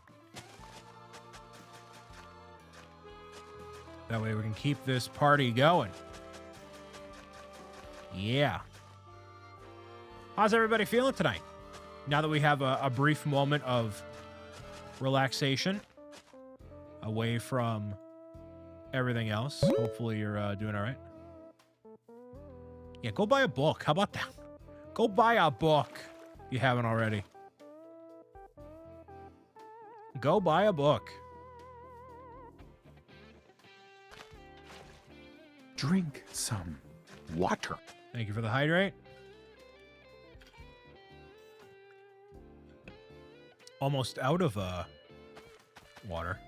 [SPEAKER 1] That way we can keep this party going. Yeah. How's everybody feeling tonight? Now that we have a brief moment of relaxation away from everything else. Hopefully you're doing all right. Yeah, go buy a book. How about that? Go buy a book if you haven't already. Go buy a book.
[SPEAKER 2] Drink some water.
[SPEAKER 1] Thank you for the hydrate. Almost out of water.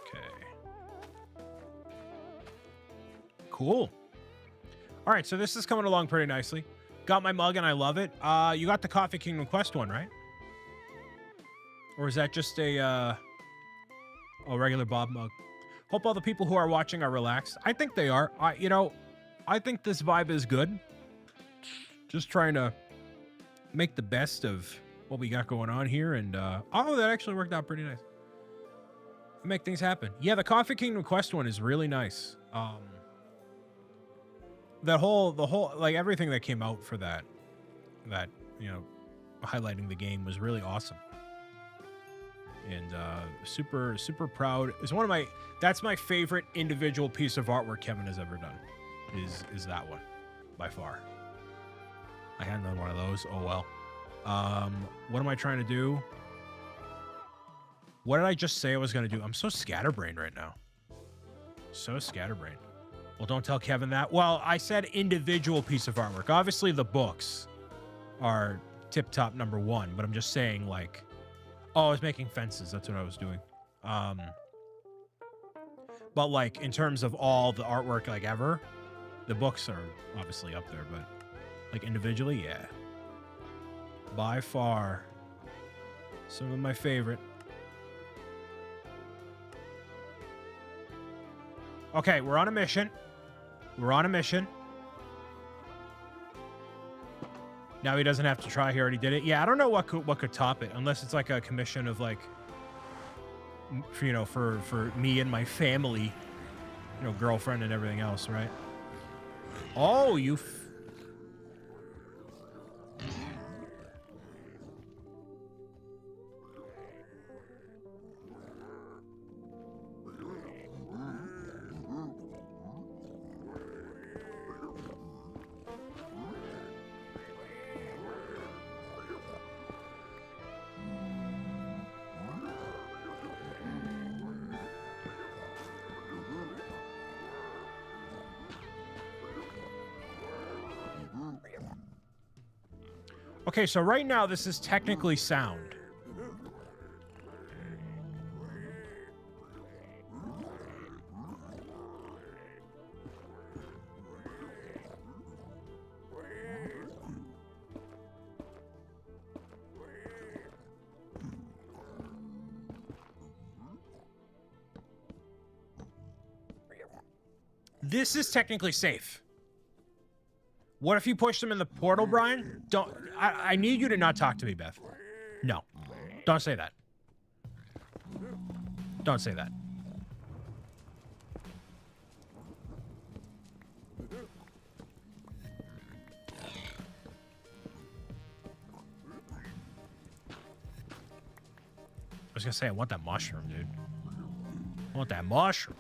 [SPEAKER 1] Okay. Cool. All right, so this is coming along pretty nicely. Got my mug and I love it. You got the Coffee Kingdom Quest one, right? Or is that just a regular Bob mug? Hope all the people who are watching are relaxed. I think they are. I think this vibe is good. Just trying to make the best of what we got going on here. And, oh, that actually worked out pretty nice. Make things happen. Yeah, the Coffee Kingdom Quest one is really nice. The whole, like, everything that came out for that, highlighting the game was really awesome. And super proud. It's one of that's my favorite individual piece of artwork Kevin has ever done. Is that one, by far. I had another one of those. Oh well. What am I trying to do? What did I just say I was gonna do? I'm so scatterbrained right now. So scatterbrained. Well, don't tell Kevin that. Well, I said individual piece of artwork. Obviously, the books are tip-top number 1, but I'm just saying, like, oh, I was making fences. That's what I was doing. But, like, in terms of all the artwork, like, ever, the books are obviously up there, but, like, individually, yeah. By far, some of my favorite. Okay, we're on a mission. We're on a mission. Now he doesn't have to try. He already did it. Yeah, I don't know what could top it, unless it's like a commission of like, for me and my family you know, girlfriend and everything else, right? Oh, you... Okay, so right now this is technically sound. This is technically safe. What if you push them in the portal, Brian? Don't. I need you to not talk to me, Beth. No. Don't say that. Don't say that. I was gonna say, I want that mushroom, dude. I want that mushroom.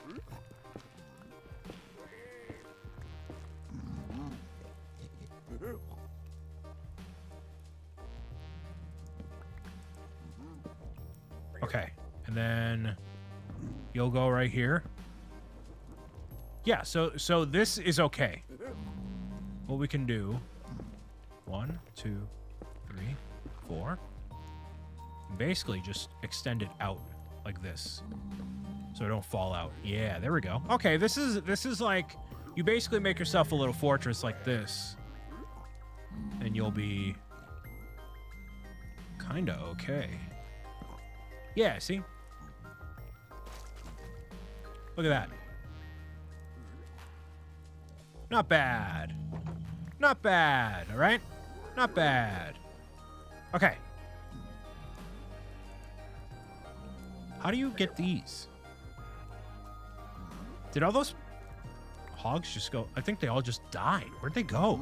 [SPEAKER 1] Okay, and then you'll go right here. Yeah, so this is okay. What we can do, 1, 2, 3, 4. Basically just extend it out like this, so it don't fall out. Yeah, there we go. Okay, this is like, you basically make yourself a little fortress like this, and you'll be kinda okay. Yeah, see? Look at that. Not bad. Not bad, all right? Not bad. Okay. How do you get these? Did all those hogs just go? I think they all just died. Where'd they go?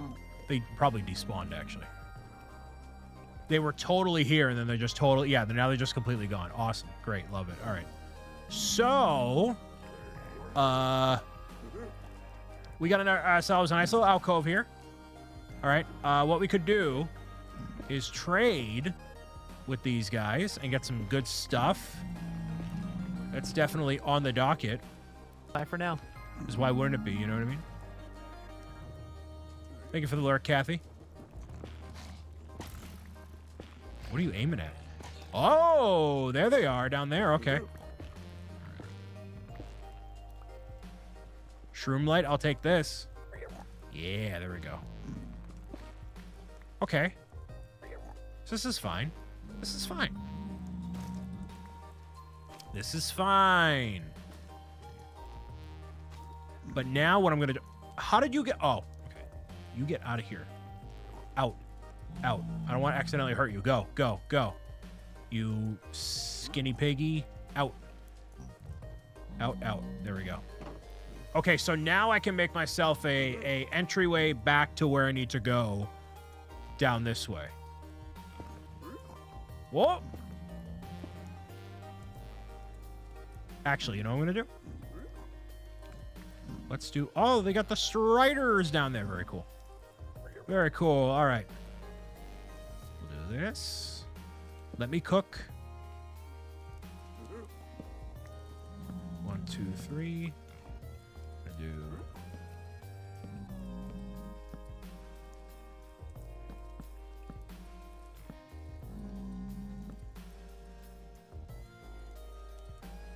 [SPEAKER 1] They probably despawned, actually. They were totally here, and then they're just totally... Yeah, now they're just completely gone. Awesome. Great. Love it. All right. So... we got ourselves a nice little alcove here. All right. What we could do is trade with these guys and get some good stuff. That's definitely on the docket.
[SPEAKER 5] Bye for now.
[SPEAKER 1] Because why wouldn't it be? You know what I mean? Thank you for the lurk, Kathy. What are you aiming at? Oh, there they are down there. Okay. Shroom light, I'll take this. Yeah, there we go. Okay. So this is fine. This is fine. This is fine. But now what I'm going to do... How did you get... Oh, okay. You get out of here. Out. Out. I don't want to accidentally hurt you. Go, go, go. You skinny piggy. Out. Out, out. There we go. Okay, so now I can make myself a entryway back to where I need to go down this way. Whoa! Actually, you know what I'm going to do? Let's do... Oh, they got the striders down there. Very cool. Very cool. All right. We'll do this. Let me cook. 1, 2, 3. Do...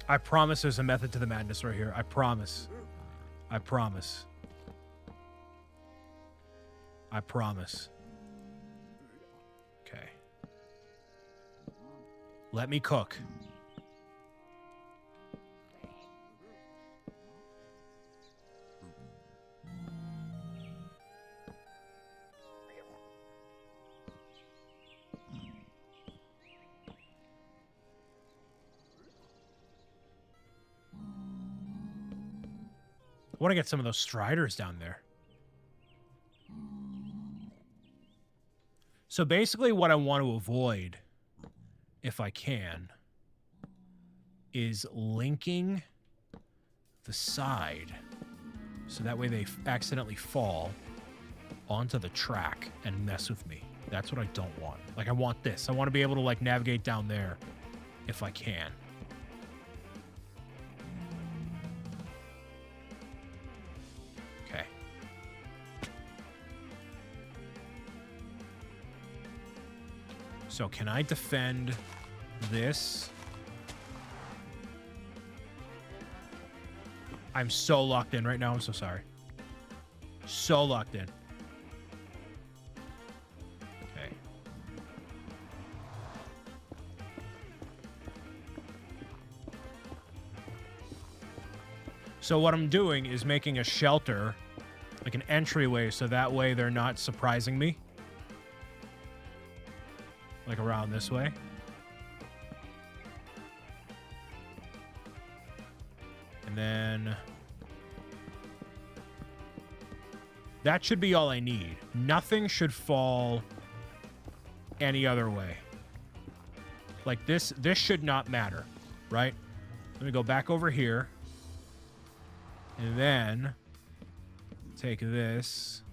[SPEAKER 1] I promise there's a method to the madness right here. I promise. I promise. I promise. Okay. Let me cook. want to get some of those striders down there. So basically what I want to avoid, if I can, is linking the side so that way they accidentally fall onto the track and mess with me. That's what I don't want. Like, I want this. I want to be able to, like, navigate down there if I can. Okay. So can I defend this? I'm so locked in right now. I'm so sorry. So locked in. Okay. So what I'm doing is making a shelter, like an entryway, so that way they're not surprising me. Like around this way. And then that should be all I need. Nothing should fall any other way. Like this should not matter, right? Let me go back over here. And then take this.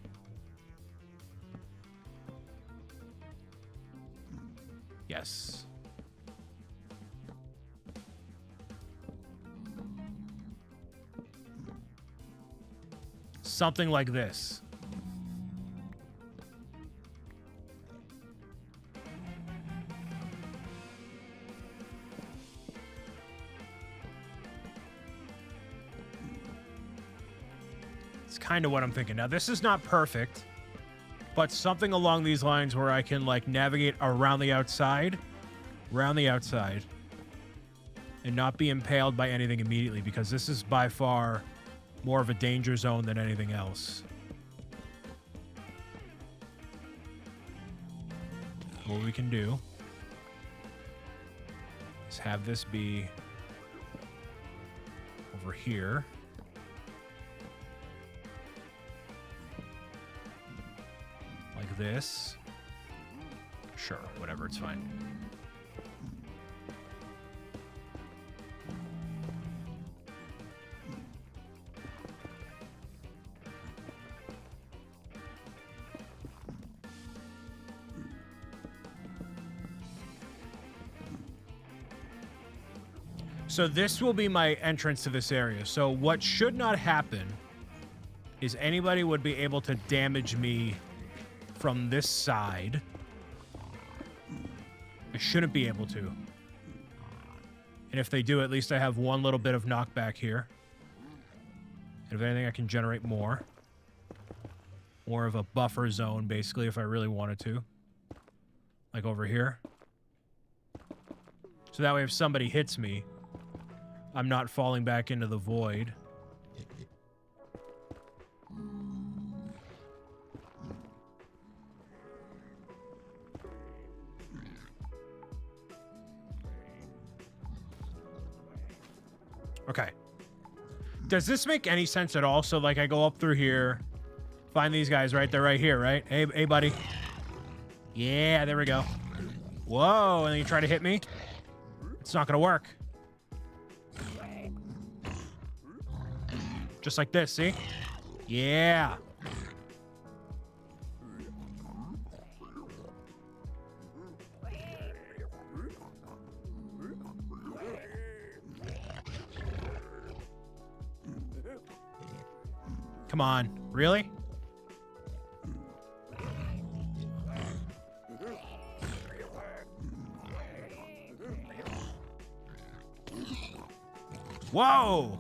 [SPEAKER 1] Yes. Something like this. It's kind of what I'm thinking. Now, this is not perfect, but something along these lines where I can, like, navigate around the outside, and not be impaled by anything immediately, because this is by far more of a danger zone than anything else. What we can do is have this be over here. Like this. Sure, whatever, it's fine. So this will be my entrance to this area. So what should not happen is anybody would be able to damage me from this side. I shouldn't be able to. And if they do, at least I have one little bit of knockback here. And if anything, I can generate more. More of a buffer zone, basically, if I really wanted to. Like over here. So that way if somebody hits me, I'm not falling back into the void. Okay. Does this make any sense at all? So, like, I go up through here, find these guys, right? They're right here, right? Hey, buddy. Yeah, there we go. Whoa, and then you try to hit me? It's not gonna work. Just like this, see? Yeah. Come on. Really? Whoa!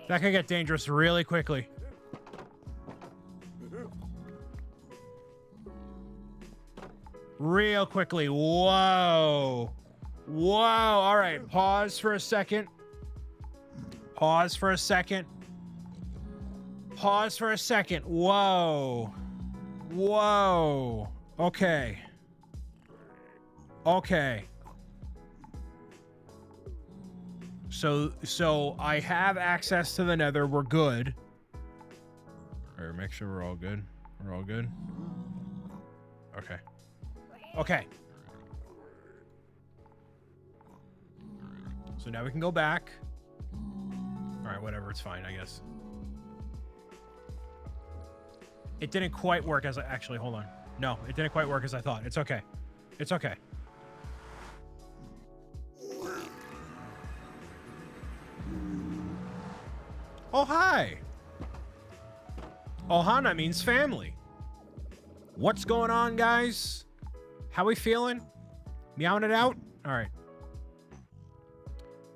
[SPEAKER 1] That can get dangerous really quickly. Real quickly. Whoa. Whoa. All right. Pause for a second. Pause for a second. Pause for a second. Whoa. Whoa. Okay. Okay. So I have access to the nether. We're good. All right, make sure we're all good. We're all good. Okay. Okay. So now we can go back. All right, whatever. It's fine, I guess. It didn't quite work as I... Actually, hold on. No, it didn't quite work as I thought. It's okay. It's okay. Oh, hi. Ohana means family. What's going on, guys? How we feeling? Meowing it out? All right.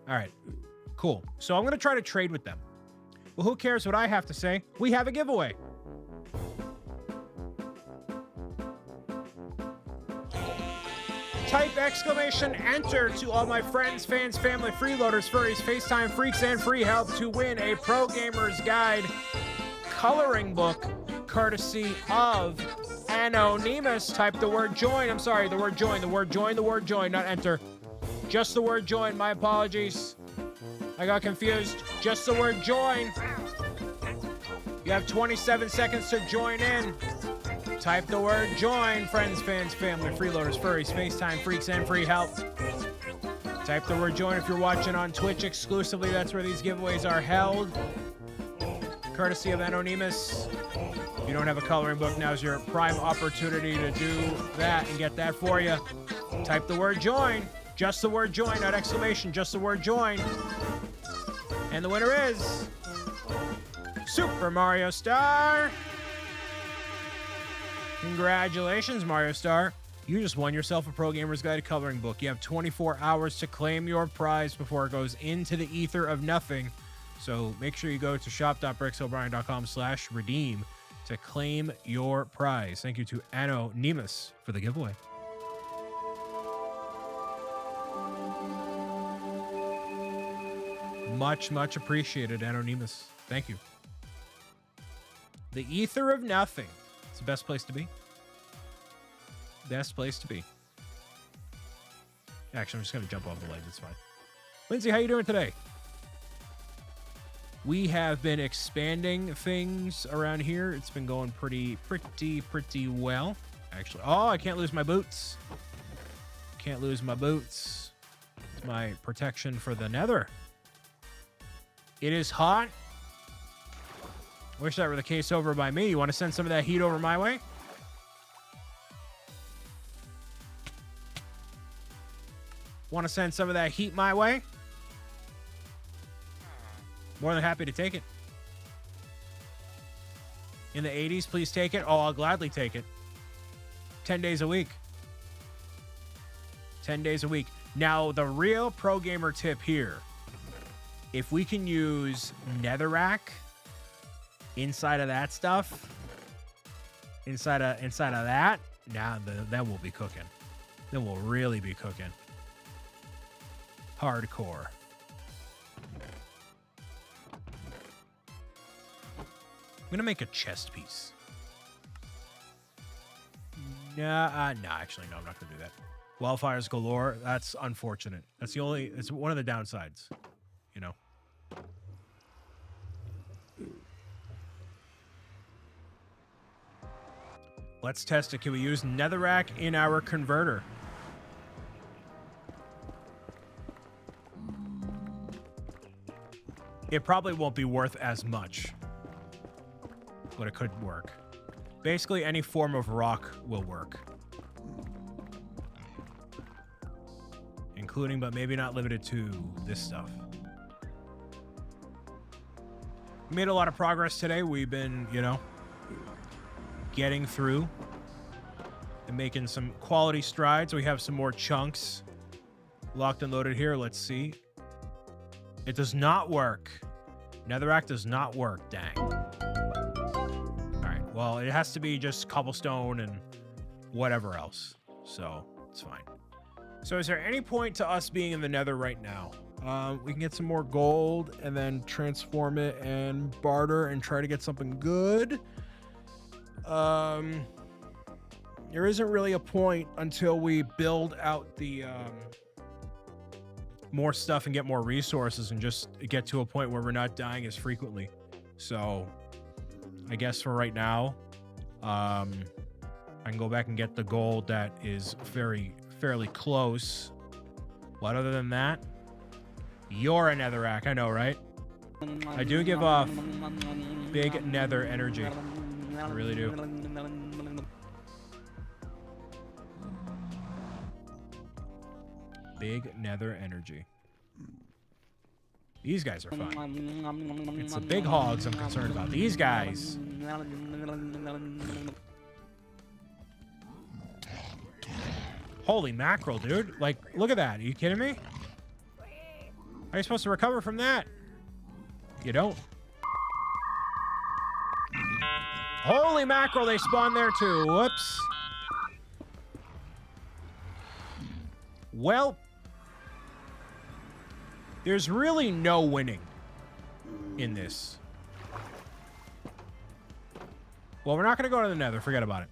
[SPEAKER 1] All right. Cool. So I'm going to try to trade with them. Well, who cares what I have to say? We have a giveaway. Type exclamation enter to all my friends, fans, family, freeloaders, furries, FaceTime freaks, and free help to win a Pro Gamer's Guide coloring book courtesy of Anonymous. Type the word join. I'm sorry, the word join, the word join, the word join, not enter. Just the word join. My apologies. I got confused. Just the word join. You have 27 seconds to join in. Type the word join, friends, fans, family, freeloaders, furries, FaceTime freaks, and free help. Type the word join if you're watching on Twitch exclusively. That's where these giveaways are held. Courtesy of Anonymous. If you don't have a coloring book, now's your prime opportunity to do that and get that for you. Type the word join. Just the word join, not exclamation, just the word join. And the winner is Super Mario Star. Congratulations, Mario Star. You just won yourself a Pro Gamer's Guide coloring book. You have 24 hours to claim your prize before it goes into the ether of nothing. So make sure you go to shop.bricksobrian.com/redeem to claim your prize. Thank you to Anonymous for the giveaway. Much, much appreciated, Anonymous. Thank you. The ether of nothing. It's the best place to be. Best place to be. Actually, I'm just going to jump off the ledge. It's fine. Lindsay, how you doing today? We have been expanding things around here. It's been going pretty well. Actually, oh, I can't lose my boots. Can't lose my boots. It's my protection for the nether. It is hot. Wish that were the case over by me. You want to send some of that heat over my way? Want to send some of that heat my way? More than happy to take it. In the 80s, please take it. Oh, I'll gladly take it. 10 days a week. 10 days a week. Now, the real pro gamer tip here. If we can use netherrack inside of that stuff, inside of that, now then we'll be cooking. Then we'll really be cooking. Hardcore. I'm gonna make a chest piece. Actually, no, I'm not gonna do that. Wildfires galore. That's unfortunate. That's it's one of the downsides, you know. Let's test it. Can we use netherrack in our converter? It probably won't be worth as much, but it could work. Basically, any form of rock will work. Including, but maybe not limited to, this stuff. We made a lot of progress today. We've been, you know, getting through and making some quality strides. We have some more chunks locked and loaded here. Let's see. It does not work. Netherrack does not work. Dang. All right. Well, it has to be just cobblestone and whatever else. So it's fine. So is there any point to us being in the nether right now? We can get some more gold and then transform it and barter and try to get something good. There isn't really a point until we build out the more stuff and get more resources and just get to a point where we're not dying as frequently. So I guess for right now, I can go back and get the gold that is fairly close. But other than that, you're a netherrack, I know, right? I do give off big nether energy. I really do. Big nether energy. These guys are fun. It's the big hogs I'm concerned about. These guys. Holy mackerel, dude. Like, look at that. Are you kidding me? How are you supposed to recover from that? You don't. Holy mackerel, they spawn there too. Whoops. Well, there's really no winning in this. Well, we're not going to go to the nether. Forget about it.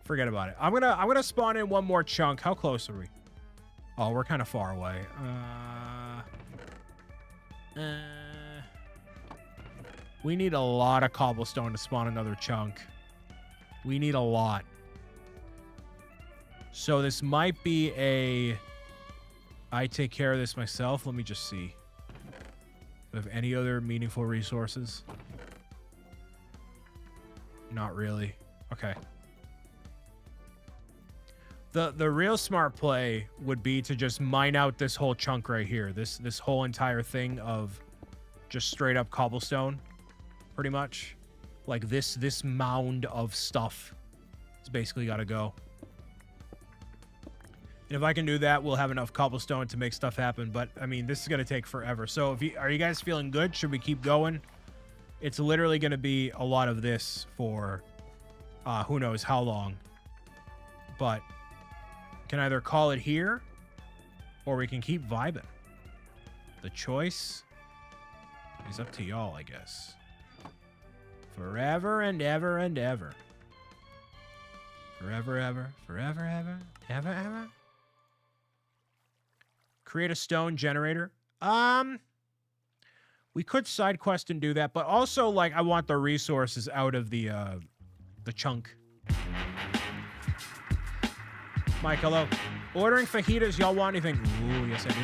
[SPEAKER 1] Forget about it. I'm gonna spawn in one more chunk. How close are we? Oh, we're kind of far away. We need a lot of cobblestone to spawn another chunk. We need a lot. So this might be a... I take care of this myself. Let me just see. Do I have any other meaningful resources? Not really. Okay. The real smart play would be to just mine out this whole chunk right here. This whole entire thing of just straight up cobblestone, pretty much. Like this mound of stuff. It's basically got to go. And if I can do that, we'll have enough cobblestone to make stuff happen. But, I mean, this is going to take forever. So, are you guys feeling good? Should we keep going? It's literally going to be a lot of this for who knows how long. But, can either call it here, or we can keep vibing. The choice is up to y'all, I guess. Forever and ever and ever. Forever, ever, forever, ever, ever, ever. Create a stone generator. We could side quest and do that, but also, like, I want the resources out of the chunk. Mike, hello. Ordering fajitas. Y'all want anything? Ooh, yes, I do.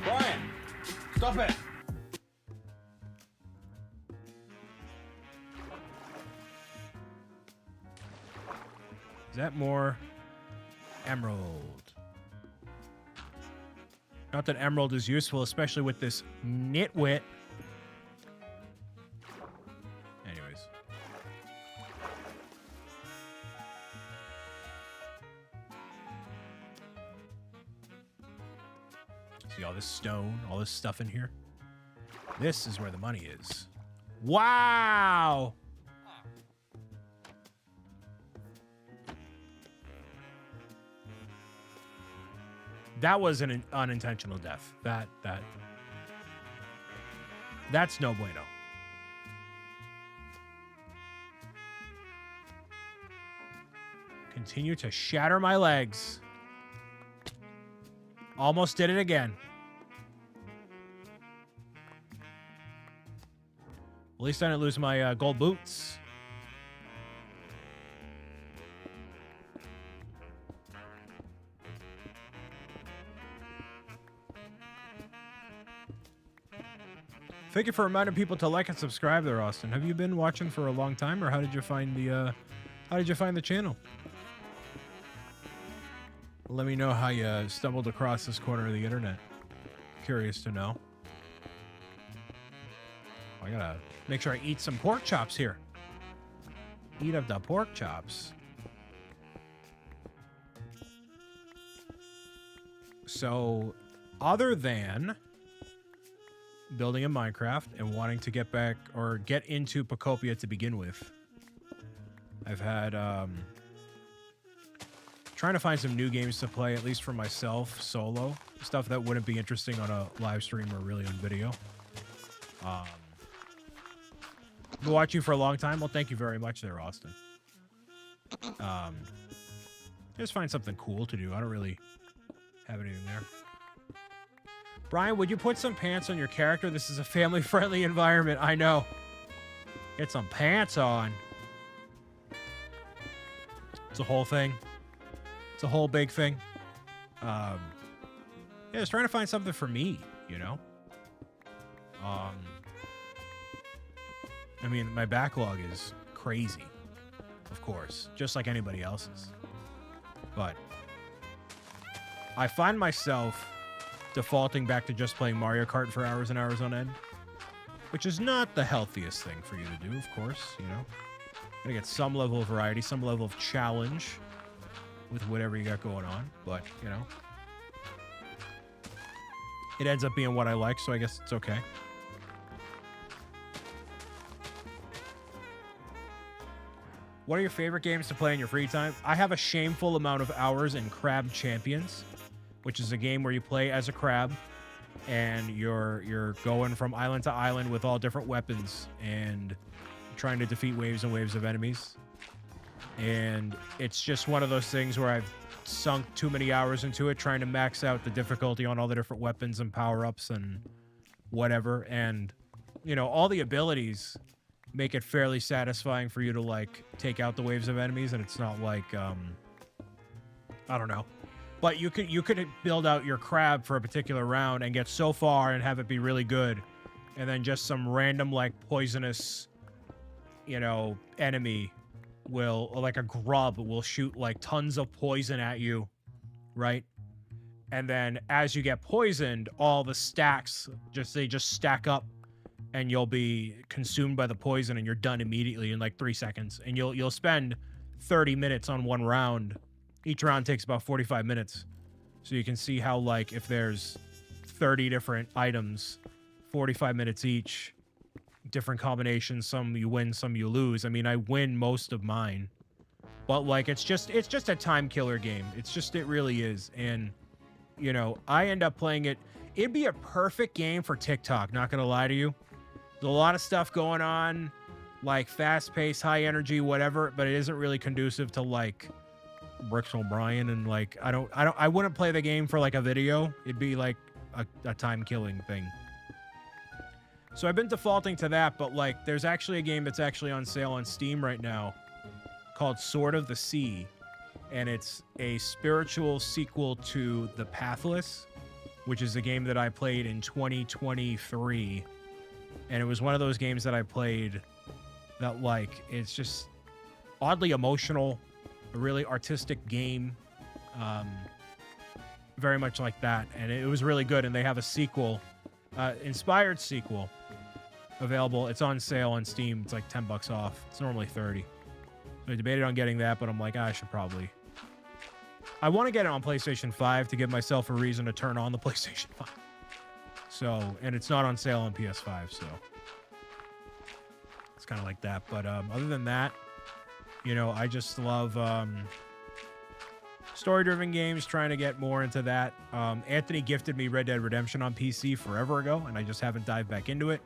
[SPEAKER 3] Brian, stop it.
[SPEAKER 1] Is that more emerald? Not that emerald is useful, especially with this nitwit. Anyways. See all this stone, all this stuff in here? This is where the money is. Wow! That was an unintentional death. That's no bueno. Continue to shatter my legs. Almost did it again. At least I didn't lose my gold boots. Thank you for reminding people to like and subscribe there, Austin. Have you been watching for a long time, or how did you find the channel? Let me know how you stumbled across this corner of the internet. Curious to know. I gotta make sure I eat some pork chops here. Eat up the pork chops. So, other than building in Minecraft and wanting to get back or get into Pocopia to begin with, I've had Trying to find some new games to play, at least for myself, solo. Stuff that wouldn't be interesting on a live stream or really on video. Been watching you for a long time. Well, thank you very much there, Austin. Just find something cool to do. I don't really have anything there. Brian, would you put some pants on your character? This is a family-friendly environment. I know. Get some pants on. It's a whole thing. It's a whole big thing. Yeah, just trying to find something for me, you know? I mean, my backlog is crazy, of course, just like anybody else's. But I find myself defaulting back to just playing Mario Kart for hours and hours on end, which is not the healthiest thing for you to do, of course, you know? Gotta get some level of variety, some level of challenge with whatever you got going on, but, you know, it ends up being what I like, so I guess it's okay. What are your favorite games to play in your free time? I have a shameful amount of hours in Crab Champions, which is a game where you play as a crab and you're going from island to island with all different weapons and trying to defeat waves and waves of enemies. And it's just one of those things where I've sunk too many hours into it, trying to max out the difficulty on all the different weapons and power-ups and whatever. And, you know, all the abilities make it fairly satisfying for you to, like, take out the waves of enemies, and it's not like, I don't know. But you could build out your crab for a particular round and get so far and have it be really good, and then just some random, like, poisonous, you know, enemy will, or like a grub will shoot, like, tons of poison at you, right? And then as you get poisoned, all the stacks, they just stack up, and you'll be consumed by the poison, and you're done immediately in like 3 seconds. And you'll spend 30 minutes on one round. Each round takes about 45 minutes. So you can see how, like, if there's 30 different items, 45 minutes each, different combinations, some you win, some you lose. I mean, I win most of mine. But, like, it's just a time killer game. It really is. And, you know, I end up playing it. It'd be a perfect game for TikTok, not gonna lie to you. There's a lot of stuff going on, like fast-paced, high energy, whatever, but it isn't really conducive to, like, Brooks O'Brien, and, like, I wouldn't play the game for, like, a video. It'd be like a time-killing thing. So I've been defaulting to that, but, like, there's actually a game that's actually on sale on Steam right now called Sword of the Sea, and it's a spiritual sequel to The Pathless, which is a game that I played in 2023. And it was one of those games that I played that, like, it's just oddly emotional, a really artistic game, very much like that. And it was really good. And they have a sequel, inspired sequel, available. It's on sale on Steam. It's like $10 off. It's normally 30. So I debated on getting that, but I'm like, I should probably. I want to get it on PlayStation 5 to give myself a reason to turn on the PlayStation 5. So, and it's not on sale on PS5, so it's kind of like that. But other than that, you know, I just love story-driven games, trying to get more into that. Anthony gifted me Red Dead Redemption on PC forever ago, and I just haven't dived back into it.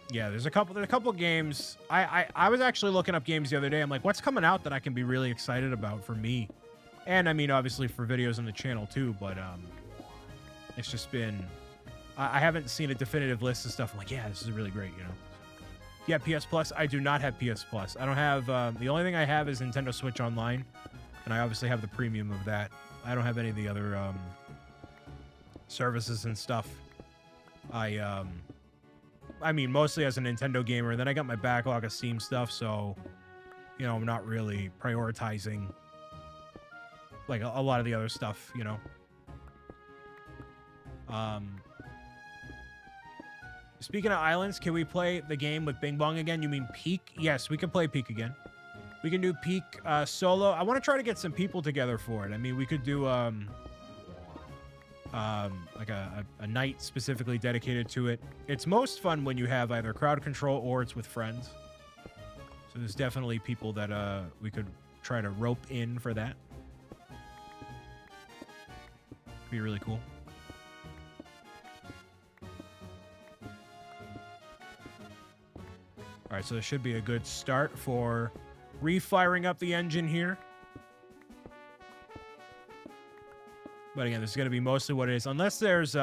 [SPEAKER 1] Yeah, there's a couple games. I was actually looking up games the other day. I'm like, what's coming out that I can be really excited about for me? And I mean, obviously for videos on the channel too, but it's just been, I haven't seen a definitive list of stuff. I'm like, yeah, this is really great, you know? Yeah, PS Plus. I do not have PS Plus. I don't have, the only thing I have is Nintendo Switch Online, and I obviously have the premium of that. I don't have any of the other services and stuff. I mean, mostly as a Nintendo gamer, and then I got my backlog of Steam stuff, so, you know, I'm not really prioritizing like a lot of the other stuff, you know. Speaking of islands, can we play the game with Bing Bong again? You mean Peak? Yes, we can play Peak again. We can do Peak solo. I want to try to get some people together for it. I mean, we could do like a night specifically dedicated to it. It's most fun when you have either crowd control or it's with friends. So there's definitely people that we could try to rope in for that. Be really cool. All right, so this should be a good start for refiring up the engine here. But again, this is going to be mostly what it is. Unless there's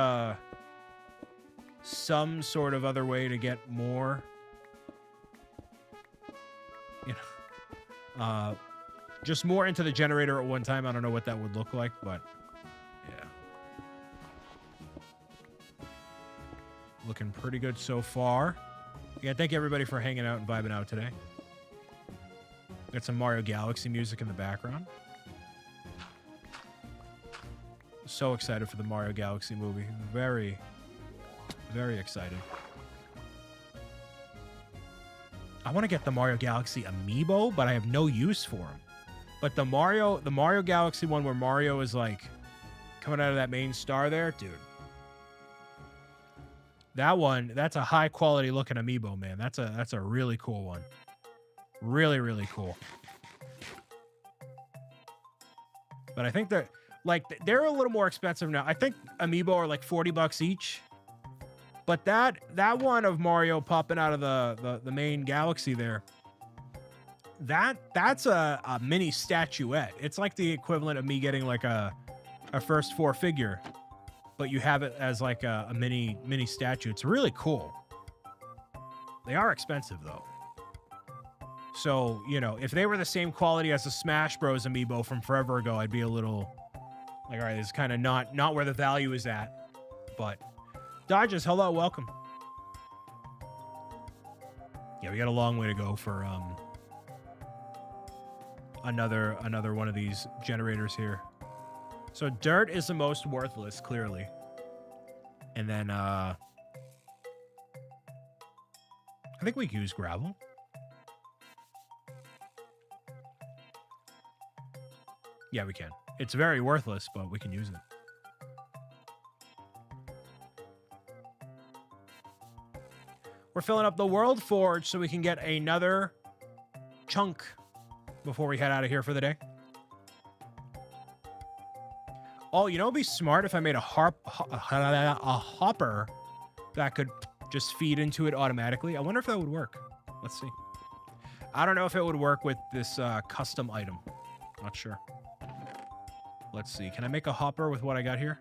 [SPEAKER 1] some sort of other way to get more, you know, just more into the generator at one time. I don't know what that would look like, but yeah. Looking pretty good so far. Yeah, thank you everybody for hanging out and vibing out today. Got some Mario Galaxy music in the background. So excited for the Mario Galaxy movie. Very, very excited. I want to get the Mario Galaxy amiibo, but I have no use for him. But the Mario Galaxy one where Mario is like coming out of that main star there, dude. That one, that's a high quality looking amiibo, man. That's a really cool one. Really, really cool. But I think that like they're a little more expensive now. I think amiibo are like $40 each. But that one of Mario popping out of the main galaxy there, that's a mini statuette. It's like the equivalent of me getting like a first 4 figure, but you have it as like a mini statue. It's really cool. They are expensive though. So, you know, if they were the same quality as the Smash Bros amiibo from forever ago, I'd be a little like, all right, this is kind of not where the value is at. But Dodges, hello, welcome. Yeah, we got a long way to go for another one of these generators here. So dirt is the most worthless, clearly. And then I think we can use gravel. Yeah, we can. It's very worthless, but we can use it. We're filling up the World Forge so we can get another chunk before we head out of here for the day. Oh, you know, it'd be smart if I made a hopper that could just feed into it automatically. I wonder if that would work. Let's see. I don't know if it would work with this custom item. Not sure. Let's see. Can I make a hopper with what I got here?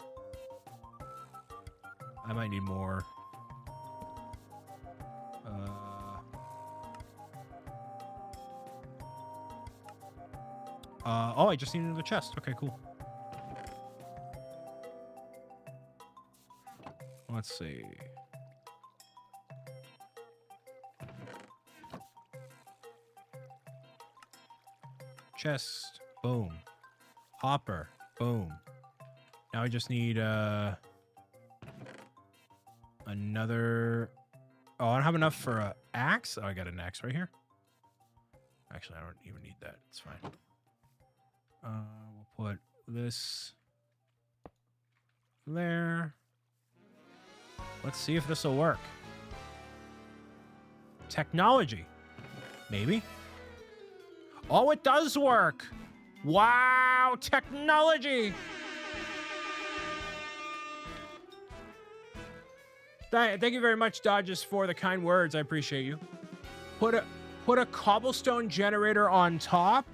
[SPEAKER 1] I might need more. Oh, I just need another chest. Okay, cool. Let's see. Chest. Boom. Hopper. Boom. Now I just need another. Oh, I don't have enough for an axe. Oh, I got an axe right here. Actually, I don't even need that. It's fine. We'll put this there. Let's see if this will work. Technology. Maybe. Oh, it does work. Wow, technology. Thank you very much, Dodges, for the kind words. I appreciate you. Put a cobblestone generator on top.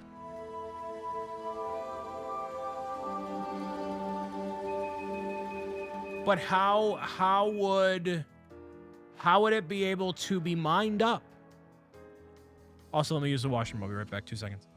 [SPEAKER 1] But how would it be able to be mined up? Also, let me use the washroom. I'll be right back. 2 seconds.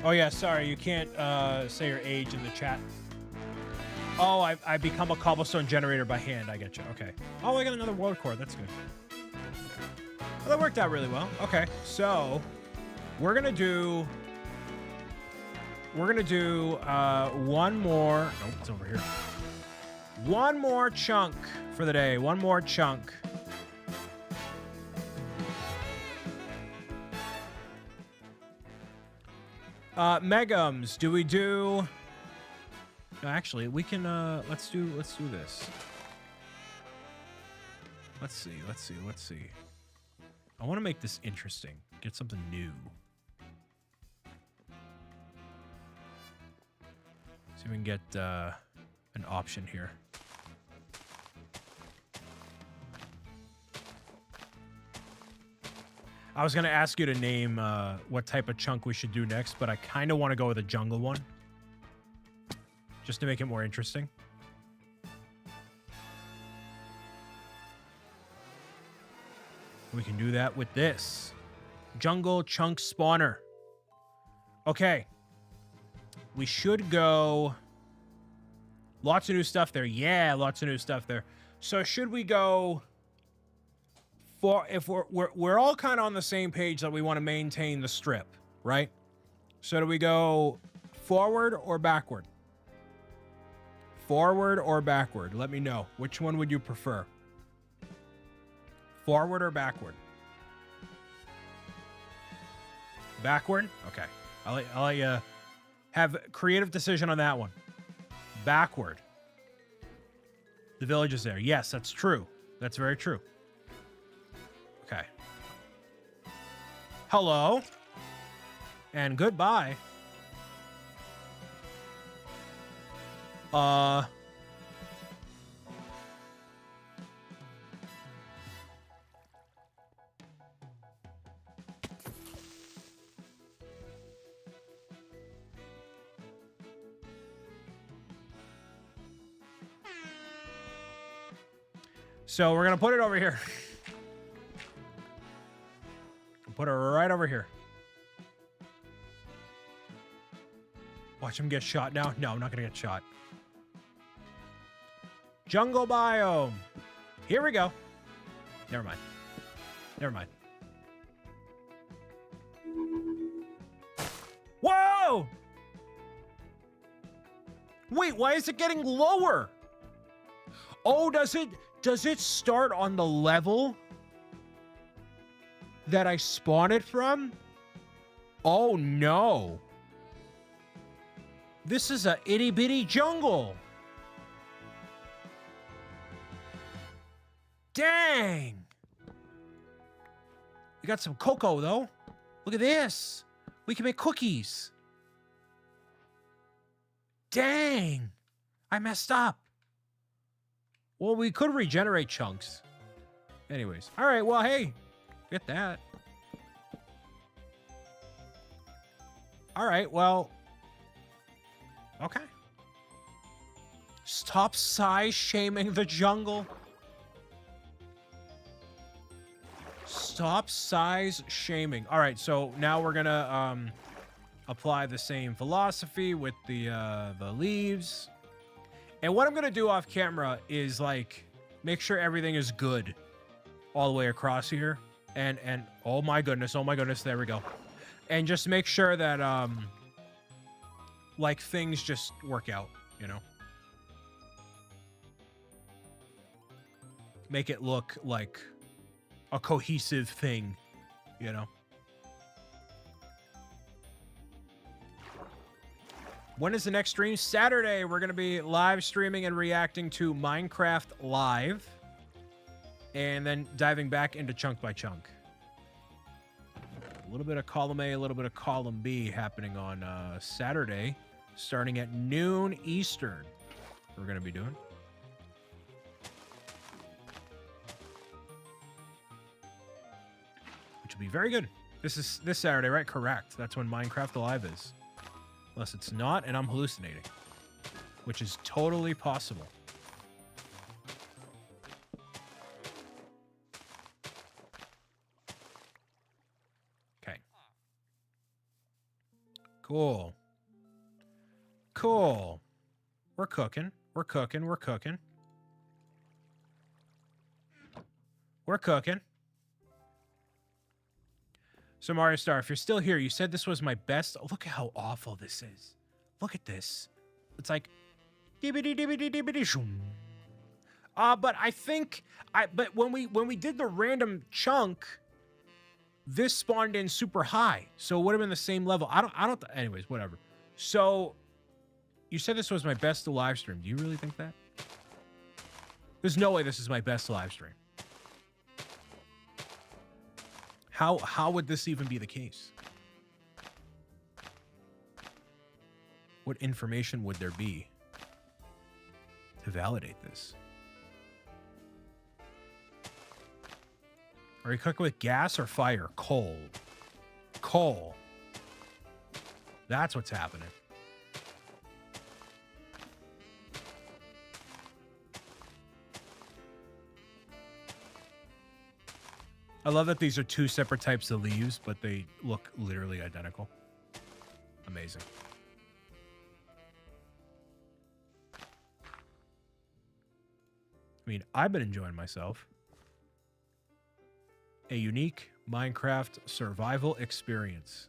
[SPEAKER 1] Oh yeah, sorry, you can't say your age in the chat. Oh, I become a cobblestone generator by hand. I get you. Okay. Oh, I got another water core. That's good. Well, that worked out really well. Okay, so we're gonna do one more. Nope, it's over here. One more chunk for the day. One more chunk. Megums, do we do? No, actually, we can. Let's do this. Let's see. I want to make this interesting. Get something new. See if we can get an option here. I was going to ask you to name what type of chunk we should do next, but I kind of want to go with a jungle one. Just to make it more interesting. We can do that with this. Jungle chunk spawner. Okay. We should go... Lots of new stuff there. Yeah, lots of new stuff there. So should we go... If we're all kind of on the same page that we want to maintain the strip, right? So do we go forward or backward? Forward or backward? Let me know. Which one would you prefer? Forward or backward? Backward? Okay. I'll let you have creative decision on that one. Backward. The village is there. Yes, that's true. That's very true. Okay. Hello. And goodbye. So we're going to put it over here. Put it right over here. Watch him get shot now. No, I'm not going to get shot. Jungle biome. Here we go. Never mind. Never mind. Whoa! Wait, why is it getting lower? Oh, does it start on the level that I spawn it from? Oh no. This is a itty bitty jungle. Dang. We got some cocoa though. Look at this. We can make cookies. Dang. I messed up. Well, we could regenerate chunks. Anyways. All right, well, hey. Get that. All right, well. Okay. Stop size shaming the jungle. Stop size shaming. All right, so now we're gonna apply the same philosophy with the leaves. And what I'm gonna do off camera is like make sure everything is good all the way across here. And oh my goodness, there we go. And just make sure that like things just work out, you know. Make it look like a cohesive thing, you know. When is the next stream? Saturday, we're going to be live streaming and reacting to Minecraft Live. And then diving back into chunk by chunk. A little bit of column A, a little bit of column B happening on Saturday, starting at noon Eastern. We're going to be doing. Which will be very good. This is this Saturday, right? Correct. That's when Minecraft Live is. Unless it's not, and I'm hallucinating. Which is totally possible. Cool. Cool. We're cooking. We're cooking. We're cooking. We're cooking. So Mario Star, if you're still here, you said this was my best. Oh, look at how awful this is. Look at this. It's like dibbity dibbity dibbity shoom. But I think but when we did the random chunk, this spawned in super high, so it would have been the same level. Anyways, whatever. So you said this was my best live stream. Do you really think that? There's no way this is my best live stream. How would this even be the case? What information would there be to validate this? Are you cooking with gas or fire? Coal. Coal. That's what's happening. I love that these are two separate types of leaves, but they look literally identical. Amazing. I mean, I've been enjoying myself. A unique Minecraft survival experience.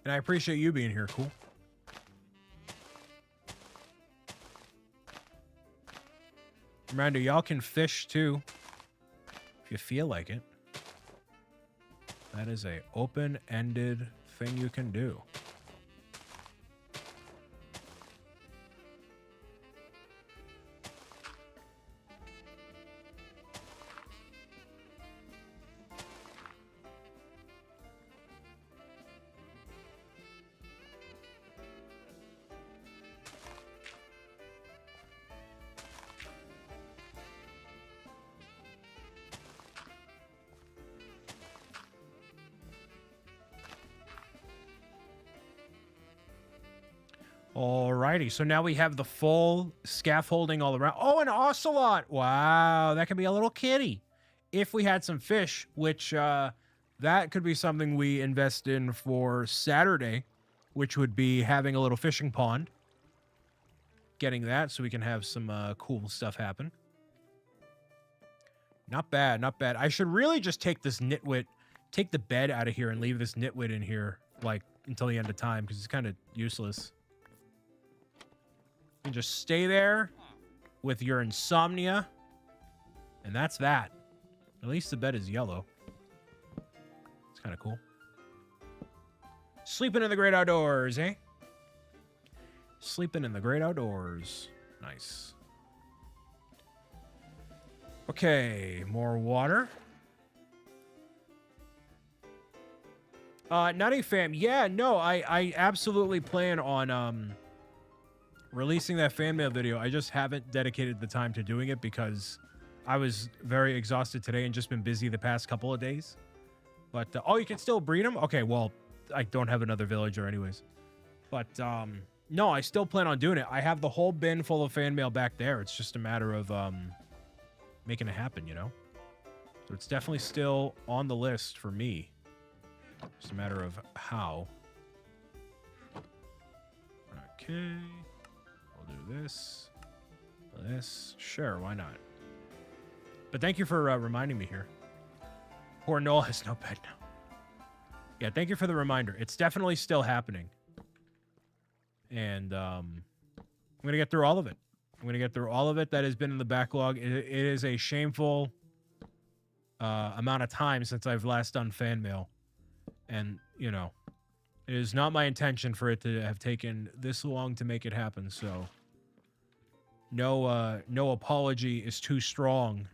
[SPEAKER 1] And I appreciate you being here, cool. Reminder, y'all can fish too, if you feel like it. That is a open-ended thing you can do. Alrighty, so now we have the full scaffolding all around. Oh, an ocelot! Wow, that could be a little kitty. If we had some fish, which that could be something we invest in for Saturday, which would be having a little fishing pond. Getting that so we can have some cool stuff happen. Not bad, not bad. I should really just take this nitwit, take the bed out of here and leave this nitwit in here, like, until the end of time, because it's kind of useless. You just stay there with your insomnia, and that's that. At least the bed is yellow. It's kind of cool. Sleeping in the great outdoors, eh? Sleeping in the great outdoors. Nice. Okay, more water. Nutty fam. Yeah, no, I absolutely plan on releasing that fan mail video. I just haven't dedicated the time to doing it because I was very exhausted today and just been busy the past couple of days. But oh, you can still breed them? Okay, well, I don't have another villager anyways. But no, I still plan on doing it. I have the whole bin full of fan mail back there. It's just a matter of making it happen, you know? So it's definitely still on the list for me. Just a matter of how. Okay. We'll do this. This. Sure, why not? But thank you for reminding me here. Poor Noel has no bed now. Yeah, thank you for the reminder. It's definitely still happening. And I'm going to get through all of it. I'm going to get through all of it that has been in the backlog. It is a shameful amount of time since I've last done fan mail. And, you know, it is not my intention for it to have taken this long to make it happen. So no apology is too strong.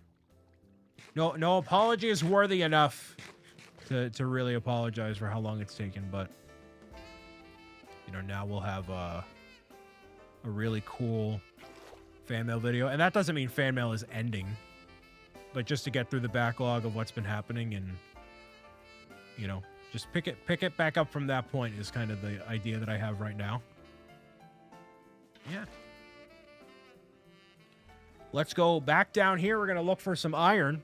[SPEAKER 1] No apology is worthy enough to really apologize for how long it's taken. But, you know, now we'll have a really cool fan mail video. And that doesn't mean fan mail is ending, but just to get through the backlog of what's been happening and, you know, just pick it back up from that point is kind of the idea that I have right now. Yeah. Let's go back down here. We're going to look for some iron.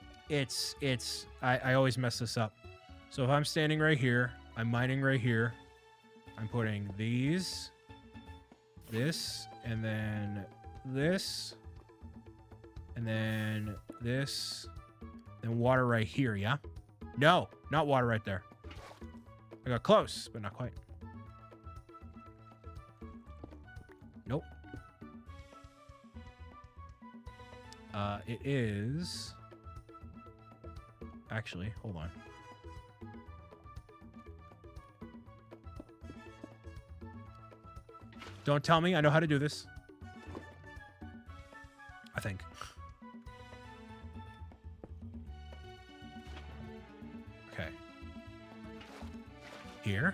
[SPEAKER 1] I always mess this up. So if I'm standing right here, I'm mining right here. I'm putting these, this, and then this, and then this, and water right here, yeah? No, not water right there. I got close, but not quite. Nope. It is... Actually, hold on. Don't tell me. I know how to do this. I think. Okay. Here.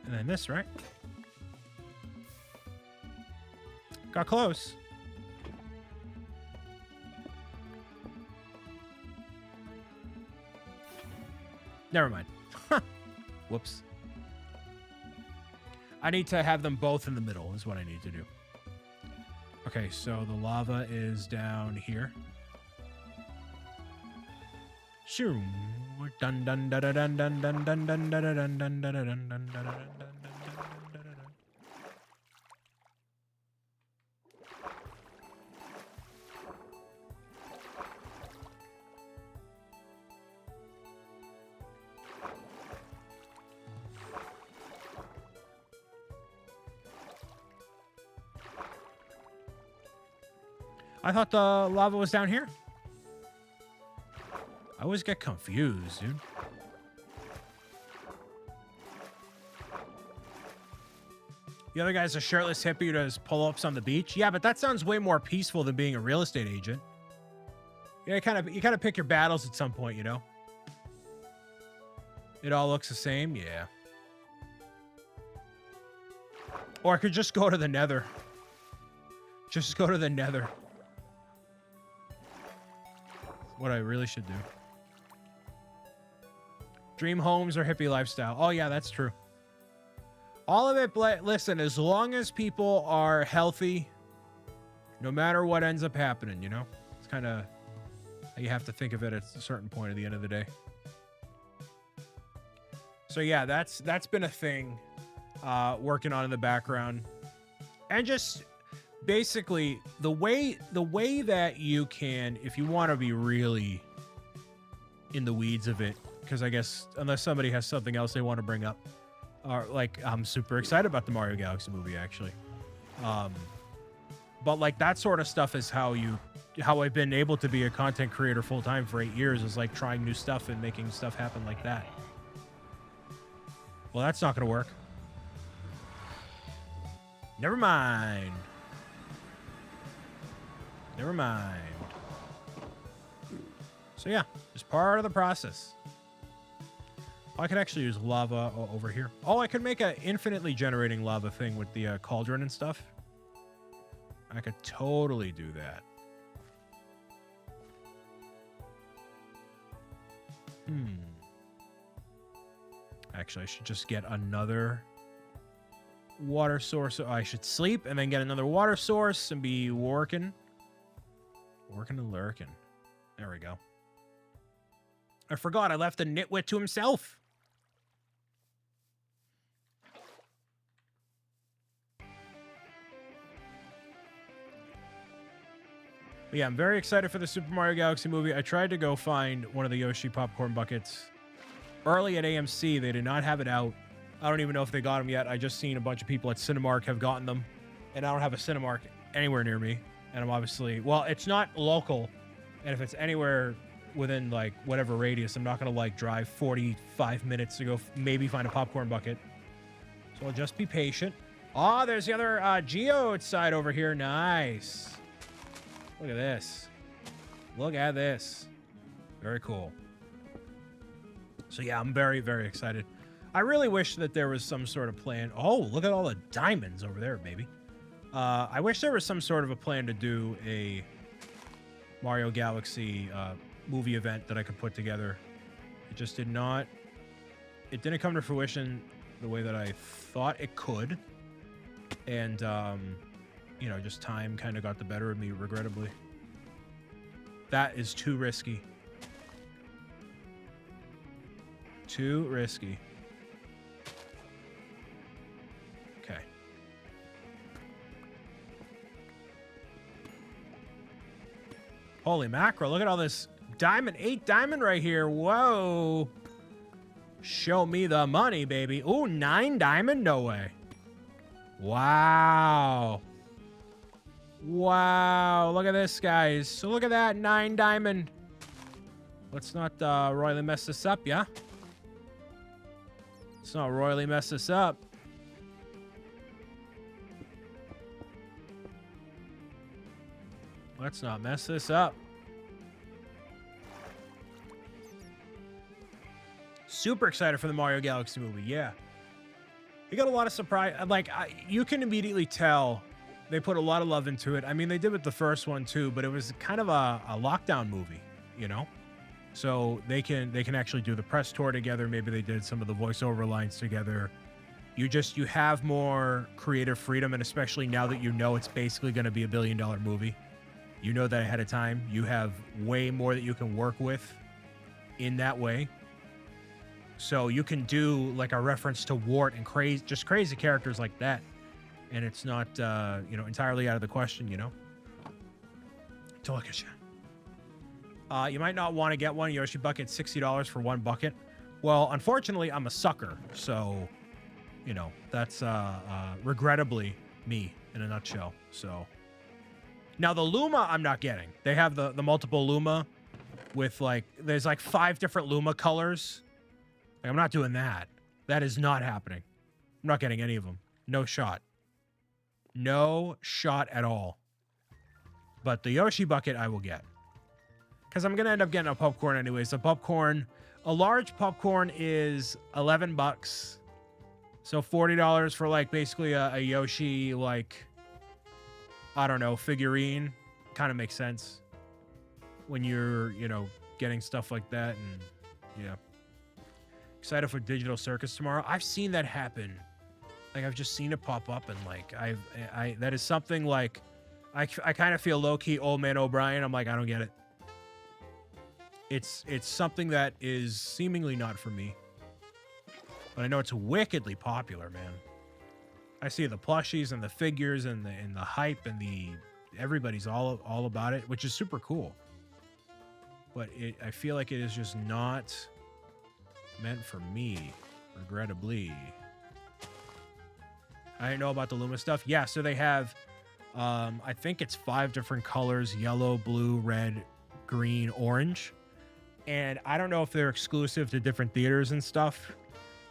[SPEAKER 1] And then this, right? Got close. Never mind. Whoops. I need to have them both in the middle is what I need to do. Okay, so the lava is down here. Shoo. Dun dun dun dun dun dun dun dun dun dun dun dun dun dun dun dun. I thought the lava was down here. I always get confused, dude. The other guy's a shirtless hippie who does pull-ups on the beach. Yeah, but that sounds way more peaceful than being a real estate agent. Yeah, you kind of pick your battles at some point, you know? It all looks the same, yeah. Or I could just go to the nether. Just go to the nether. What I really should do. Dream homes or hippie lifestyle. Oh, yeah, that's true. All of it, listen, as long as people are healthy, no matter what ends up happening, you know? It's kind of how you have to think of it at a certain point at the end of the day. So, yeah, that's been a thing working on in the background. And just... basically, the way that you can, if you want to be really in the weeds of it, because I guess unless somebody has something else they want to bring up, or like I'm super excited about the Mario Galaxy movie actually, but like that sort of stuff is how I've been able to be a content creator full time for 8 years, is like trying new stuff and making stuff happen like that. Well, that's not gonna work. Never mind. Never mind. So yeah, just part of the process. Oh, I could actually use lava over here. Oh, I could make an infinitely generating lava thing with the cauldron and stuff. I could totally do that. Actually, I should just get another water source. Oh, I should sleep and then get another water source and be working. Working and lurking. There we go. I forgot I left the nitwit to himself. But yeah, I'm very excited for the Super Mario Galaxy movie. I tried to go find one of the Yoshi popcorn buckets early at AMC. They did not have it out. I don't even know if they got them yet. I just seen a bunch of people at Cinemark have gotten them. And I don't have a Cinemark anywhere near me. And I'm obviously, well, it's not local. And if it's anywhere within like whatever radius, I'm not going to like drive 45 minutes to go maybe find a popcorn bucket. So I'll just be patient. Oh, there's the other geode side over here. Nice. Look at this. Look at this. Very cool. So yeah, I'm very, very excited. I really wish that there was some sort of plan. Oh, look at all the diamonds over there, baby. I wish there was some sort of a plan to do a Mario Galaxy movie event that I could put together. It just did not. It didn't come to fruition the way that I thought it could. And you know, just time kind of got the better of me, regrettably. That is too risky. Too risky. Okay. Holy mackerel, look at all this diamond, 8 diamond right here. Whoa. Show me the money, baby. Ooh, 9 diamond? No way. Wow. Wow, look at this, guys. So look at that, 9 diamond. Let's not royally mess this up, yeah? Let's not royally mess this up. Let's not mess this up. Super excited for the Mario Galaxy movie, yeah. You got a lot of surprise. Like, you can immediately tell they put a lot of love into it. I mean, they did with the first one too, but it was kind of a lockdown movie, you know? So they can actually do the press tour together. Maybe they did some of the voiceover lines together. You have more creative freedom, and especially now that you know it's basically going to be $1 billion movie. You know that ahead of time. You have way more that you can work with in that way. So you can do like a reference to Wart and crazy characters like that. And it's not, you know, entirely out of the question, you know? To look at you. You might not want to get one Yoshi bucket, $60 for 1 bucket. Well, unfortunately, I'm a sucker. So, you know, that's regrettably me in a nutshell. So now the Luma I'm not getting. They have the multiple Luma with like, there's like 5 different Luma colors. Like, I'm not doing that. That is not happening. I'm not getting any of them. No shot. No shot at all. But the Yoshi bucket I will get. Because I'm going to end up getting a popcorn anyways. A large popcorn is $11. So $40 for like basically a Yoshi, like, I don't know, figurine. Kind of makes sense when you're, you know, getting stuff like that. And yeah. Excited for Digital Circus tomorrow. I've seen that happen. Like, I've just seen it pop up, and like I that is something like I kind of feel low-key old man O'Brien. I'm like, I don't get it. It's something that is seemingly not for me. But I know it's wickedly popular, man. I see the plushies and the figures and the hype and everybody's all about it, which is super cool. But I feel like it is just not meant for me, regrettably. I didn't know about the Luma stuff. Yeah, so they have, I think it's 5 different colors: yellow, blue, red, green, orange. And I don't know if they're exclusive to different theaters and stuff.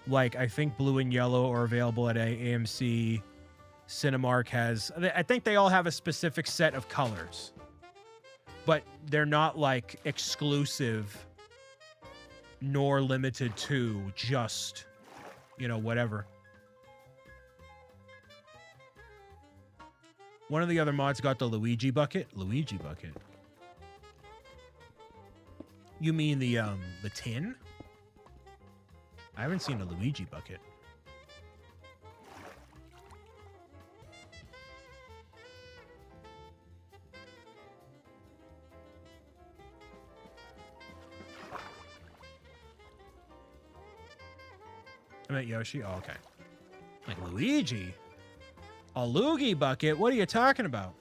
[SPEAKER 1] Like, I think blue and yellow are available at AMC. Cinemark has, I think they all have a specific set of colors. But they're not, like, exclusive nor limited to just, you know, whatever. One of the other mods got the Luigi bucket. Luigi bucket. You mean the tin? I haven't seen a Luigi bucket. I meant Yoshi. Oh, okay. Like Luigi? A loogie bucket? What are you talking about?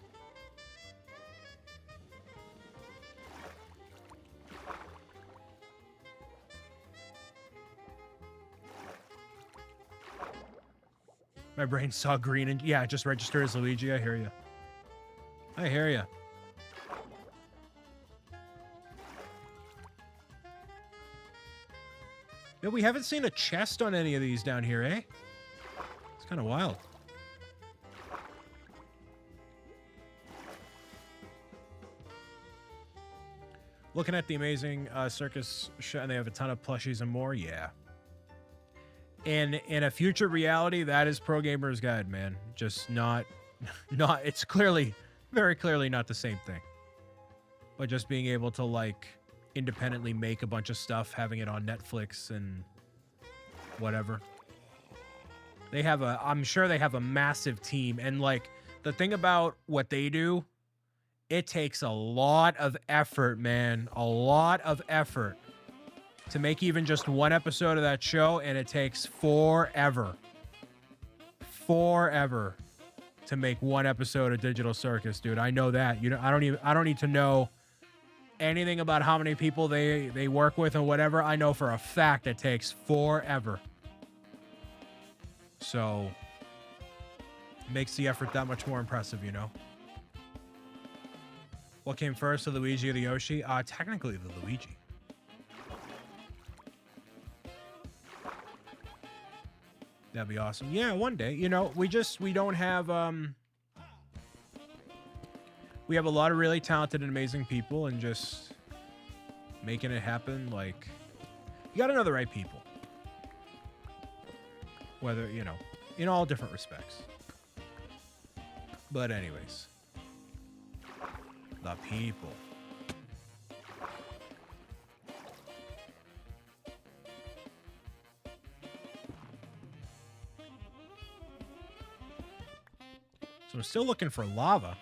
[SPEAKER 1] My brain saw green and yeah, just registered as Luigi. I hear you. I hear you. Yeah, we haven't seen a chest on any of these down here, eh? It's kind of wild. Looking at the amazing circus show, and they have a ton of plushies and more. Yeah. And in a future reality, that is Pro Gamer's Guide, man. Just not, it's clearly, very clearly not the same thing. But just being able to, like, independently make a bunch of stuff, having it on Netflix and whatever. They have I'm sure they have a massive team. And, like, the thing about what they do, it takes a lot of effort, man. A lot of effort to make even just one episode of that show, and it takes forever. Forever to make one episode of Digital Circus, dude. I know that. You know, I don't need to know anything about how many people they work with and whatever. I know for a fact it takes forever. So makes the effort that much more impressive, you know. What came first, the Luigi or the Yoshi? Technically the Luigi. That'd be awesome. Yeah, one day. You know, we don't have we have a lot of really talented and amazing people, and just making it happen, like, you gotta know the right people. Whether, you know, in all different respects. But anyways. The people. So I'm still looking for lava.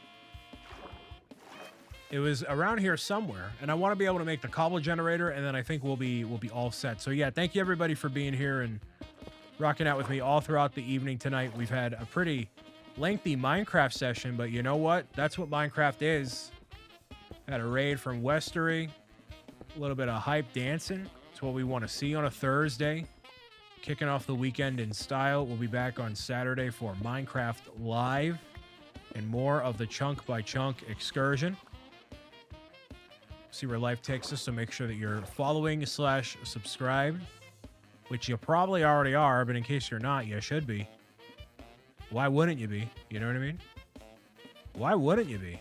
[SPEAKER 1] It was around here somewhere, and I want to be able to make the cobble generator, and then I think we'll be all set. So yeah, thank you everybody for being here and rocking out with me all throughout the evening tonight. We've had a pretty lengthy Minecraft session, but you know what? That's what Minecraft is. Had a raid from Westery, a little bit of hype dancing. It's what we want to see on a Thursday. Kicking off the weekend in style. We'll be back on Saturday for Minecraft Live and more of the chunk by chunk excursion. See where life takes us, so make sure that you're following / subscribed, which you probably already are, but in case you're not, you should be. Why wouldn't you be? You know what I mean? Why wouldn't you be?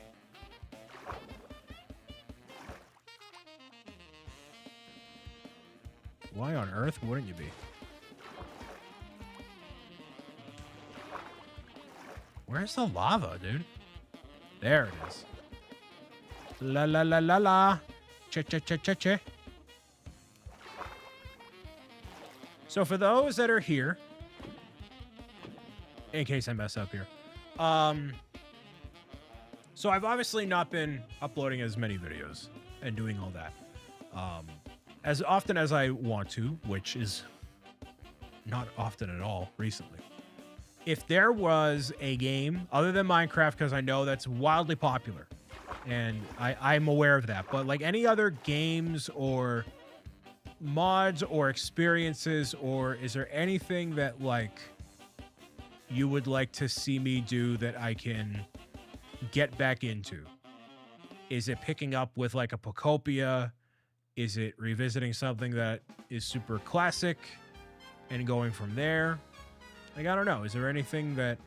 [SPEAKER 1] Why on earth wouldn't you be? Where's the lava, dude? There it is. La la la la la. Che che che che che. So for those that are here, in case I mess up here, so I've obviously not been uploading as many videos and doing all that as often as I want to, which is not often at all recently. If there was a game other than Minecraft, because I know that's wildly popular, and I'm aware of that, but like any other games or mods or experiences, or is there anything that like you would like to see me do that I can get back into? Is it picking up with like a Pocopia? Is it revisiting something that is super classic and going from there? Like, I don't know. Is there anything that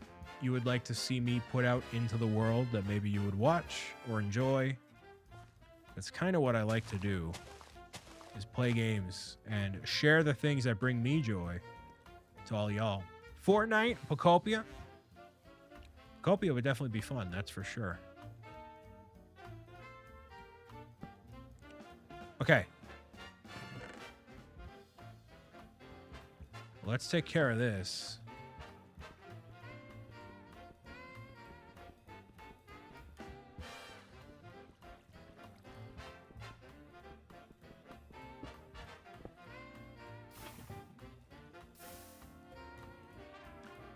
[SPEAKER 1] you would like to see me put out into the world that maybe you would watch or enjoy? That's kind of what I like to do, is play games and share the things that bring me joy to all y'all. Fortnite, Pocopia. Pocopia would definitely be fun, that's for sure. Okay. Let's take care of this.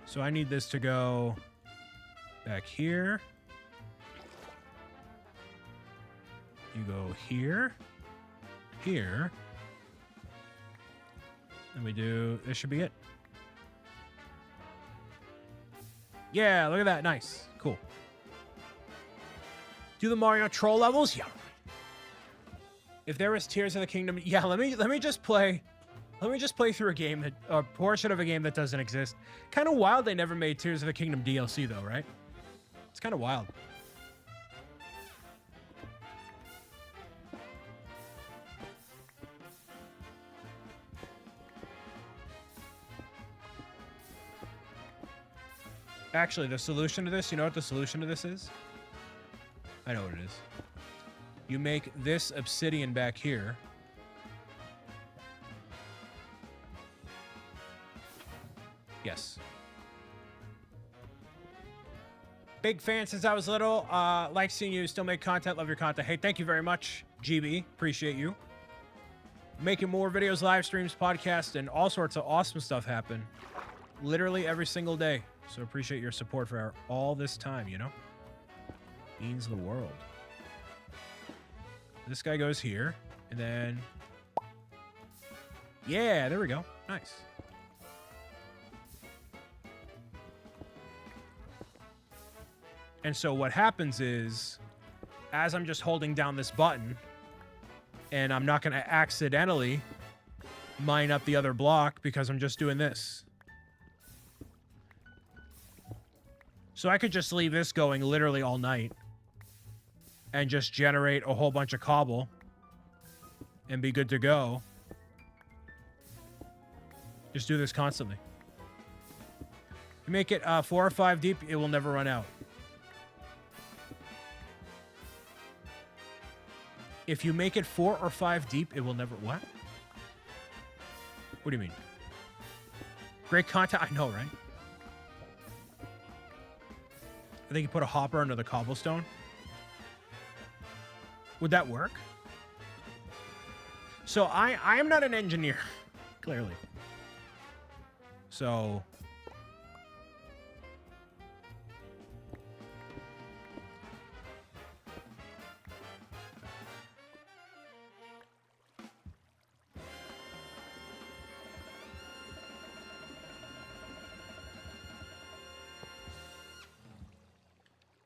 [SPEAKER 1] So I need this to go back here. You go here, here. And we do, this should be it. Yeah, look at that, nice, cool. Do the Mario troll levels? Yeah. If there was Tears of the Kingdom, yeah, let me just play through a game that, a portion of a game that doesn't exist. Kind of wild they never made Tears of the Kingdom DLC though, right? It's kind of wild. Actually, the solution to this, you know what the solution to this is? I know what it is. You make this obsidian back here. Yes. Big fan since I was little. Like seeing you still make content. Love your content. Hey, thank you very much, GB. Appreciate you. Making more videos, live streams, podcasts, and all sorts of awesome stuff happen. Literally every single day. So appreciate your support for all this time, you know? Means the world. This guy goes here, and then... Yeah, there we go. Nice. And so what happens is, as I'm just holding down this button, and I'm not going to accidentally mine up the other block because I'm just doing this. So I could just leave this going literally all night and just generate a whole bunch of cobble and be good to go. Just do this constantly. You make it 4 or 5 deep, it will never run out. If you make it 4 or 5 deep, it will never... What? What do you mean? Great content? I know, right? I think you put a hopper under the cobblestone. Would that work? So I am not an engineer, clearly. So...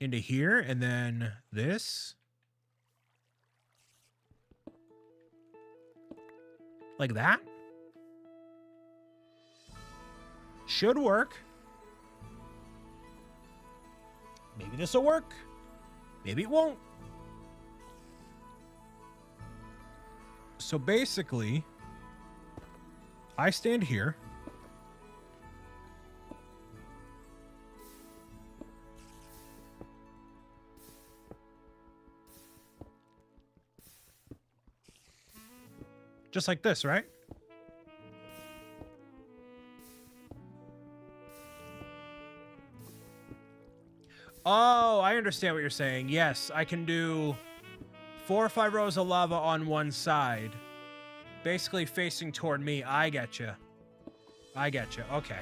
[SPEAKER 1] into here, and then this. Like that. Should work. Maybe this will work. Maybe it won't. So basically, I stand here. Just like this, right? Oh, I understand what you're saying. Yes, I can do 4 or 5 rows of lava on one side, basically facing toward me. I get you. I get you. Okay.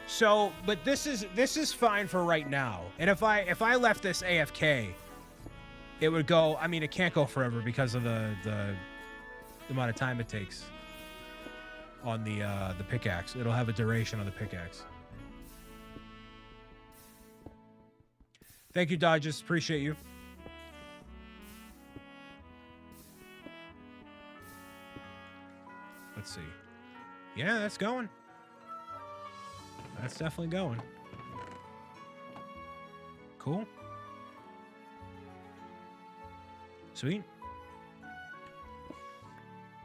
[SPEAKER 1] So, but this is fine for right now. And if I left this AFK, it would go. I mean, it can't go forever because of the amount of time it takes on the pickaxe. It'll have a duration on the pickaxe. Thank you, Dodges. Appreciate you. Let's see. Yeah, that's going. That's definitely going. Cool. Sweet.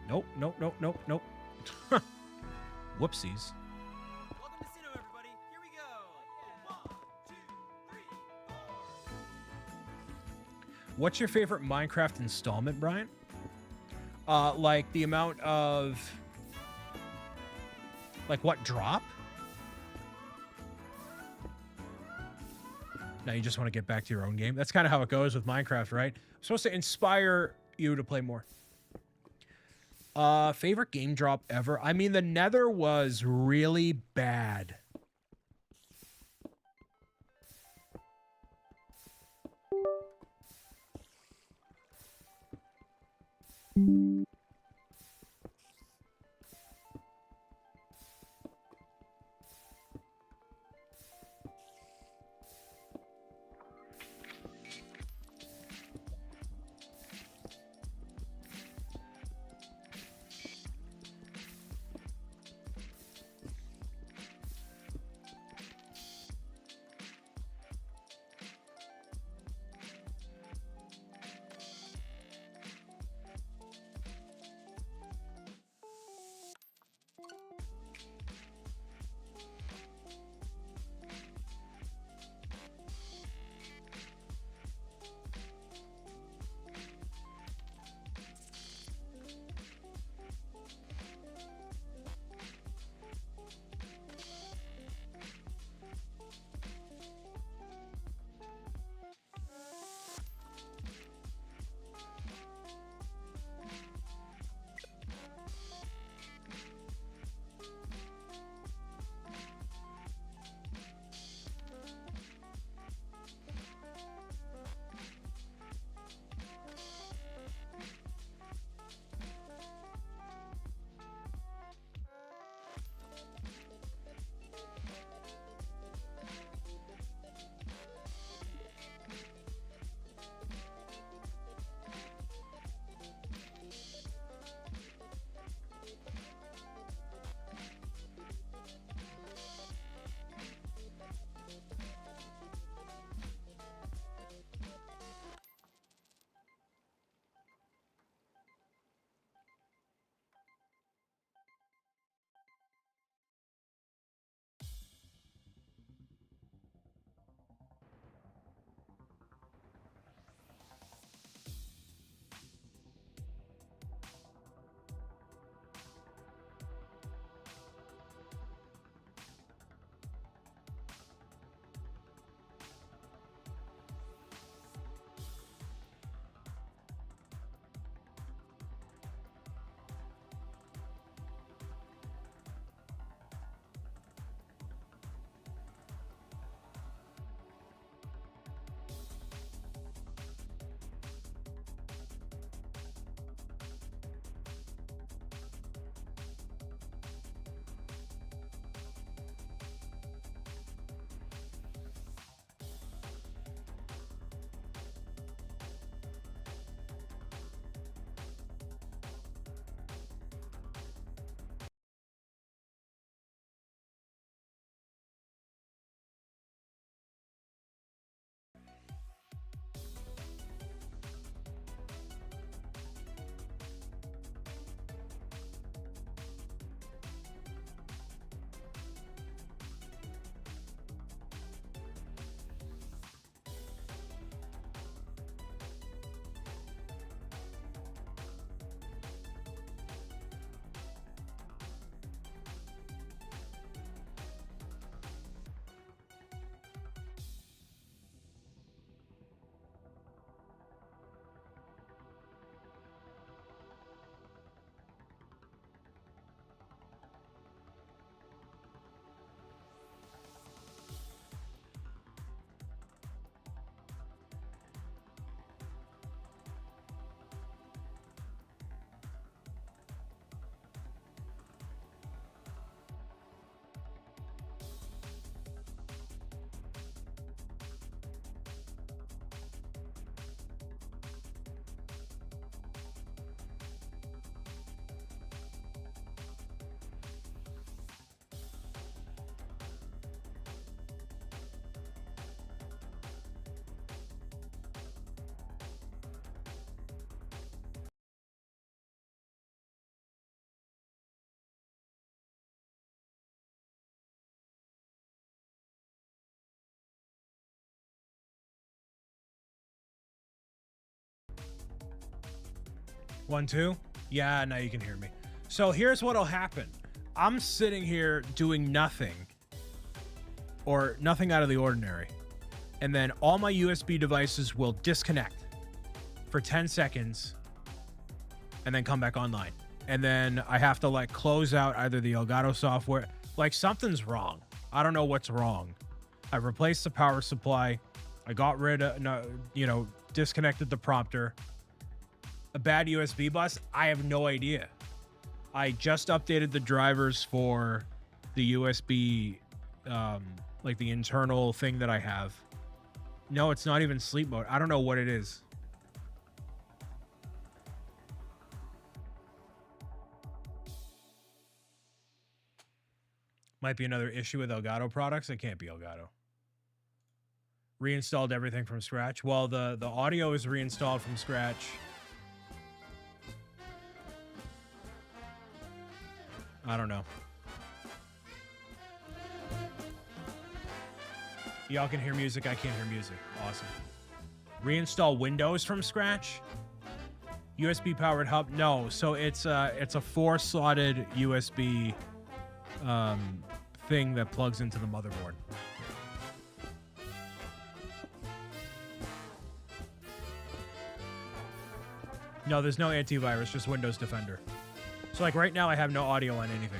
[SPEAKER 1] Nope, nope, nope, nope, nope. Whoopsies.
[SPEAKER 6] Welcome to Sino, everybody. Here we go. 1, 2, 3, 4.
[SPEAKER 1] What's your favorite Minecraft installment, Brian? Like the amount of... Like what drop? Now you just want to get back to your own game. That's kind of how it goes with Minecraft, right? I'm supposed to inspire you to play more. Favorite game drop ever? I mean, the Nether was really bad. 1, 2. Yeah, now you can hear me. So here's what'll happen. I'm sitting here doing nothing or nothing out of the ordinary. And then all my USB devices will disconnect for 10 seconds and then come back online. And then I have to like close out either the Elgato software. Like something's wrong. I don't know what's wrong. I replaced the power supply. I got rid of, disconnected the prompter. A bad USB bus? I have no idea. I just updated the drivers for the USB, like the internal thing that I have. No, it's not even sleep mode. I don't know what it is. Might be another issue with Elgato products. It can't be Elgato. Reinstalled everything from scratch. Well, the audio is reinstalled from scratch. I don't know. Y'all can hear music. I can't hear music. Awesome. Reinstall Windows from scratch. USB powered hub. No, so it's a 4-slotted USB thing that plugs into the motherboard. No, there's no antivirus, just Windows Defender. So like right now I have no audio on anything.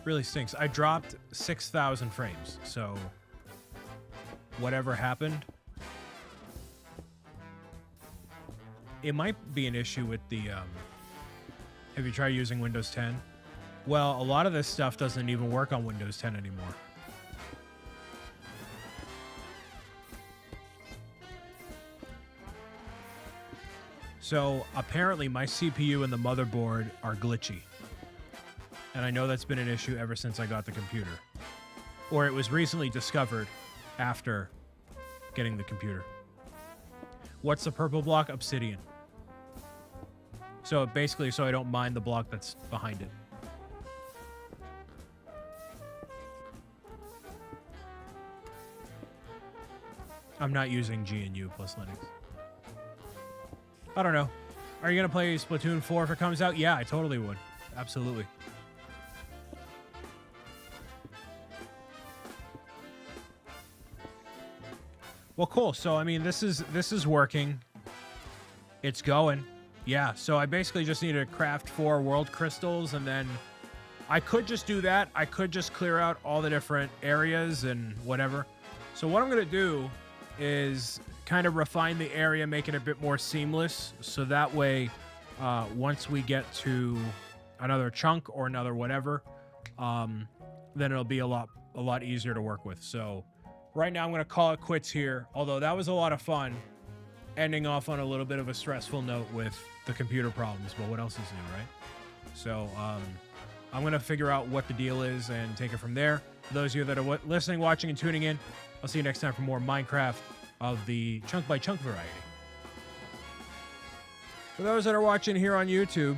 [SPEAKER 1] Really stinks. I dropped 6,000 frames, so whatever happened. It might be an issue with the, have you tried using Windows 10? Well, a lot of this stuff doesn't even work on Windows 10 anymore. So apparently my CPU and the motherboard are glitchy. And I know that's been an issue ever since I got the computer. Or it was recently discovered after getting the computer. What's the purple block? Obsidian. So basically, so I don't mind the block that's behind it. I'm not using GNU plus Linux. I don't know. Are you going to play Splatoon 4 if it comes out? Yeah, I totally would. Absolutely. Well, cool. So, I mean, this is working. It's going. Yeah, so I basically just need to craft 4 world crystals, and then I could just do that. I could just clear out all the different areas and whatever. So what I'm going to do is kind of refine the area, make it a bit more seamless, so that way once we get to another chunk or another whatever, then it'll be a lot easier to work with. So right now I'm going to call it quits here, although that was a lot of fun, ending off on a little bit of a stressful note with the computer problems, but what else is new, right? So I'm going to figure out what the deal is and take it from there. For those of you that are listening, watching, and tuning in, I'll see you next time for more Minecraft of the chunk by chunk variety. For those that are watching here on YouTube,